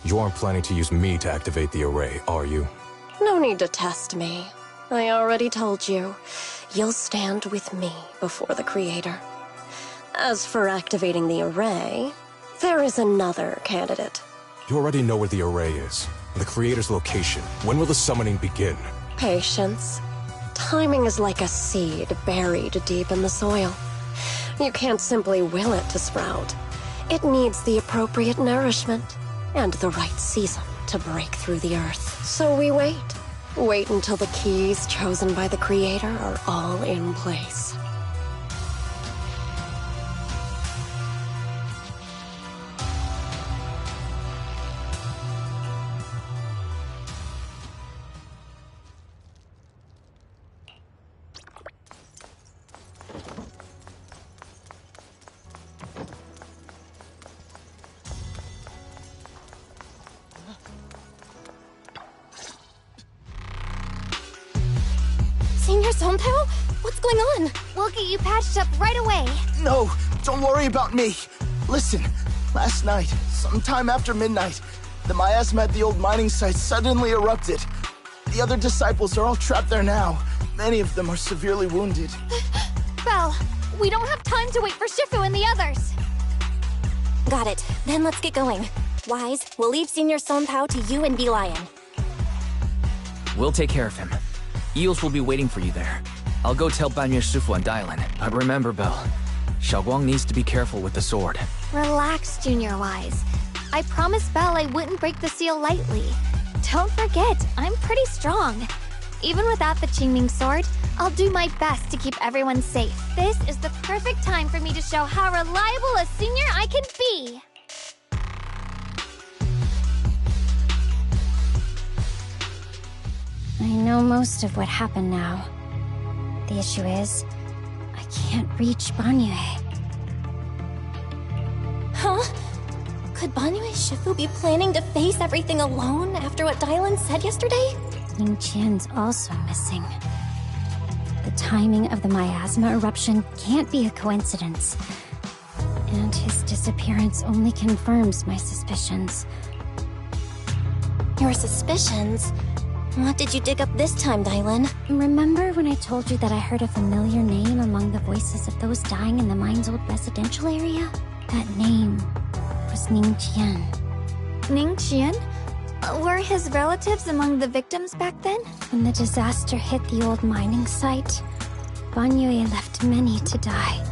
You aren't planning to use me to activate the array, are you? No need to test me. I already told you. You'll stand with me before the Creator. As for activating the array, there is another candidate. You already know where the array is, and the Creator's location. When will the summoning begin? Patience. Timing is like a seed buried deep in the soil. You can't simply will it to sprout. It needs the appropriate nourishment and the right season to break through the earth. So we wait. Wait until the keys chosen by the Creator are all in place. Senior Sontao? What's going on? We'll get you patched up right away. No, don't worry about me. Listen, last night, sometime after midnight, the miasma at the old mining site suddenly erupted. The other disciples are all trapped there now. Many of them are severely wounded. Belle, we don't have time to wait for Shifu and the others. Got it. Then let's get going. Wise, we'll leave Senior Sontao to you and B-Lion. We'll take care of him. Eels will be waiting for you there. I'll go tell Banyu Shifu and Dylan. But remember, Belle, Xiaoguang needs to be careful with the sword. Relax, Junior Wise. I promised Belle I wouldn't break the seal lightly. Don't forget, I'm pretty strong. Even without the Qingming sword, I'll do my best to keep everyone safe. This is the perfect time for me to show how reliable a senior I can be. I know most of what happened now. The issue is, I can't reach Banyue. Huh? Could Banyue Shifu be planning to face everything alone after what Dylan said yesterday? Ning Qian's also missing. The timing of the miasma eruption can't be a coincidence. And his disappearance only confirms my suspicions. Your suspicions? What did you dig up this time, Dylan? Remember when I told you that I heard a familiar name among the voices of those dying in the mine's old residential area? That name was Ning Qian. Ning Qian? Were his relatives among the victims back then? When the disaster hit the old mining site, Banyue left many to die,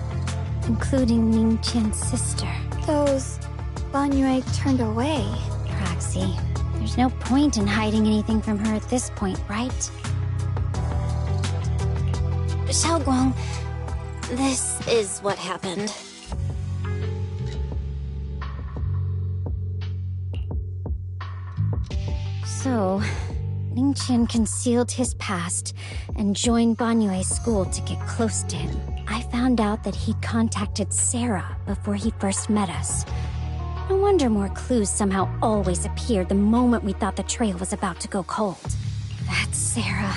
including Ning Qian's sister. Those Banyue turned away. Praxi, there's There's no point in hiding anything from her at this point, right? Xiaoguang, this is what happened. So, Ningqian concealed his past and joined Banyue's school to get close to him. I found out that he'd contacted Sarah before he first met us. No wonder more clues somehow always appeared the moment we thought the trail was about to go cold. That's Sarah.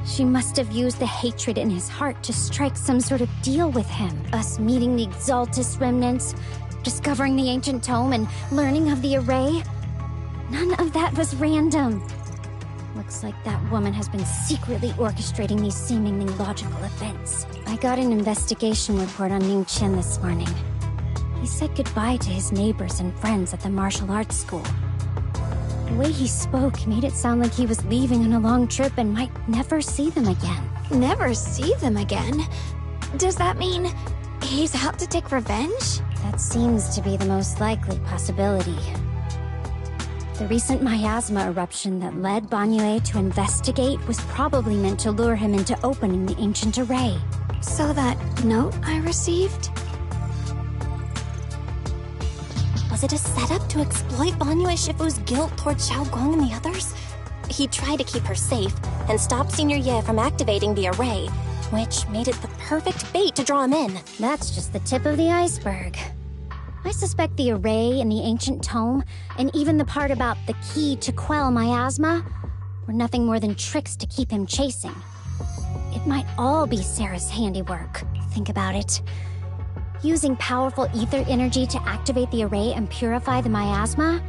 She must have used the hatred in his heart to strike some sort of deal with him. Us meeting the Exaltus remnants, discovering the ancient tome, and learning of the array. None of that was random. Looks like that woman has been secretly orchestrating these seemingly logical events. I got an investigation report on Ningqian this morning. He said goodbye to his neighbors and friends at the martial arts school. The way he spoke made it sound like he was leaving on a long trip and might never see them again. Never see them again? Does that mean he's out to take revenge? That seems to be the most likely possibility. The recent miasma eruption that led Banyue to investigate was probably meant to lure him into opening the ancient array. So that note I received? Was it a setup to exploit Banyue Shifu's guilt toward Xiaoguang and the others? He tried to keep her safe and stop Senior Ye from activating the array, which made it the perfect bait to draw him in. That's just the tip of the iceberg. I suspect the array and the ancient tome, and even the part about the key to quell miasma, were nothing more than tricks to keep him chasing. It might all be Sarah's handiwork. Think about it. Using powerful ether energy to activate the array and purify the miasma?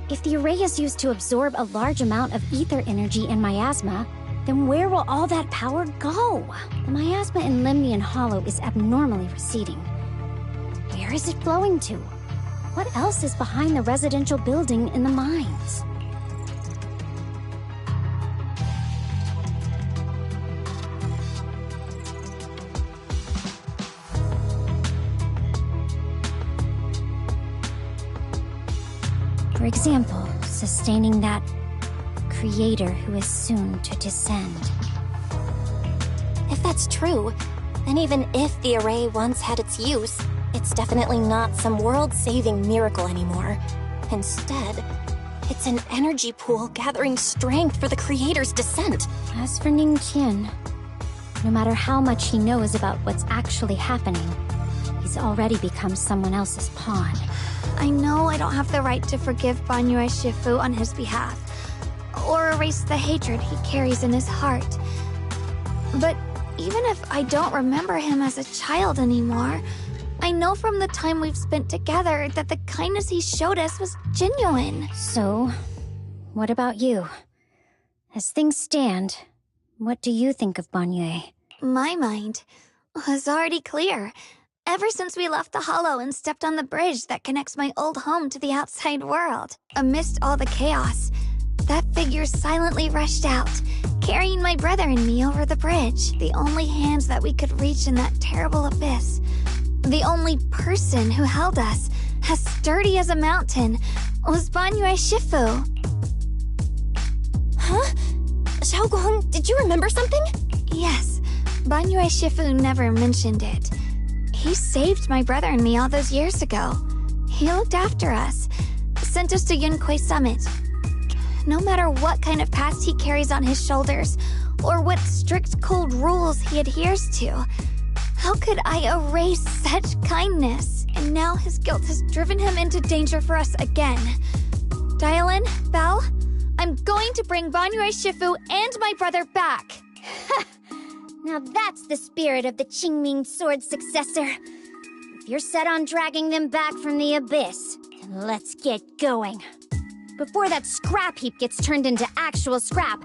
If the array is used to absorb a large amount of ether energy in miasma, then where will all that power go? The miasma in Limnian Hollow is abnormally receding. Where is it flowing to? What else is behind the residential building in the mines? For example, sustaining that creator who is soon to descend. If that's true, then even if the array once had its use, it's definitely not some world-saving miracle anymore. Instead, it's an energy pool gathering strength for the creator's descent. As for Ningqian, no matter how much he knows about what's actually happening, he's already become someone else's pawn. I know I don't have the right to forgive Banyue Shifu on his behalf, or erase the hatred he carries in his heart. But even if I don't remember him as a child anymore, I know from the time we've spent together that the kindness he showed us was genuine. So, what about you? As things stand, what do you think of Banyue? My mind was already clear. Ever since we left the Hollow and stepped on the bridge that connects my old home to the outside world. Amidst all the chaos, that figure silently rushed out, carrying my brother and me over the bridge. The only hands that we could reach in that terrible abyss. The only person who held us, as sturdy as a mountain, was Banyue Shifu. Huh? Xiaoguang, did you remember something? Yes, Banyue Shifu never mentioned it. He saved my brother and me all those years ago. He looked after us, sent us to Yunquei Summit. No matter what kind of past he carries on his shoulders, or what strict cold rules he adheres to, how could I erase such kindness? And now his guilt has driven him into danger for us again. Dial in, Belle. I'm going to bring Banyue Shifu and my brother back. Now that's the spirit of the Qingming Sword successor. If you're set on dragging them back from the abyss, then let's get going. Before that scrap heap gets turned into actual scrap,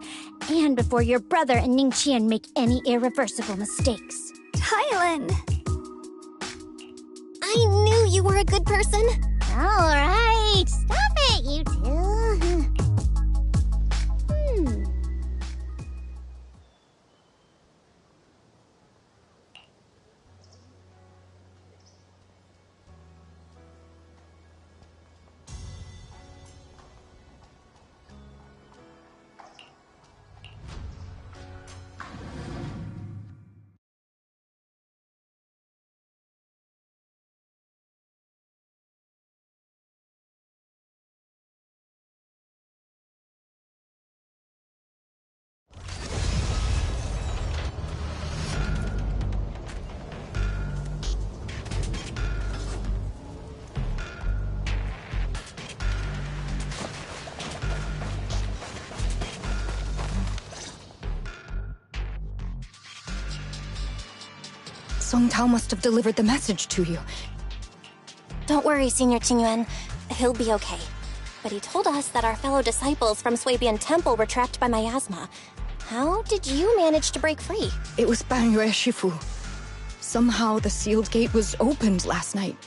and before your brother and Ningqian make any irreversible mistakes. Tylen! I knew you were a good person. All right, stop it, you two. Song Tao must have delivered the message to you. Don't worry, Senior Qingyuan. He'll be okay. But he told us that our fellow disciples from Swabian Temple were trapped by miasma. How did you manage to break free? It was Bangyue Shifu. Somehow the sealed gate was opened last night.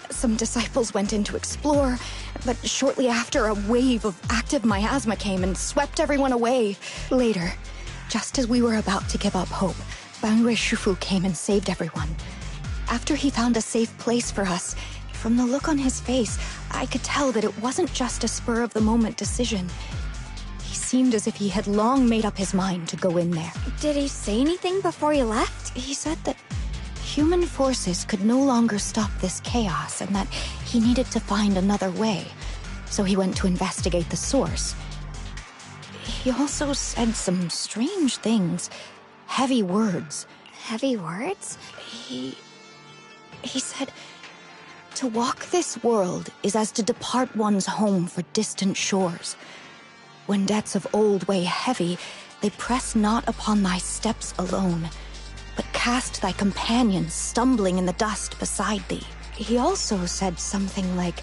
Some disciples went in to explore, but shortly after, a wave of active miasma came and swept everyone away. Later, just as we were about to give up hope, Bangyue Shifu came and saved everyone. After he found a safe place for us, from the look on his face, I could tell that it wasn't just a spur-of-the-moment decision. He seemed as if he had long made up his mind to go in there. Did he say anything before he left? He said that human forces could no longer stop this chaos and that he needed to find another way. So he went to investigate the source. He also said some strange things. Heavy words. Heavy words? He said, to walk this world is as to depart one's home for distant shores. When debts of old weigh heavy, they press not upon thy steps alone, but cast thy companions stumbling in the dust beside thee. He also said something like,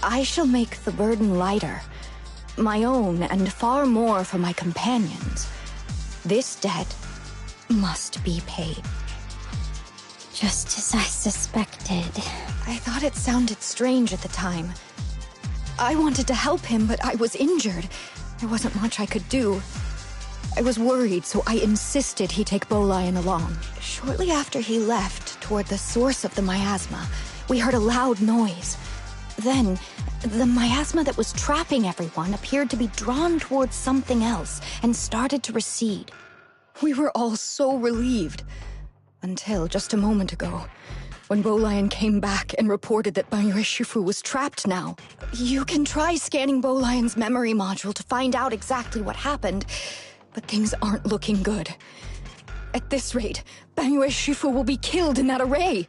I shall make the burden lighter, my own and far more for my companions. This debt must be paid. Just as I suspected. I thought it sounded strange at the time. I wanted to help him, but I was injured. There wasn't much I could do. I was worried, so I insisted he take Bolian along. Shortly after he left, toward the source of the miasma, we heard a loud noise. Then, the miasma that was trapping everyone appeared to be drawn towards something else and started to recede. We were all so relieved. Until just a moment ago, when Bolian came back and reported that Bangyue Shifu was trapped now. You can try scanning Bolian's memory module to find out exactly what happened, but things aren't looking good. At this rate, Bangyue Shifu will be killed in that array.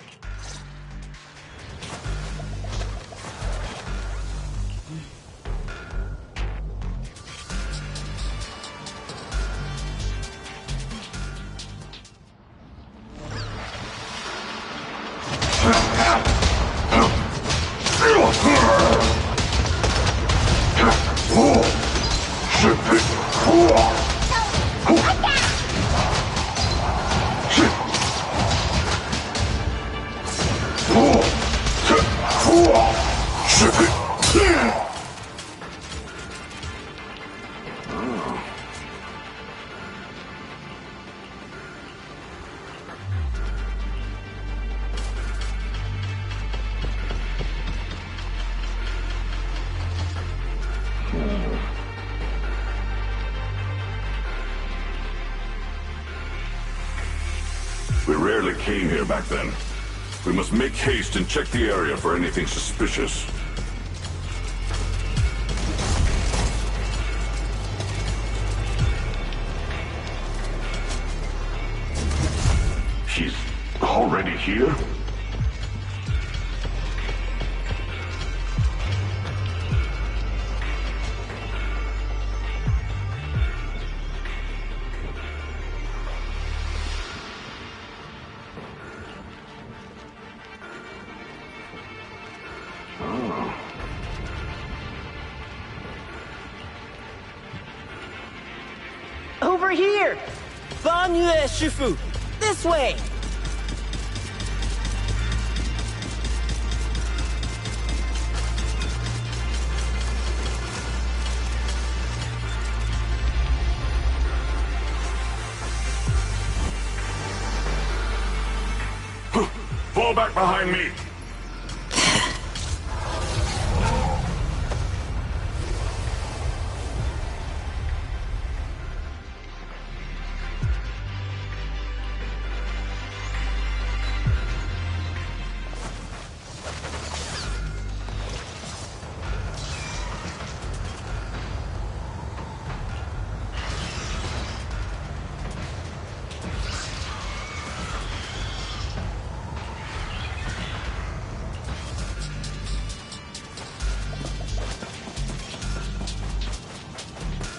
We rarely came here back then. We must make haste and check the area for anything suspicious. She's already here? Over here! Bangyue Shifu! This way! Fall back behind me!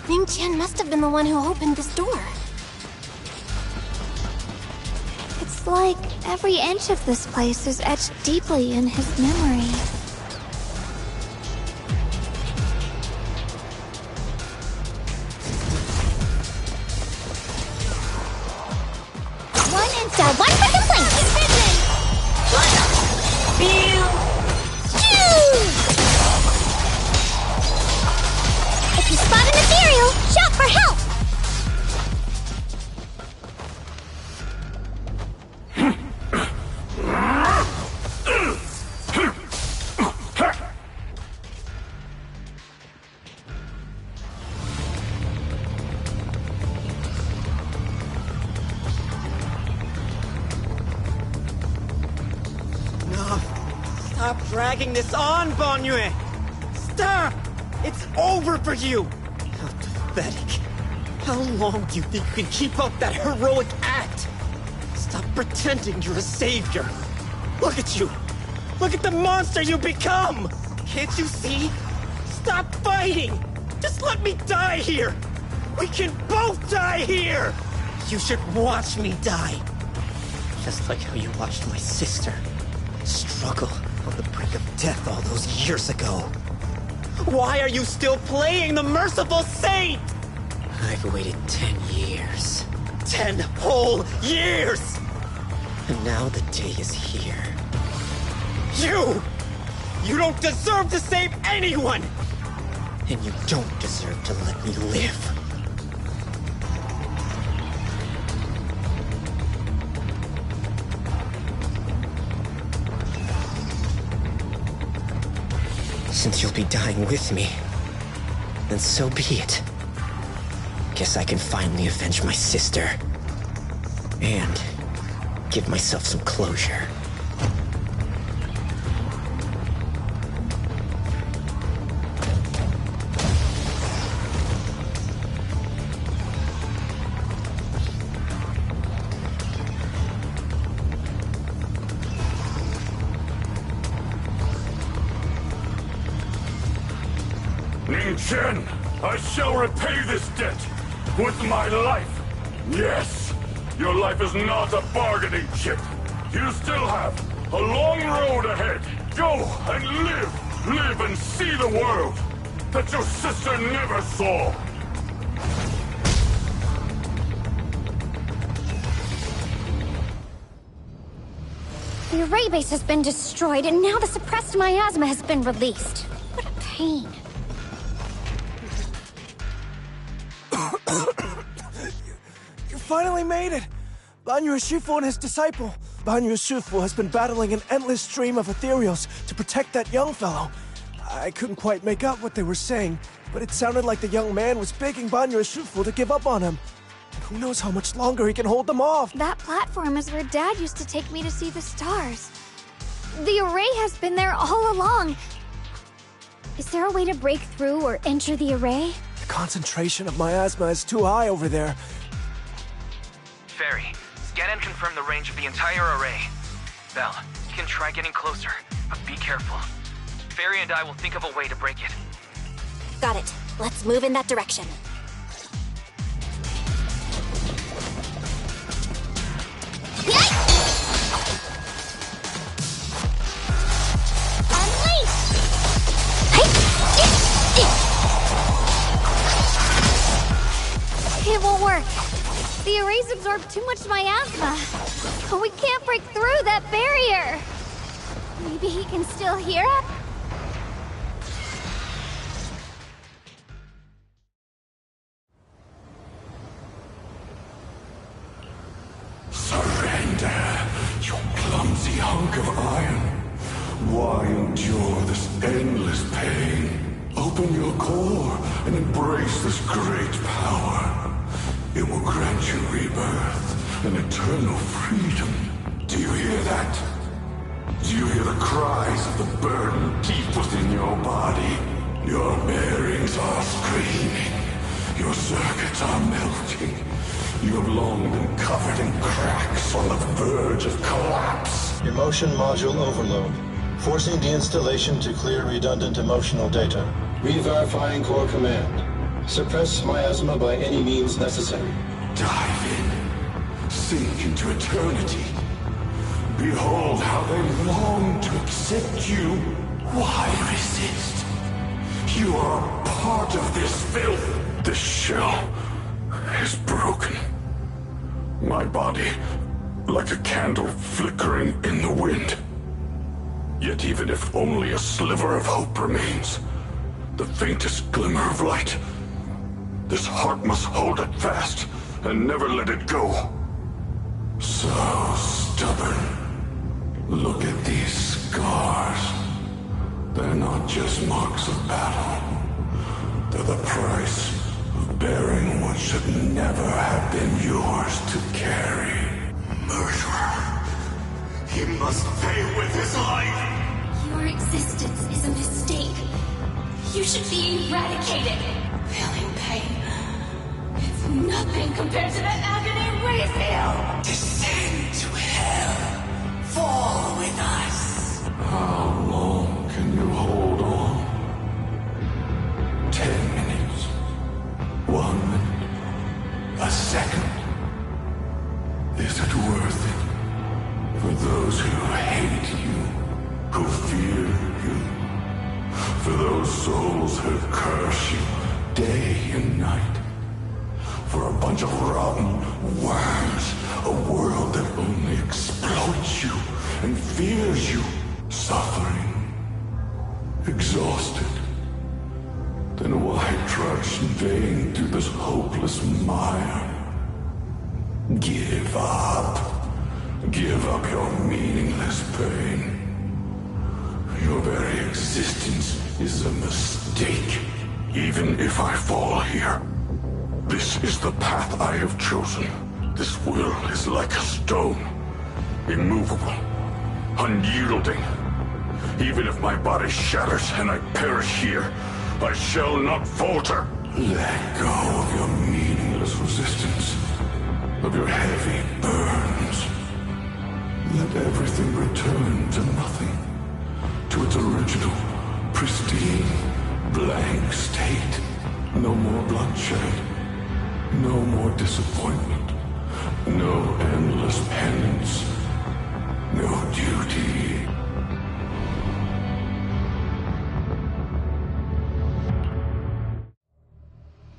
Ning Qian must have been the one who opened this door. It's It's like every inch of this place is etched deeply in his memory. One insta, one for complaint! If you spot an ethereal, shout for help! Stop dragging this on, Banyue! Stop! It's over for you! How pathetic. How long do you think you can keep up that heroic act? Stop pretending you're a savior. Look at you! Look at the monster you become! Can't you see? Stop fighting! Just let me die here! We can both die here! You should watch me die. Just like how you watched my sister struggle on the brink of death all those years ago. Why are you still playing the merciful saint? I've waited 10 years. 10 whole years! And now the day is here. You don't deserve to save anyone! And you don't deserve to let me live. Since you'll be dying with me, then so be it. Guess I can finally avenge my sister. And give myself some closure. Chen, I shall repay this debt with my life. Yes, your life is not a bargaining chip. You still have a long road ahead. Go and live and see the world that your sister never saw. The array base has been destroyed, and now the suppressed miasma has been released. What a pain. You finally made it! Banyue Shifu and his disciple. Banyue Shifu has been battling an endless stream of ethereals to protect that young fellow. I couldn't quite make out what they were saying, but it sounded like the young man was begging Banyue Shifu to give up on him. And who knows how much longer he can hold them off? That platform is where Dad used to take me to see the stars. The array has been there all along. Is there a way to break through or enter the array? The concentration of miasma is too high over there. Fairy, scan and confirm the range of the entire array. Belle, you can try getting closer, but be careful. Fairy and I will think of a way to break it. Got it. Let's move in that direction. It won't work. The arrays absorb too much miasma. We can't break through that barrier. Maybe he can still hear us? Surrender, you clumsy hunk of iron. Why endure this endless pain? Open your core and embrace this great power. It will grant you rebirth and eternal freedom. Do you hear that? Do you hear the cries of the burden deep within your body? Your bearings are screaming. Your circuits are melting. You have long been covered in cracks on the verge of collapse. Emotion module overload. Forcing deinstallation to clear redundant emotional data. Re-verifying core command. Suppress miasma by any means necessary. Dive in. Sink into eternity. Behold how they long to accept you. Why resist? You are a part of this filth. This shell is broken. My body, like a candle flickering in the wind. Yet even if only a sliver of hope remains, the faintest glimmer of light, this heart must hold it fast and never let it go. So stubborn. Look at these scars. They're not just marks of battle. They're the price of bearing what should never have been yours to carry. Murderer. He must pay with his life. Your existence is a mistake. You should be eradicated. Feeling pain. It's nothing compared to the agony we feel. Descend to hell. Fall with us. How long can you hold on? 10 minutes. 1 minute. A second. Is it worth it? For those who hate you, who fear you, for those souls who curse you day and night, for a bunch of rotten worms, a world that only exploits you and fears you, suffering, exhausted. Then why trudge in vain through this hopeless mire? Give up. Give up your meaningless pain. Your very existence is a mistake. Even if I fall here, this is the path I have chosen. This will is like a stone, immovable, unyielding. Even if my body shatters and I perish here, I shall not falter. Let go of your meaningless resistance, of your heavy burns. Let everything return to nothing, to its original, pristine, blank state. No more bloodshed, no more disappointment, no endless penance, no duty.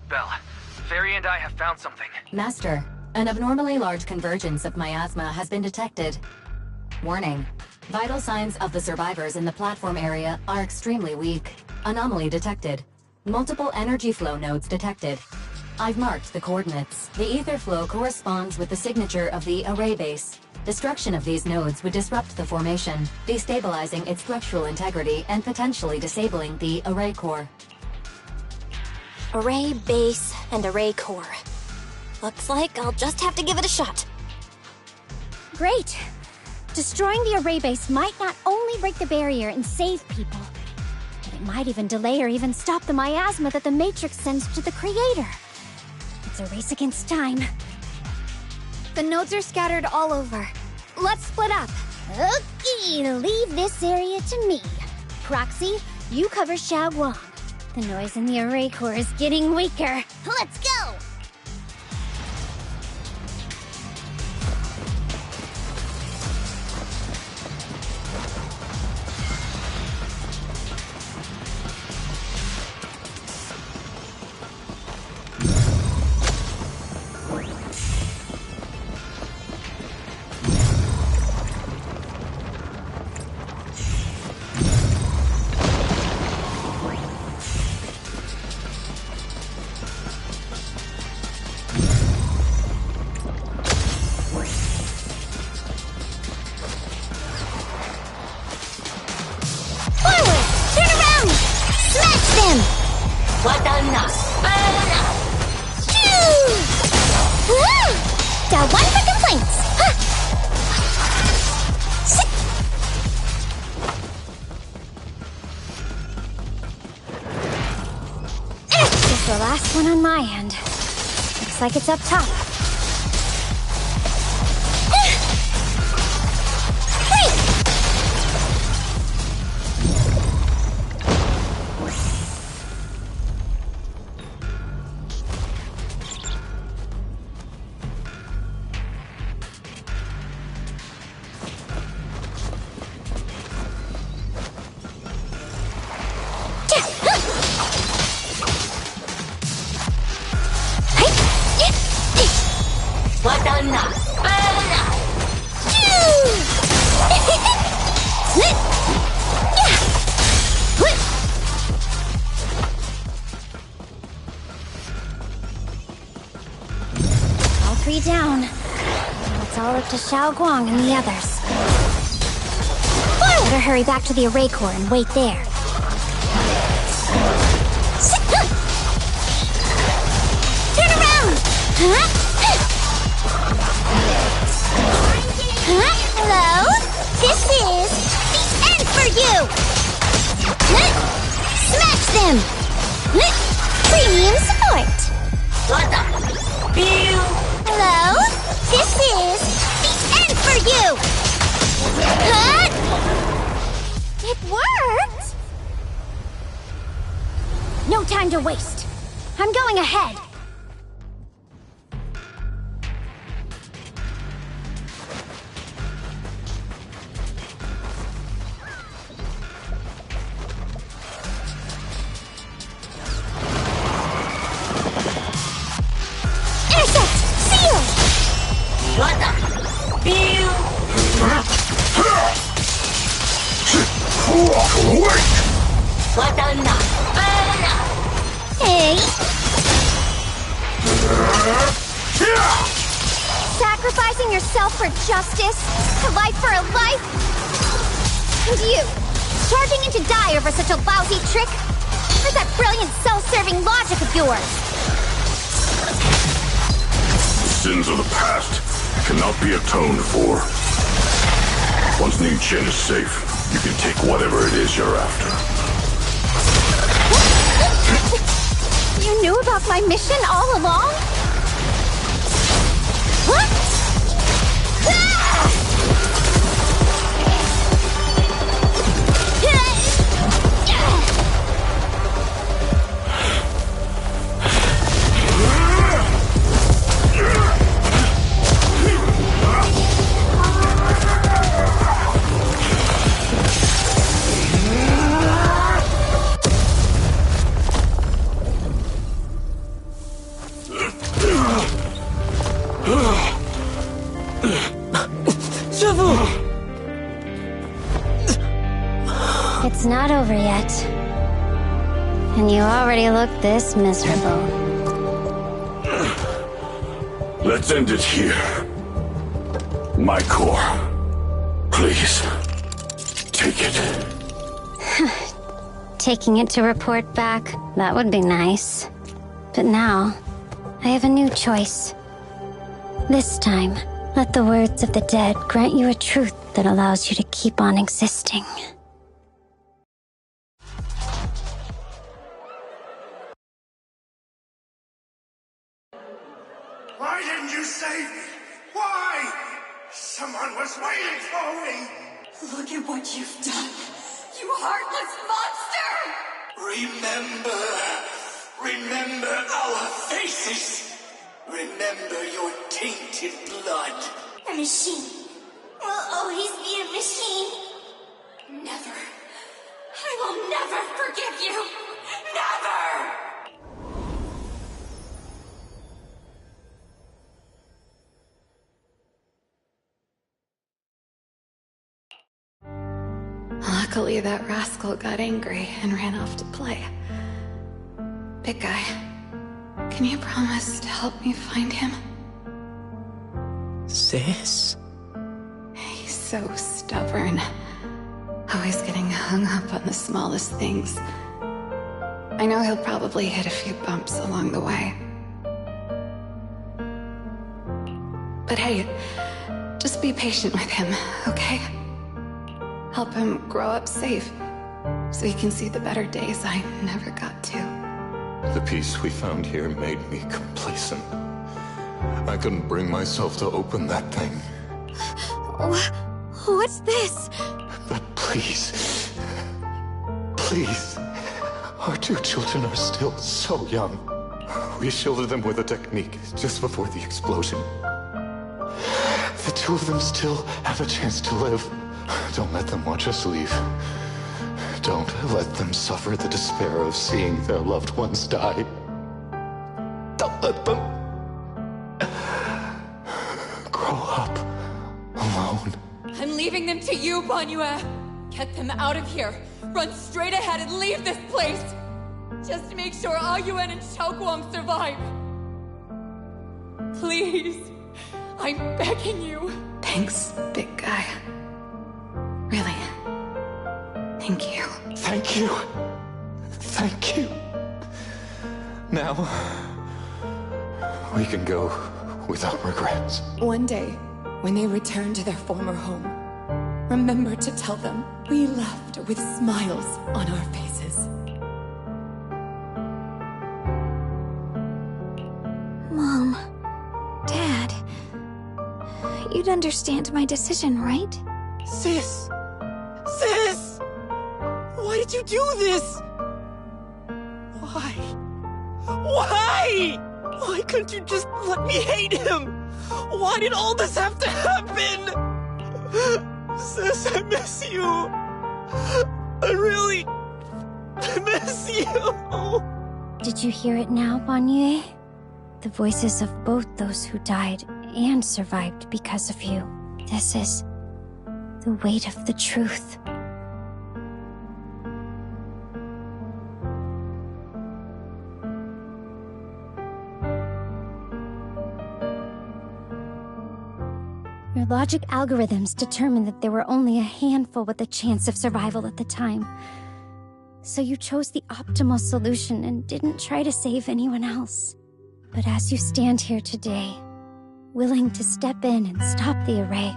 Belle, Fairy and I have found something. Master, an abnormally large convergence of miasma has been detected. Warning. Vital signs of the survivors in the platform area are extremely weak. Anomaly detected. Multiple energy flow nodes detected. I've marked the coordinates. The ether flow corresponds with the signature of the array base. Destruction of these nodes would disrupt the formation, destabilizing its structural integrity and potentially disabling the array core. Array base and array core. Looks like I'll just have to give it a shot. Great! Destroying the array base might not only break the barrier and save people, but it might even delay or even stop the miasma that the Matrix sends to the Creator. It's a race against time. The nodes are scattered all over. Let's split up. Okay, leave this area to me. Proxy, you cover Xiaoguang. The noise in the array core is getting weaker. Let's go! The last one on my end. Looks like it's up top. All three down. It's all up to Xiao Guang and the others. Better hurry back to the array core and wait there. Turn around! Huh? Hello? This is the end for you! Smash them! Premium support! Hello? This is the end for you! It worked! No time to waste. I'm going ahead. Intercept! Seal! Hey! Sacrificing yourself for justice? A life for a life? And you, charging into die over such a lousy trick? Where's that brilliant self-serving logic of yours? Sins of the past cannot be atoned for. Once Ning Chen is safe, you can take whatever it is you're after. You knew about my mission all along? What? It's not over yet. And you already look this miserable. Let's end it here. My core. Please. Take it. Taking it to report back, that would be nice. But now, I have a new choice. This time, let the words of the dead grant you a truth that allows you to keep on existing. Why didn't you save me? Why? Someone was waiting for me! Look at what you've done, you heartless monster! Remember our faces! Remember your tainted blood! A machine will always be a machine. Never. I will never forgive you. Never! Luckily, that rascal got angry and ran off to play. Big guy, can you promise to help me find him? Sis? He's so stubborn. Always getting hung up on the smallest things. I know he'll probably hit a few bumps along the way. But hey, just be patient with him, okay? Help him grow up safe, so he can see the better days I never got to. The peace we found here made me complacent. I couldn't bring myself to open that thing. What's this? But please, please, our two children are still so young. We shielded them with a technique just before the explosion. The two of them still have a chance to live. Don't let them watch us leave. Don't let them suffer the despair of seeing their loved ones die. Don't let them. leaving them to you, Banyue. Get them out of here. Run straight ahead and leave this place. Just make sure Ayuan and Xiaoguang survive. Please. I'm begging you. Thanks, big guy. Really. Thank you. Thank you. Thank you. Now, we can go without regrets. One day, when they return to their former home, remember to tell them we left with smiles on our faces. Mom, Dad, you'd understand my decision, right? Sis! Sis! Why did you do this? Why? Why? Why couldn't you just let me hate him? Why did all this have to happen? Sis, I miss you. I really miss you. Did you hear it now, Banyue? The voices of both those who died and survived because of you. This is the weight of the truth. Your logic algorithms determined that there were only a handful with a chance of survival at the time. So you chose the optimal solution and didn't try to save anyone else. But as you stand here today, willing to step in and stop the array,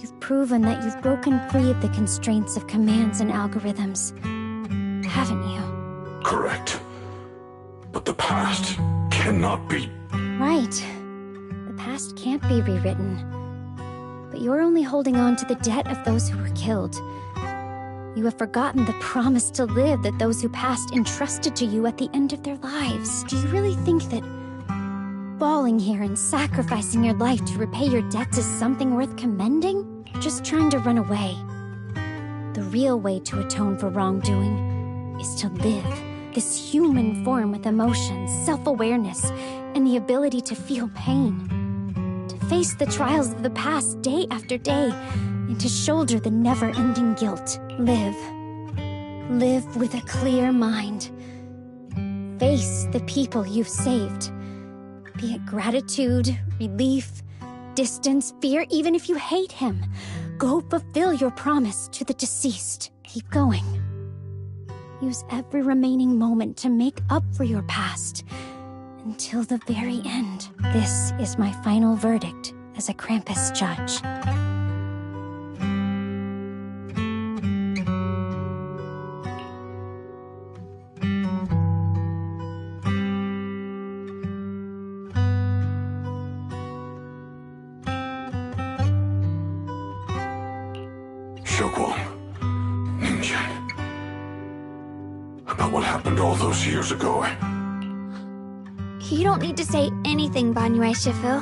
you've proven that you've broken free of the constraints of commands and algorithms, haven't you? Correct. But the past cannot be... Right. The past can't be rewritten. But you're only holding on to the debt of those who were killed. You have forgotten the promise to live that those who passed entrusted to you at the end of their lives. Do you really think that falling here and sacrificing your life to repay your debts is something worth commending? You're just trying to run away. The real way to atone for wrongdoing is to live this human form with emotions, self-awareness, and the ability to feel pain. To face the trials of the past day after day, and to shoulder the never-ending guilt. Live. Live with a clear mind. Face the people you've saved. Be it gratitude, relief, distance, fear, even if you hate him. Go fulfill your promise to the deceased. Keep going. Use every remaining moment to make up for your past. Until the very end. This is my final verdict as a Krampus judge. About what happened all those years ago. You don't need to say anything, Banyue Shifu.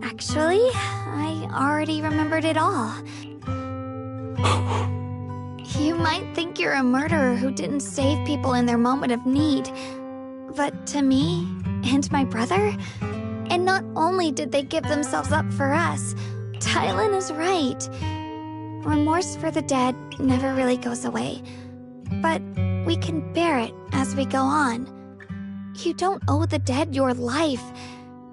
Actually, I already remembered it all. You might think you're a murderer who didn't save people in their moment of need. But to me, and my brother, and not only did they give themselves up for us, Tylan is right. Remorse for the dead never really goes away. But we can bear it as we go on. You don't owe the dead your life.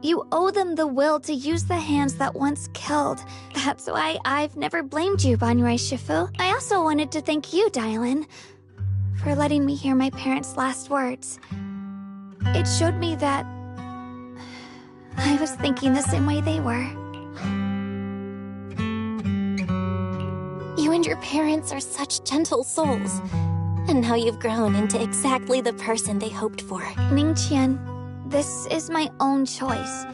You owe them the will to use the hands that once killed. That's why I've never blamed you, Banyue Shifu. I also wanted to thank you, Dylan, for letting me hear my parents' last words. It showed me that I was thinking the same way they were. You and your parents are such gentle souls. And now you've grown into exactly the person they hoped for. Ningqian, this is my own choice.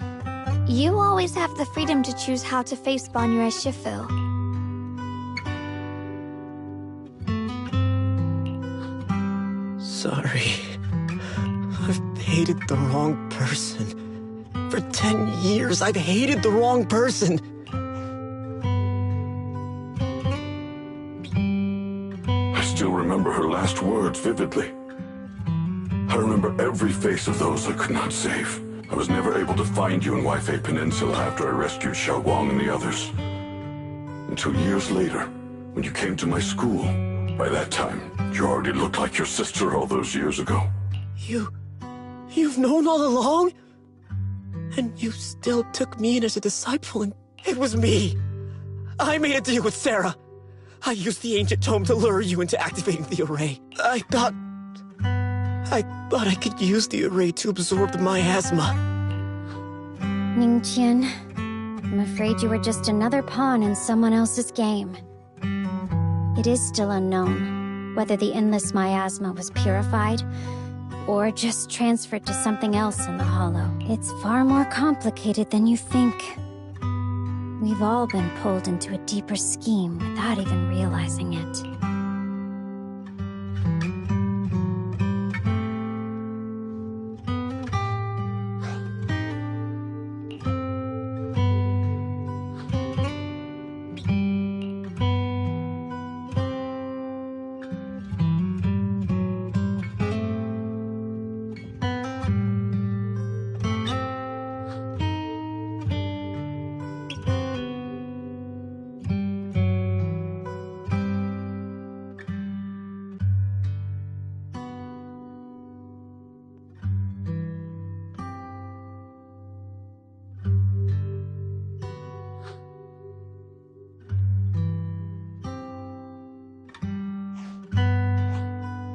You always have the freedom to choose how to face Banyue Shifu. Sorry. I've hated the wrong person. For 10 years, I've hated the wrong person. I still remember her last words vividly. I remember every face of those I could not save. I was never able to find you in Waifei Peninsula after I rescued Xiaoguang and the others. Until years later, when you came to my school. By that time, you already looked like your sister all those years ago. You've known all along? And you still took me in as a disciple, and it was me. I made a deal with Sarah. I used the ancient tome to lure you into activating the array. I thought I could use the array to absorb the miasma. Ningqian, I'm afraid you were just another pawn in someone else's game. It is still unknown whether the endless miasma was purified or just transferred to something else in the Hollow. It's far more complicated than you think. We've all been pulled into a deeper scheme without even realizing it.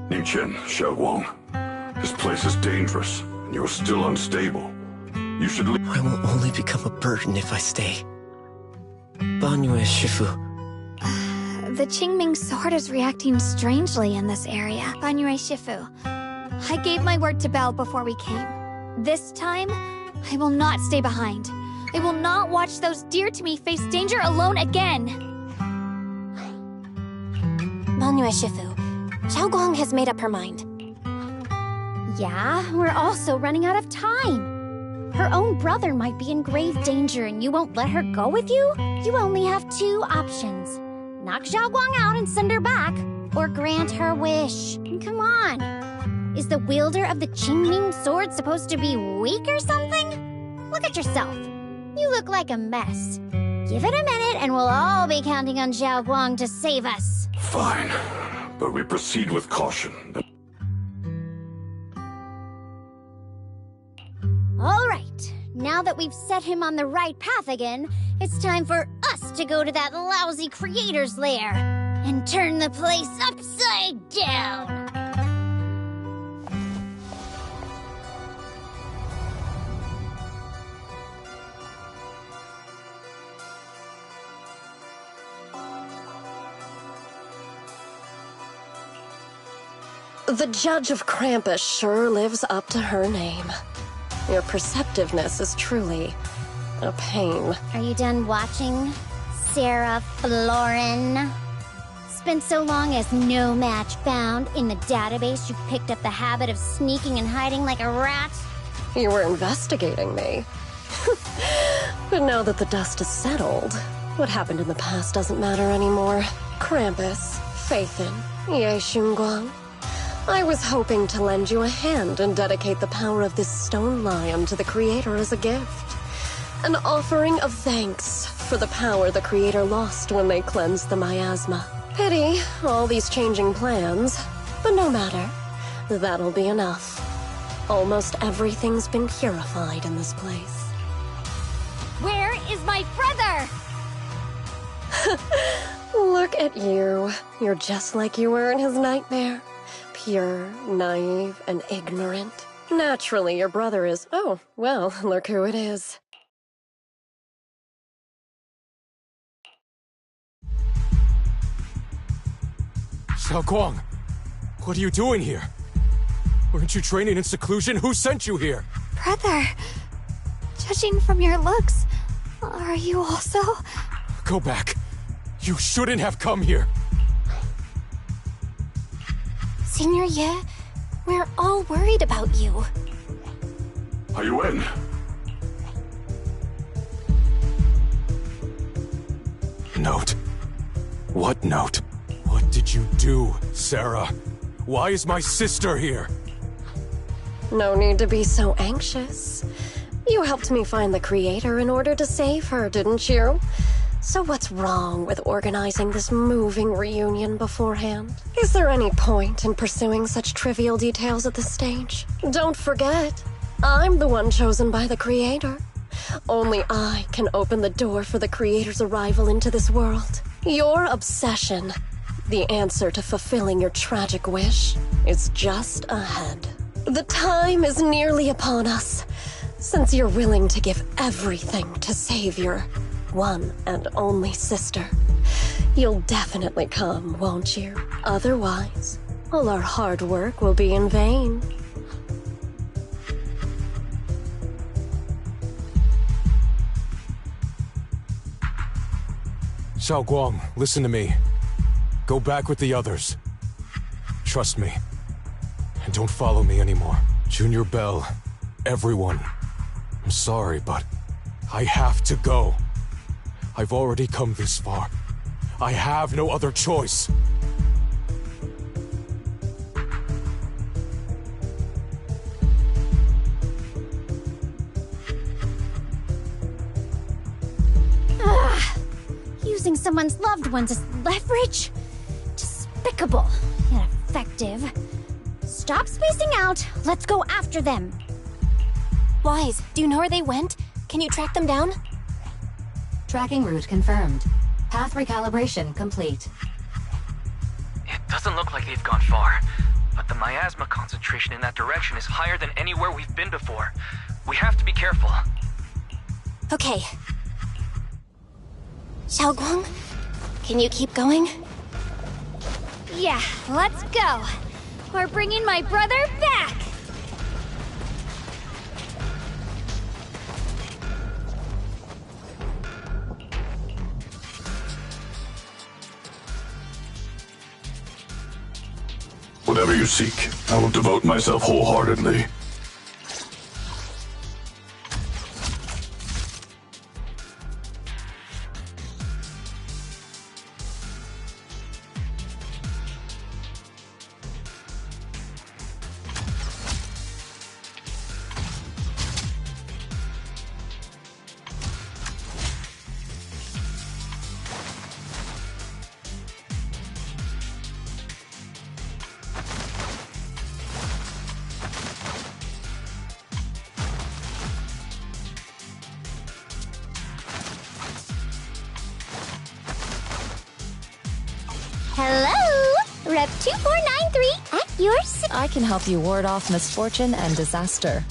Ningqian, Xiaoguang. This place is dangerous, and you're still unstable. You should leave. I will only become a burden if I stay. Banyue Shifu. The Qingming sword is reacting strangely in this area. Banyue Shifu, I gave my word to Belle before we came. This time, I will not stay behind. I will not watch those dear to me face danger alone again. Banyue Shifu, Xiaoguang has made up her mind. Yeah, we're also running out of time. Her own brother might be in grave danger and you won't let her go with you? You only have two options. Knock Xiaoguang out and send her back, or grant her wish. Come on. Is the wielder of the Qingming sword supposed to be weak or something? Look at yourself. You look like a mess. Give it a minute and we'll all be counting on Xiaoguang to save us. Fine, but we proceed with caution. All right, now that we've set him on the right path again, it's time for us to go to that lousy creator's lair and turn the place upside down. The Judge of Krampus sure lives up to her name. Your perceptiveness is truly a pain. Are you done watching, Sarah Florin? Spent so long as no match found in the database, you picked up the habit of sneaking and hiding like a rat? You were investigating me. But now that the dust is settled, what happened in the past doesn't matter anymore. Krampus, Faithin, Ye Xunguang. I was hoping to lend you a hand and dedicate the power of this stone lion to the Creator as a gift. An offering of thanks for the power the Creator lost when they cleansed the miasma. Pity, all these changing plans. But no matter. That'll be enough. Almost everything's been purified in this place. Where is my brother? Look at you. You're just like you were in his nightmare. Pure, naive, and ignorant. Naturally, your brother is... Oh, well, look who it is. Xiaoguang, what are you doing here? Weren't you training in seclusion? Who sent you here? Brother, judging from your looks, are you also... Go back. You shouldn't have come here. Senior Ye, we're all worried about you. Are you in? Note. What note? What did you do, Sarah? Why is my sister here? No need to be so anxious. You helped me find the Creator in order to save her, didn't you? So what's wrong with organizing this moving reunion beforehand? Is there any point in pursuing such trivial details at this stage? Don't forget, I'm the one chosen by the Creator. Only I can open the door for the Creator's arrival into this world. Your obsession, the answer to fulfilling your tragic wish, is just ahead. The time is nearly upon us, since you're willing to give everything to save your one and only sister. You'll definitely come, won't you? Otherwise, all our hard work will be in vain. Xiaoguang, listen to me. Go back with the others. Trust me. And don't follow me anymore. Junior Bell, everyone. I'm sorry, but I have to go. I've already come this far. I have no other choice. Using someone's loved ones as leverage? Despicable, yet effective. Stop spacing out. Let's go after them. Wise, do you know where they went? Can you track them down? Tracking route confirmed. Path recalibration complete. It doesn't look like they've gone far, but the miasma concentration in that direction is higher than anywhere we've been before. We have to be careful. Okay. Xiaoguang, can you keep going? Yeah, let's go. We're bringing my brother back. Whatever you seek, I will devote myself wholeheartedly. Hello? Rep 2493 at your I can help you ward off misfortune and disaster.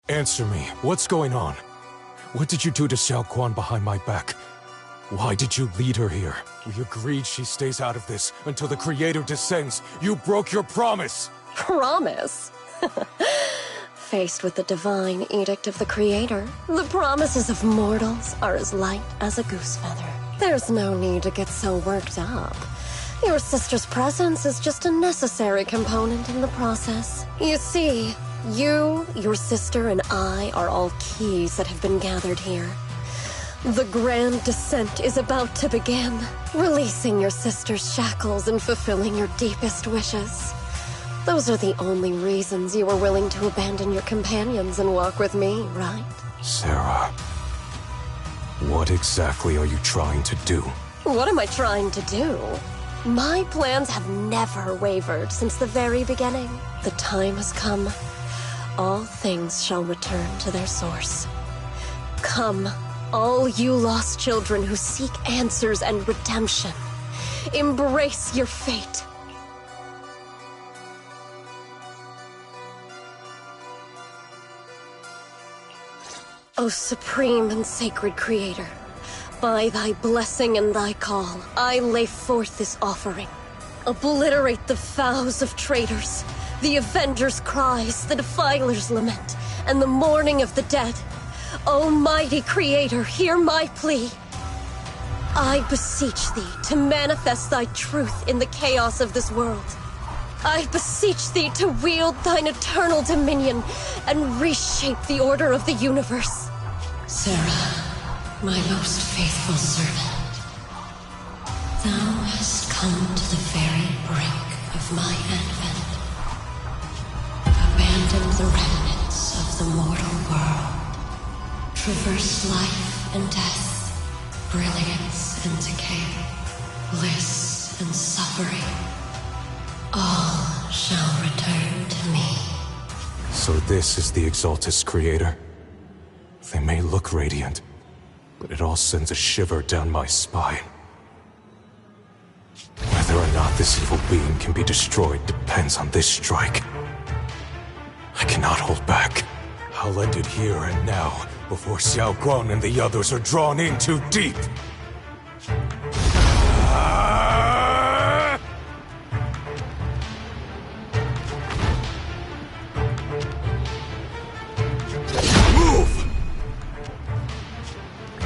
Answer me. What's going on? What did you do to Xiao Quan behind my back? Why did you lead her here? We agreed she stays out of this until the Creator descends. You broke your promise! Promise? Faced with the divine edict of the Creator, the promises of mortals are as light as a goose feather. There's no need to get so worked up. Your sister's presence is just a necessary component in the process. You see, you, your sister, and I are all keys that have been gathered here. The grand descent is about to begin, releasing your sister's shackles and fulfilling your deepest wishes. Those are the only reasons you were willing to abandon your companions and walk with me, right? Sarah, what exactly are you trying to do? What am I trying to do? My plans have never wavered since the very beginning. The time has come. All things shall return to their source. Come, all you lost children who seek answers and redemption. Embrace your fate. O supreme and sacred Creator, by thy blessing and thy call, I lay forth this offering. Obliterate the vows of traitors, the Avenger's cries, the Defiler's lament, and the mourning of the dead. Almighty Creator, hear my plea. I beseech thee to manifest thy truth in the chaos of this world. I beseech thee to wield thine eternal dominion and reshape the order of the universe. Sarah, my most faithful servant. Thou hast come to the very brink of my advent. Abandon the remnants of the mortal world. Traverse life and death, brilliance and decay, bliss and suffering. All shall return to me. So this is the Exaltus creator. They may look radiant, but it all sends a shiver down my spine. Whether or not this evil being can be destroyed depends on this strike. I cannot hold back. I'll end it here and now, before Xiao Guang and the others are drawn in too deep. Move!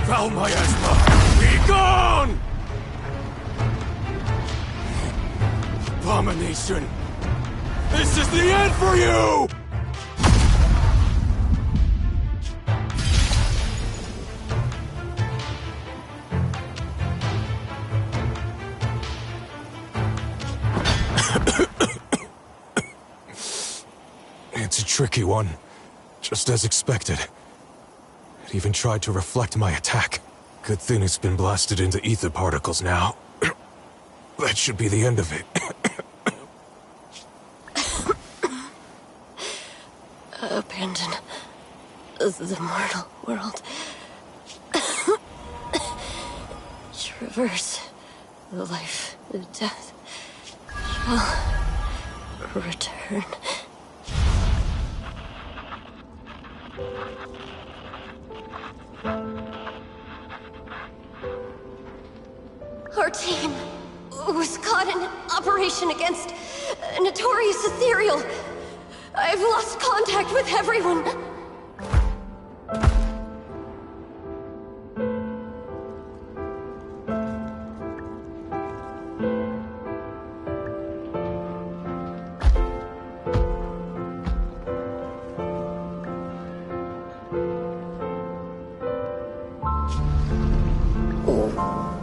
Foul miasma, be gone! Abomination! This is the end for you! It's a tricky one, just as expected. It even tried to reflect my attack. Good thing it's been blasted into ether particles now. That should be the end of it. Abandon the mortal world. Traverse the life and death. Shall return. Our team was caught in an operation against a notorious ethereal. I've lost contact with everyone.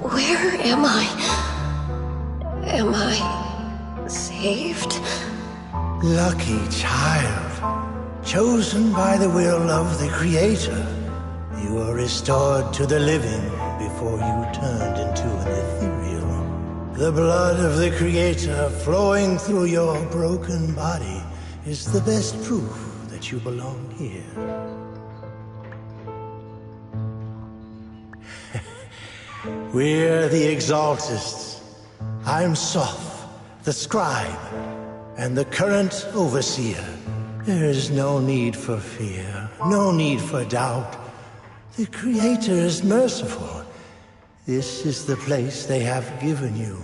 Where am I? Am I saved? Lucky child, chosen by the will of the Creator. You were restored to the living before you turned into an ethereal. The blood of the Creator flowing through your broken body is the best proof that you belong here. We're the Exaltists. I'm Soph, the scribe, and the current overseer. There is no need for fear, no need for doubt. The Creator is merciful. This is the place they have given you,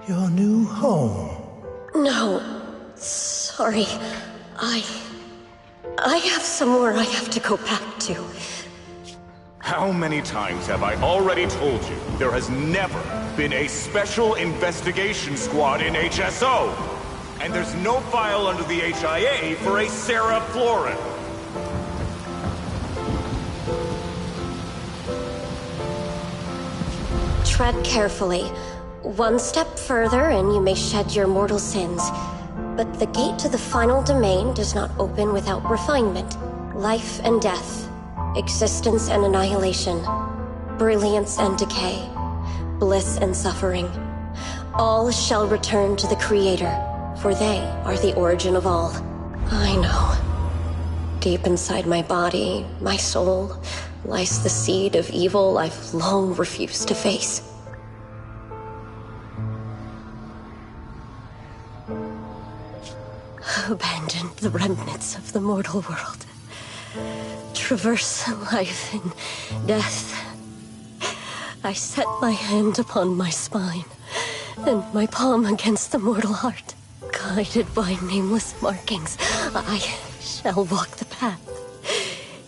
your new home. No, sorry. I have somewhere I have to go back to. How many times have I already told you there has never been a special investigation squad in HSO? And there's no file under the HIA for a Sarah Florin. Tread carefully. One step further and you may shed your mortal sins. But the gate to the final domain does not open without refinement. Life and death. Existence and annihilation, brilliance and decay, bliss and suffering. All shall return to the Creator, for they are the origin of all. I know. Deep inside my body, my soul, lies the seed of evil I've long refused to face. Abandon the remnants of the mortal world. Traverse life and death. I set my hand upon my spine, and my palm against the mortal heart. Guided by nameless markings, I shall walk the path,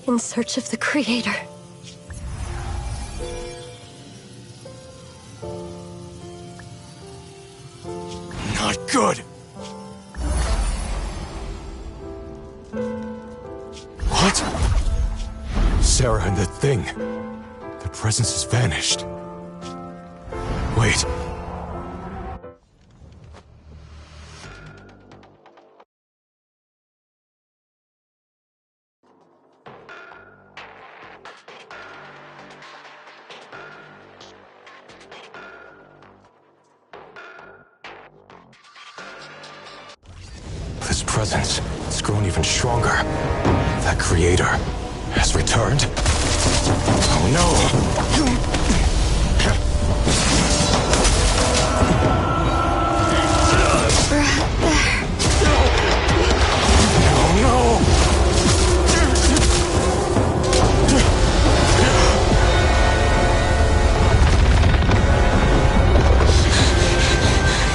in search of the Creator. Not good! What? Sarah and the thing. Their presence has vanished. Wait. this presence, it's grown even stronger. That creator has returned. Oh no! Oh no!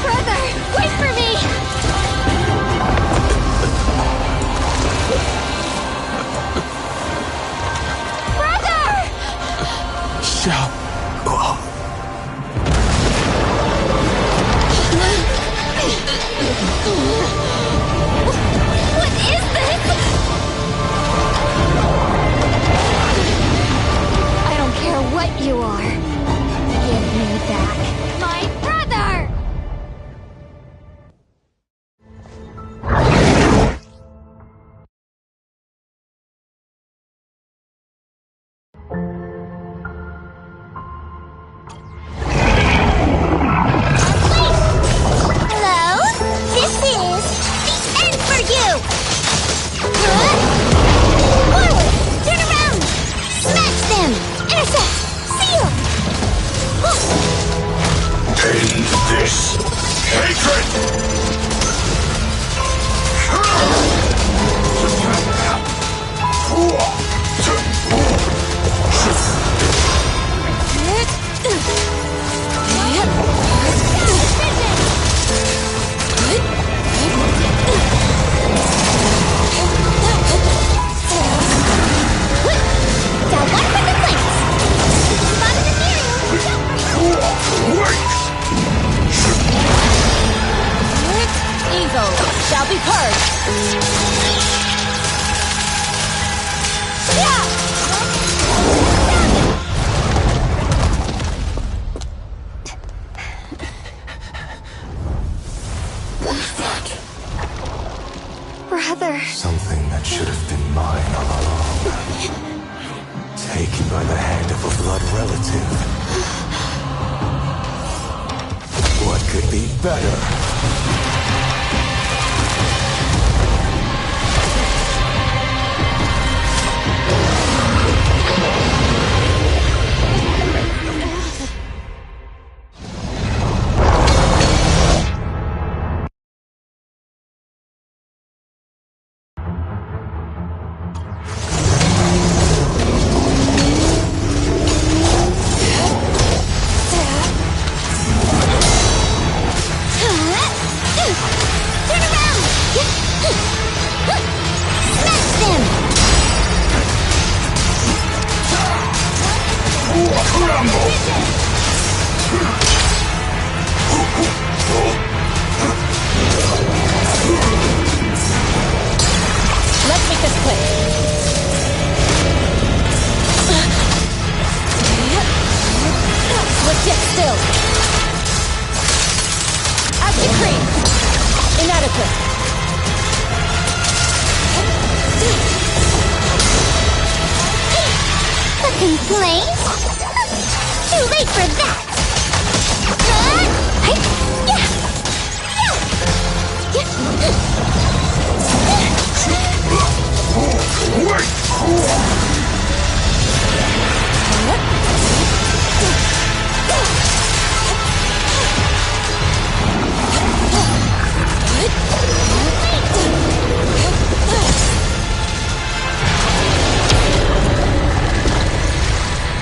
Brother, wait for me! Brother! What is this? I don't care what you are. Give me back my brother! Hello? This is the end for you! Forward! Turn around! Smash them! Intercept! Seal! End this hatred! Down one for the flanks! Spotted the Muriel! Evil shall be purged. Brother. Something that should have been mine all along. Taken by the hand of a blood relative. What could be better? Turn around! Smash them! Let's make this quick. Let's get still. As decreed. Inadequate. A complaint? Too late for that!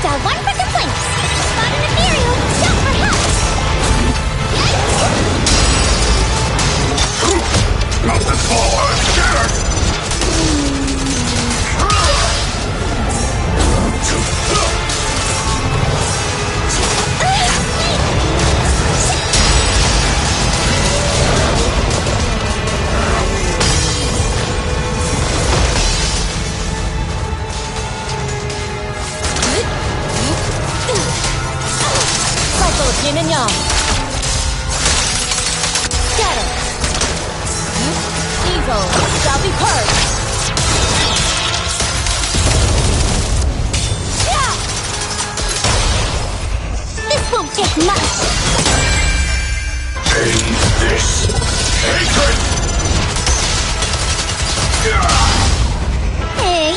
Down one for the flanks! Spotted a Muriel! Shout for help! Not this fall, I'm scared! Cycle of yin and yang. Scatter. Evil shall be purged. This won't take much! End this hatred! Hey!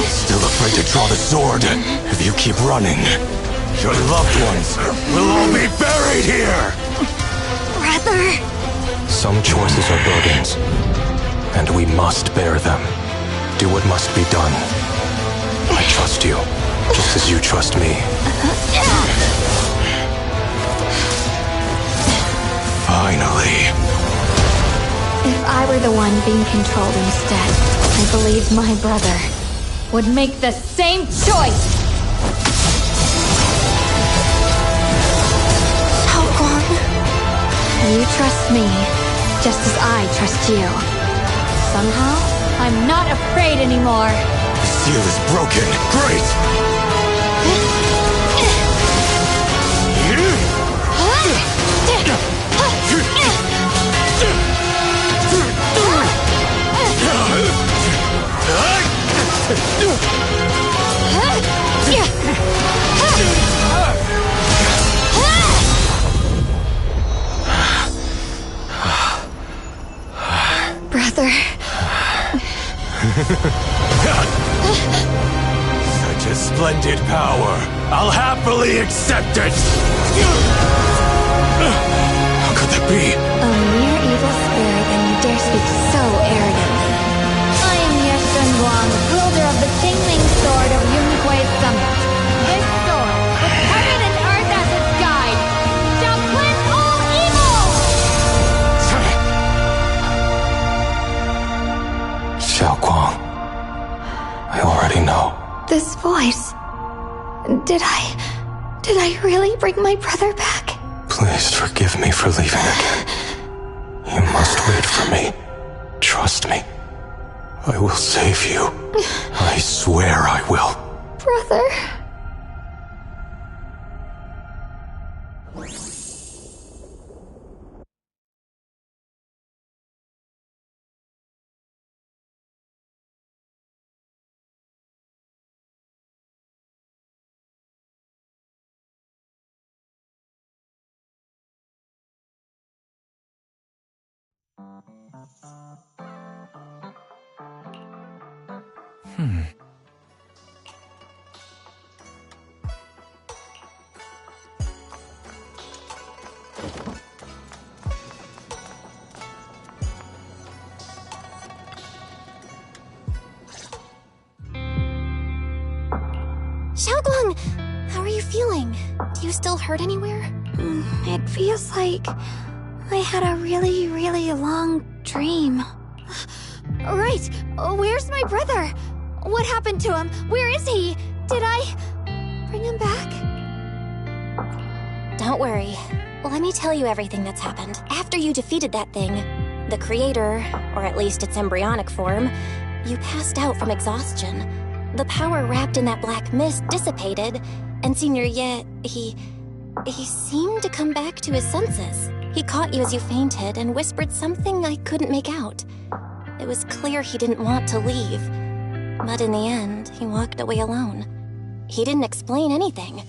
Still afraid to draw the sword? If you keep running, your loved ones will all be buried here! Brother! Some choices are burdens, and we must bear them. Do what must be done. I trust you, just as you trust me. Finally. If I were the one being controlled instead, I believe my brother would make the same choice! Xiaoguang. You trust me, just as I trust you. Somehow, I'm not afraid anymore. The seal is broken. Great! Brother. Such a splendid power. I'll happily accept it! How could that be? A mere evil spirit, and you dare speak so arrogantly. I am Yeshun Wang, wielder of the Qingming Sword of Yunhui Summit. This sword, with heaven and earth as its guide, shall cleanse all evil! Xiaoguang, I already know. This voice... Did I really bring my brother back? Please forgive me for leaving again. You must wait for me. Trust me. I will save you. I swear I will. Brother... Xiaoguang, how are you feeling? Do you still hurt anywhere? It feels like I had a really, really long dream. Right! Where's my brother? What happened to him? Where is he? Did I bring him back? Don't worry. Let me tell you everything that's happened. After you defeated that thing, the creator, or at least its embryonic form, you passed out from exhaustion. The power wrapped in that black mist dissipated, and Senior Ye, he seemed to come back to his senses. He caught you as you fainted and whispered something I couldn't make out. It was clear he didn't want to leave, but in the end, he walked away alone. He didn't explain anything.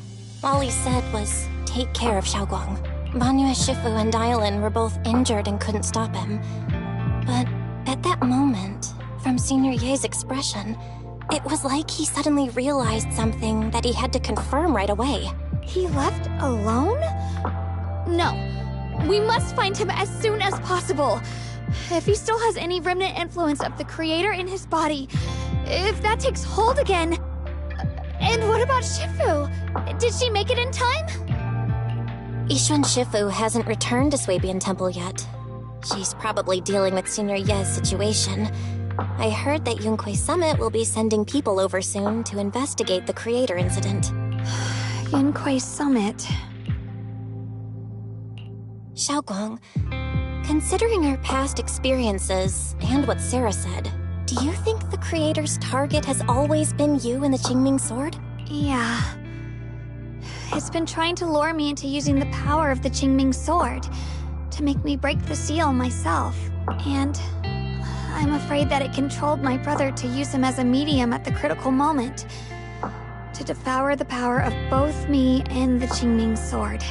All he said was, take care of Xiaoguang. Banyue Shifu and Dylan were both injured and couldn't stop him. But at that moment, from Senior Ye's expression, it was like he suddenly realized something that he had to confirm right away. He left alone? No. We must find him as soon as possible. If he still has any remnant influence of the creator in his body, if that takes hold again... And what about Shifu? Did she make it in time? Yixuan Shifu hasn't returned to Swabian Temple yet. She's probably dealing with Senior Ye's situation. I heard that Yunhui Summit will be sending people over soon to investigate the creator incident. Yunhui Summit... Xiaoguang, considering our past experiences and what Sarah said, do you think the creator's target has always been you and the Qingming Sword? Yeah. It's been trying to lure me into using the power of the Qingming Sword to to make me break the seal myself. And I'm afraid that it controlled my brother to use him as a medium at the critical moment, to devour the power of both me and the Qingming sword.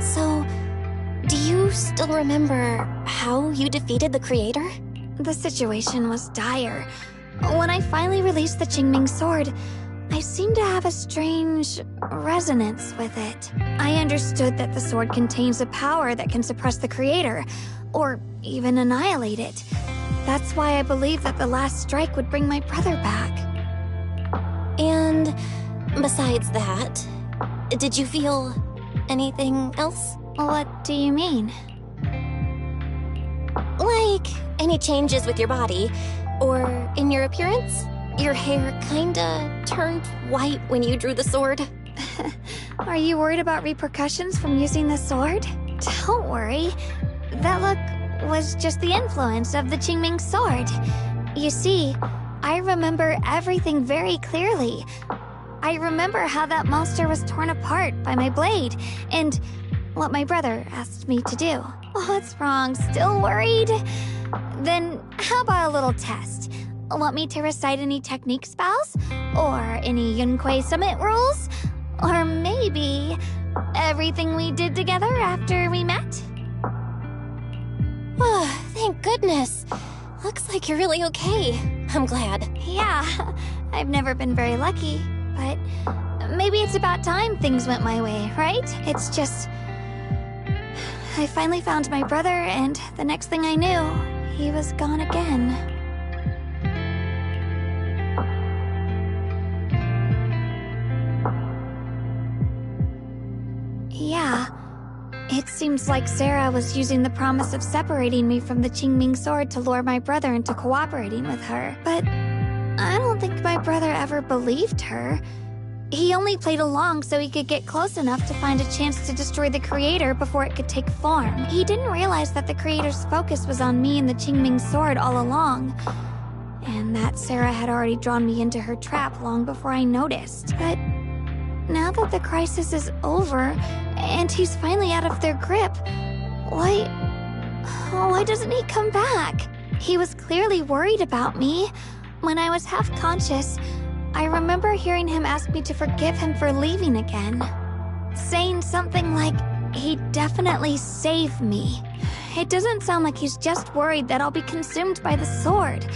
So, do you still remember how you defeated the creator? The situation was dire. When I finally released the Qingming sword, I seemed to have a strange resonance with it. I understood that the sword contains a power that can suppress the creator, or even annihilate it. That's why I believed that the last strike would bring my brother back. And besides that, did you feel anything else? What do you mean? Like any changes with your body, or in your appearance? Your hair kinda turned white when you drew the sword. Are you worried about repercussions from using the sword? Don't worry. That look was just the influence of the Qingming sword. You see, I remember everything very clearly. I remember how that monster was torn apart by my blade, and what my brother asked me to do. What's wrong? Still worried? Then how about a little test? Want me to recite any technique spells? Or any Yunquei Summit rules? Or maybe everything we did together after we met? Oh, thank goodness. Looks like you're really okay. I'm glad. Yeah, I've never been very lucky, but maybe it's about time things went my way, right? It's just... I finally found my brother, and the next thing I knew, he was gone again. Yeah, it seems like Sarah was using the promise of separating me from the Qingming sword to lure my brother into cooperating with her. But I don't think my brother ever believed her. He only played along so he could get close enough to find a chance to destroy the creator before it could take form. He didn't realize that the creator's focus was on me and the Qingming sword all along, and that Sarah had already drawn me into her trap long before I noticed. But now that the crisis is over, and he's finally out of their grip, why doesn't he come back? He was clearly worried about me. When I was half conscious, I remember hearing him ask me to forgive him for leaving again, saying something like, he'd definitely save me. It doesn't sound like he's just worried that I'll be consumed by the sword.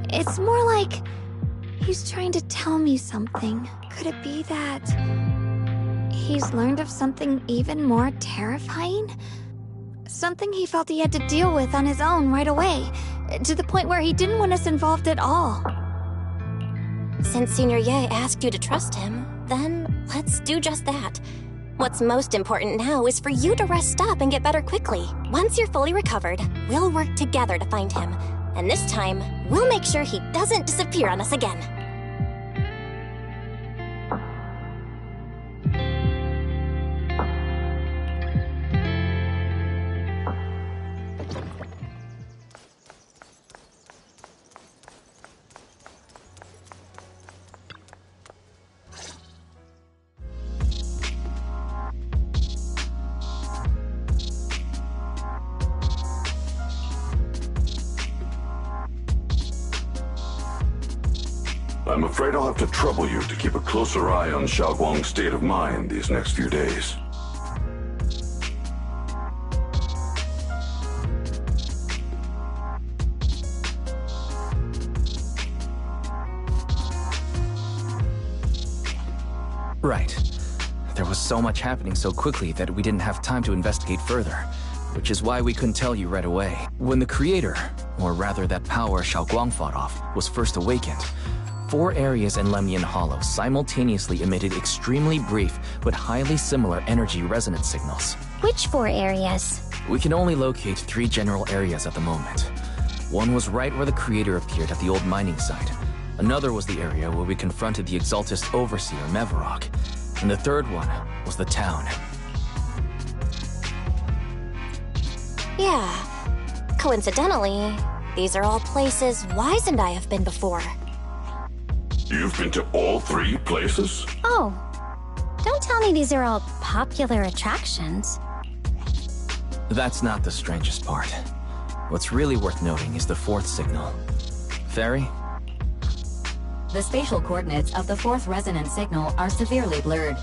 It's more like he's trying to tell me something. Could it be that he's learned of something even more terrifying? Something he felt he had to deal with on his own right away, to the point where he didn't want us involved at all. Since Senior Ye asked you to trust him, then let's do just that. What's most important now is for you to rest up and get better quickly. Once you're fully recovered, we'll work together to find him. And this time, we'll make sure he doesn't disappear on us again. I'm afraid I'll have to trouble you to keep a closer eye on Xiaoguang's state of mind these next few days. Right. There was so much happening so quickly that we didn't have time to investigate further, which is why we couldn't tell you right away. When the creator, or rather that power Xiaoguang fought off, was first awakened, 4 areas in Lemnian Hollow simultaneously emitted extremely brief but highly similar energy resonance signals. Which 4 areas? We can only locate 3 general areas at the moment. One was right where the creator appeared at the old mining site. Another was the area where we confronted the Exaltist Overseer, Mevarok. And the third one was the town. Yeah. Coincidentally, these are all places Wise and I have been before. You've been to all 3 places? Oh, don't tell me these are all popular attractions. That's not the strangest part. What's really worth noting is the fourth signal. Fairy? The spatial coordinates of the fourth resonance signal are severely blurred.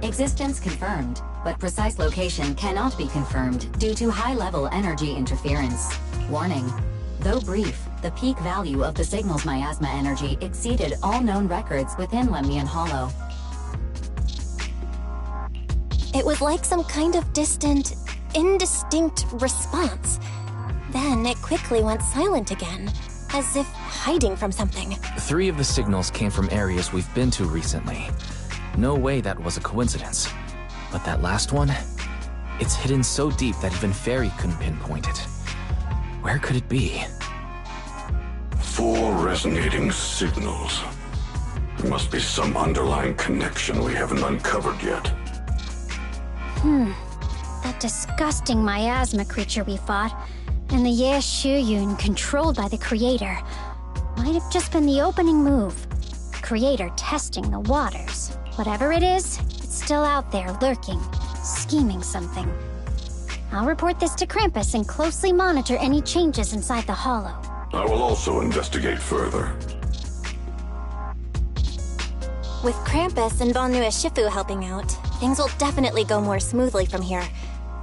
Existence confirmed, but precise location cannot be confirmed due to high-level energy interference. Warning. Though brief, the peak value of the signal's miasma energy exceeded all known records within Lemnian Hollow. It was like some kind of distant, indistinct response. Then it quickly went silent again, as if hiding from something. 3 of the signals came from areas we've been to recently. No way that was a coincidence. But that last one? It's hidden so deep that even Fairy couldn't pinpoint it. Where could it be? 4 resonating signals. There must be some underlying connection we haven't uncovered yet. That disgusting miasma creature we fought, and the Ye Shuyun controlled by the Creator, might have just been the opening move. The Creator testing the waters. Whatever it is, it's still out there lurking, scheming something. I'll report this to Krampus and closely monitor any changes inside the Hollow. I will also investigate further. With Krampus and Banue Shifu helping out, things will definitely go more smoothly from here.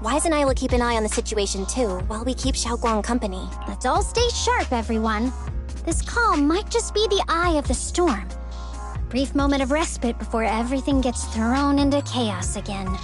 Wise and I will keep an eye on the situation too, while we keep Xiaoguang company. Let's all stay sharp, everyone. This calm might just be the eye of the storm. A brief moment of respite before everything gets thrown into chaos again.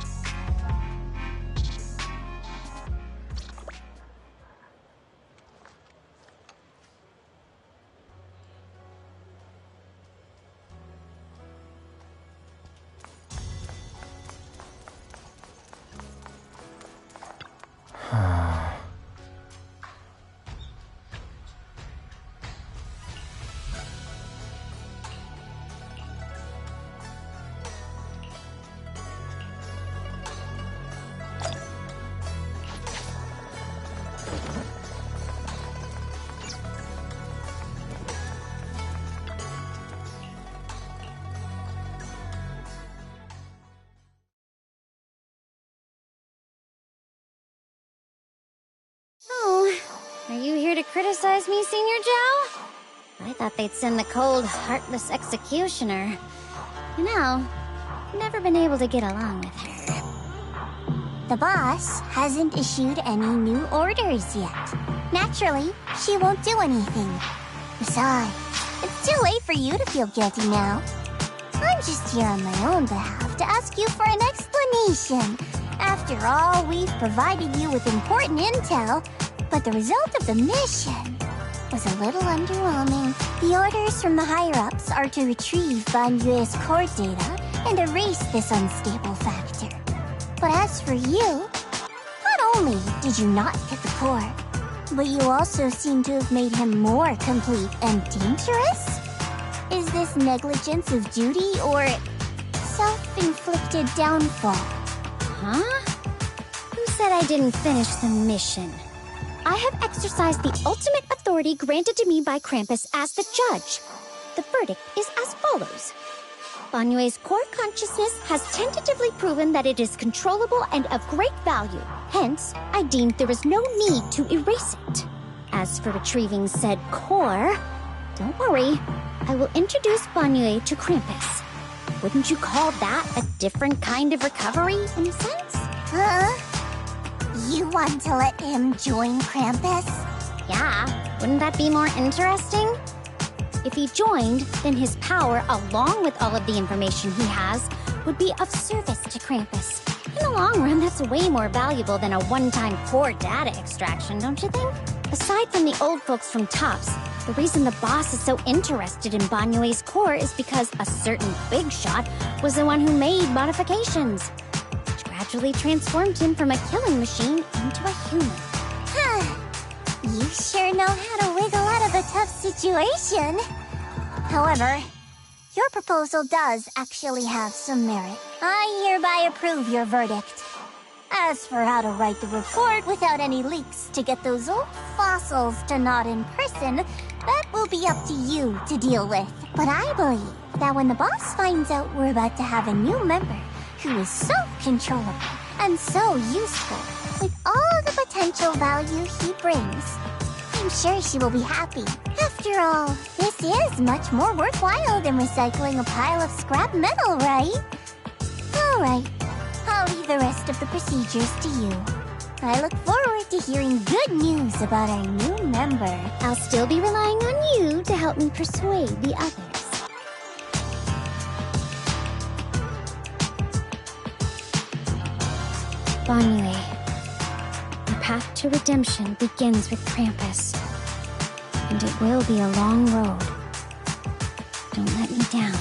Oh, are you here to criticize me, Senior Joe? I thought they'd send the cold, heartless executioner. You know, I've never been able to get along with her. The boss hasn't issued any new orders yet. Naturally, she won't do anything. Besides, it's too late for you to feel guilty now. I'm just here on my own behalf to ask you for an explanation. After all, we've provided you with important intel, but the result of the mission was a little underwhelming. The orders from the higher-ups are to retrieve Banyue's core data and erase this unstable factor. But as for you, not only did you not get the core, but you also seem to have made him more complete and dangerous? Is this negligence of duty or self-inflicted downfall? Huh? Who said I didn't finish the mission? I have exercised the ultimate authority granted to me by Krampus as the judge. The verdict is as follows. Banyue's core consciousness has tentatively proven that it is controllable and of great value. Hence, I deemed there is no need to erase it. As for retrieving said core, don't worry. I will introduce Banue to Krampus. Wouldn't you call that a different kind of recovery, in a sense? You want to let him join Krampus? Yeah, wouldn't that be more interesting? If he joined, then his power, along with all of the information he has, would be of service to Krampus. In the long run, that's way more valuable than a one-time core data extraction, don't you think? Aside from the old folks from TOPS, the reason the boss is so interested in Banyue's core is because a certain big shot was the one who made modifications, which gradually transformed him from a killing machine into a human. You sure know how to wiggle out of a tough situation. However, your proposal does actually have some merit. I hereby approve your verdict. As for how to write the report without any leaks to get those old fossils to nod in person, that will be up to you to deal with. But I believe that when the boss finds out we're about to have a new member who is so controllable and so useful, With all of the potential value he brings, I'm sure she will be happy. After all, this is much more worthwhile than recycling a pile of scrap metal, right? Alright, I'll leave the rest of the procedures to you. I look forward to hearing good news about our new member. I'll still be relying on you to help me persuade the others. Banyue, the path to redemption begins with Krampus. And it will be a long road. Don't let me down.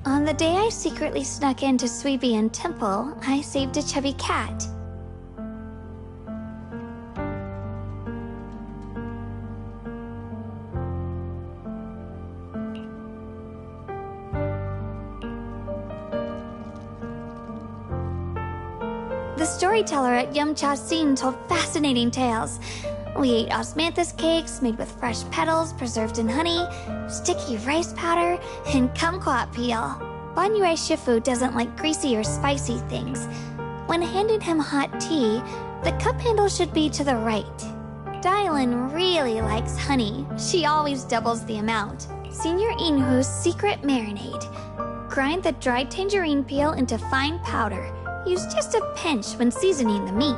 On the day I secretly snuck into Suibian Temple, I saved a chubby cat. The storyteller at Yumcha Scene told fascinating tales. We ate osmanthus cakes made with fresh petals preserved in honey, sticky rice powder, and kumquat peel. Banyue Shifu doesn't like greasy or spicy things. When handing him hot tea, the cup handle should be to the right. Dylan really likes honey. She always doubles the amount. Senior Inhu's secret marinade. Grind the dried tangerine peel into fine powder. Use just a pinch when seasoning the meat.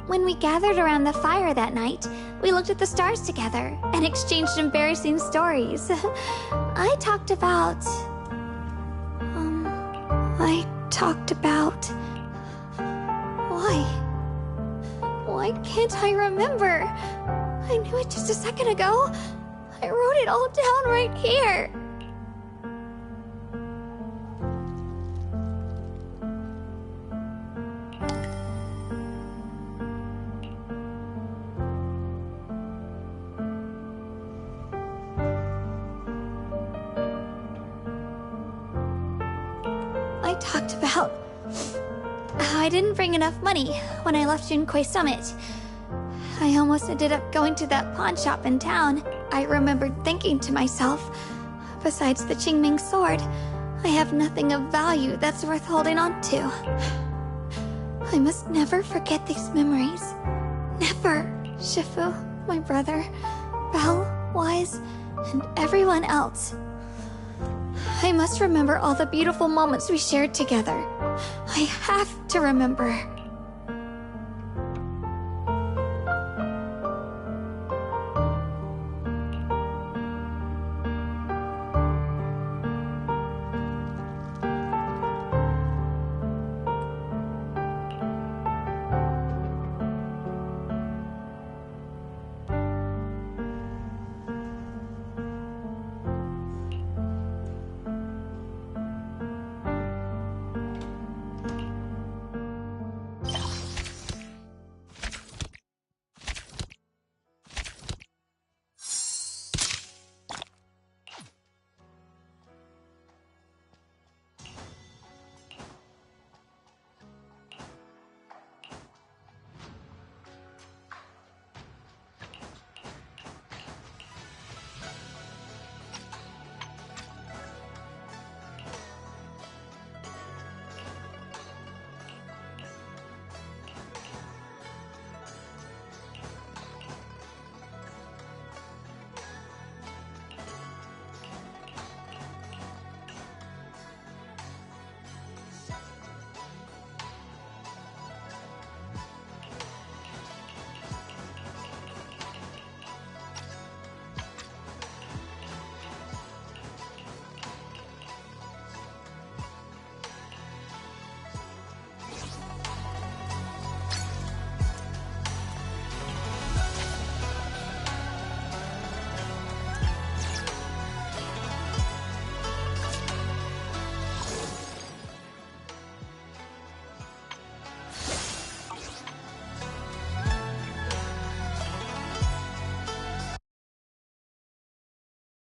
When we gathered around the fire that night, we looked at the stars together and exchanged embarrassing stories. I talked about... Why can't I remember? I knew it just a second ago. I wrote it all down right here. I talked about how I didn't bring enough money when I left Junquei Summit. I almost ended up going to that pawn shop in town. I remembered thinking to myself, besides the Qingming sword, I have nothing of value that's worth holding on to. I must never forget these memories. Never. Shifu, my brother, Belle, Wise, and everyone else. I must remember all the beautiful moments we shared together. I have to remember.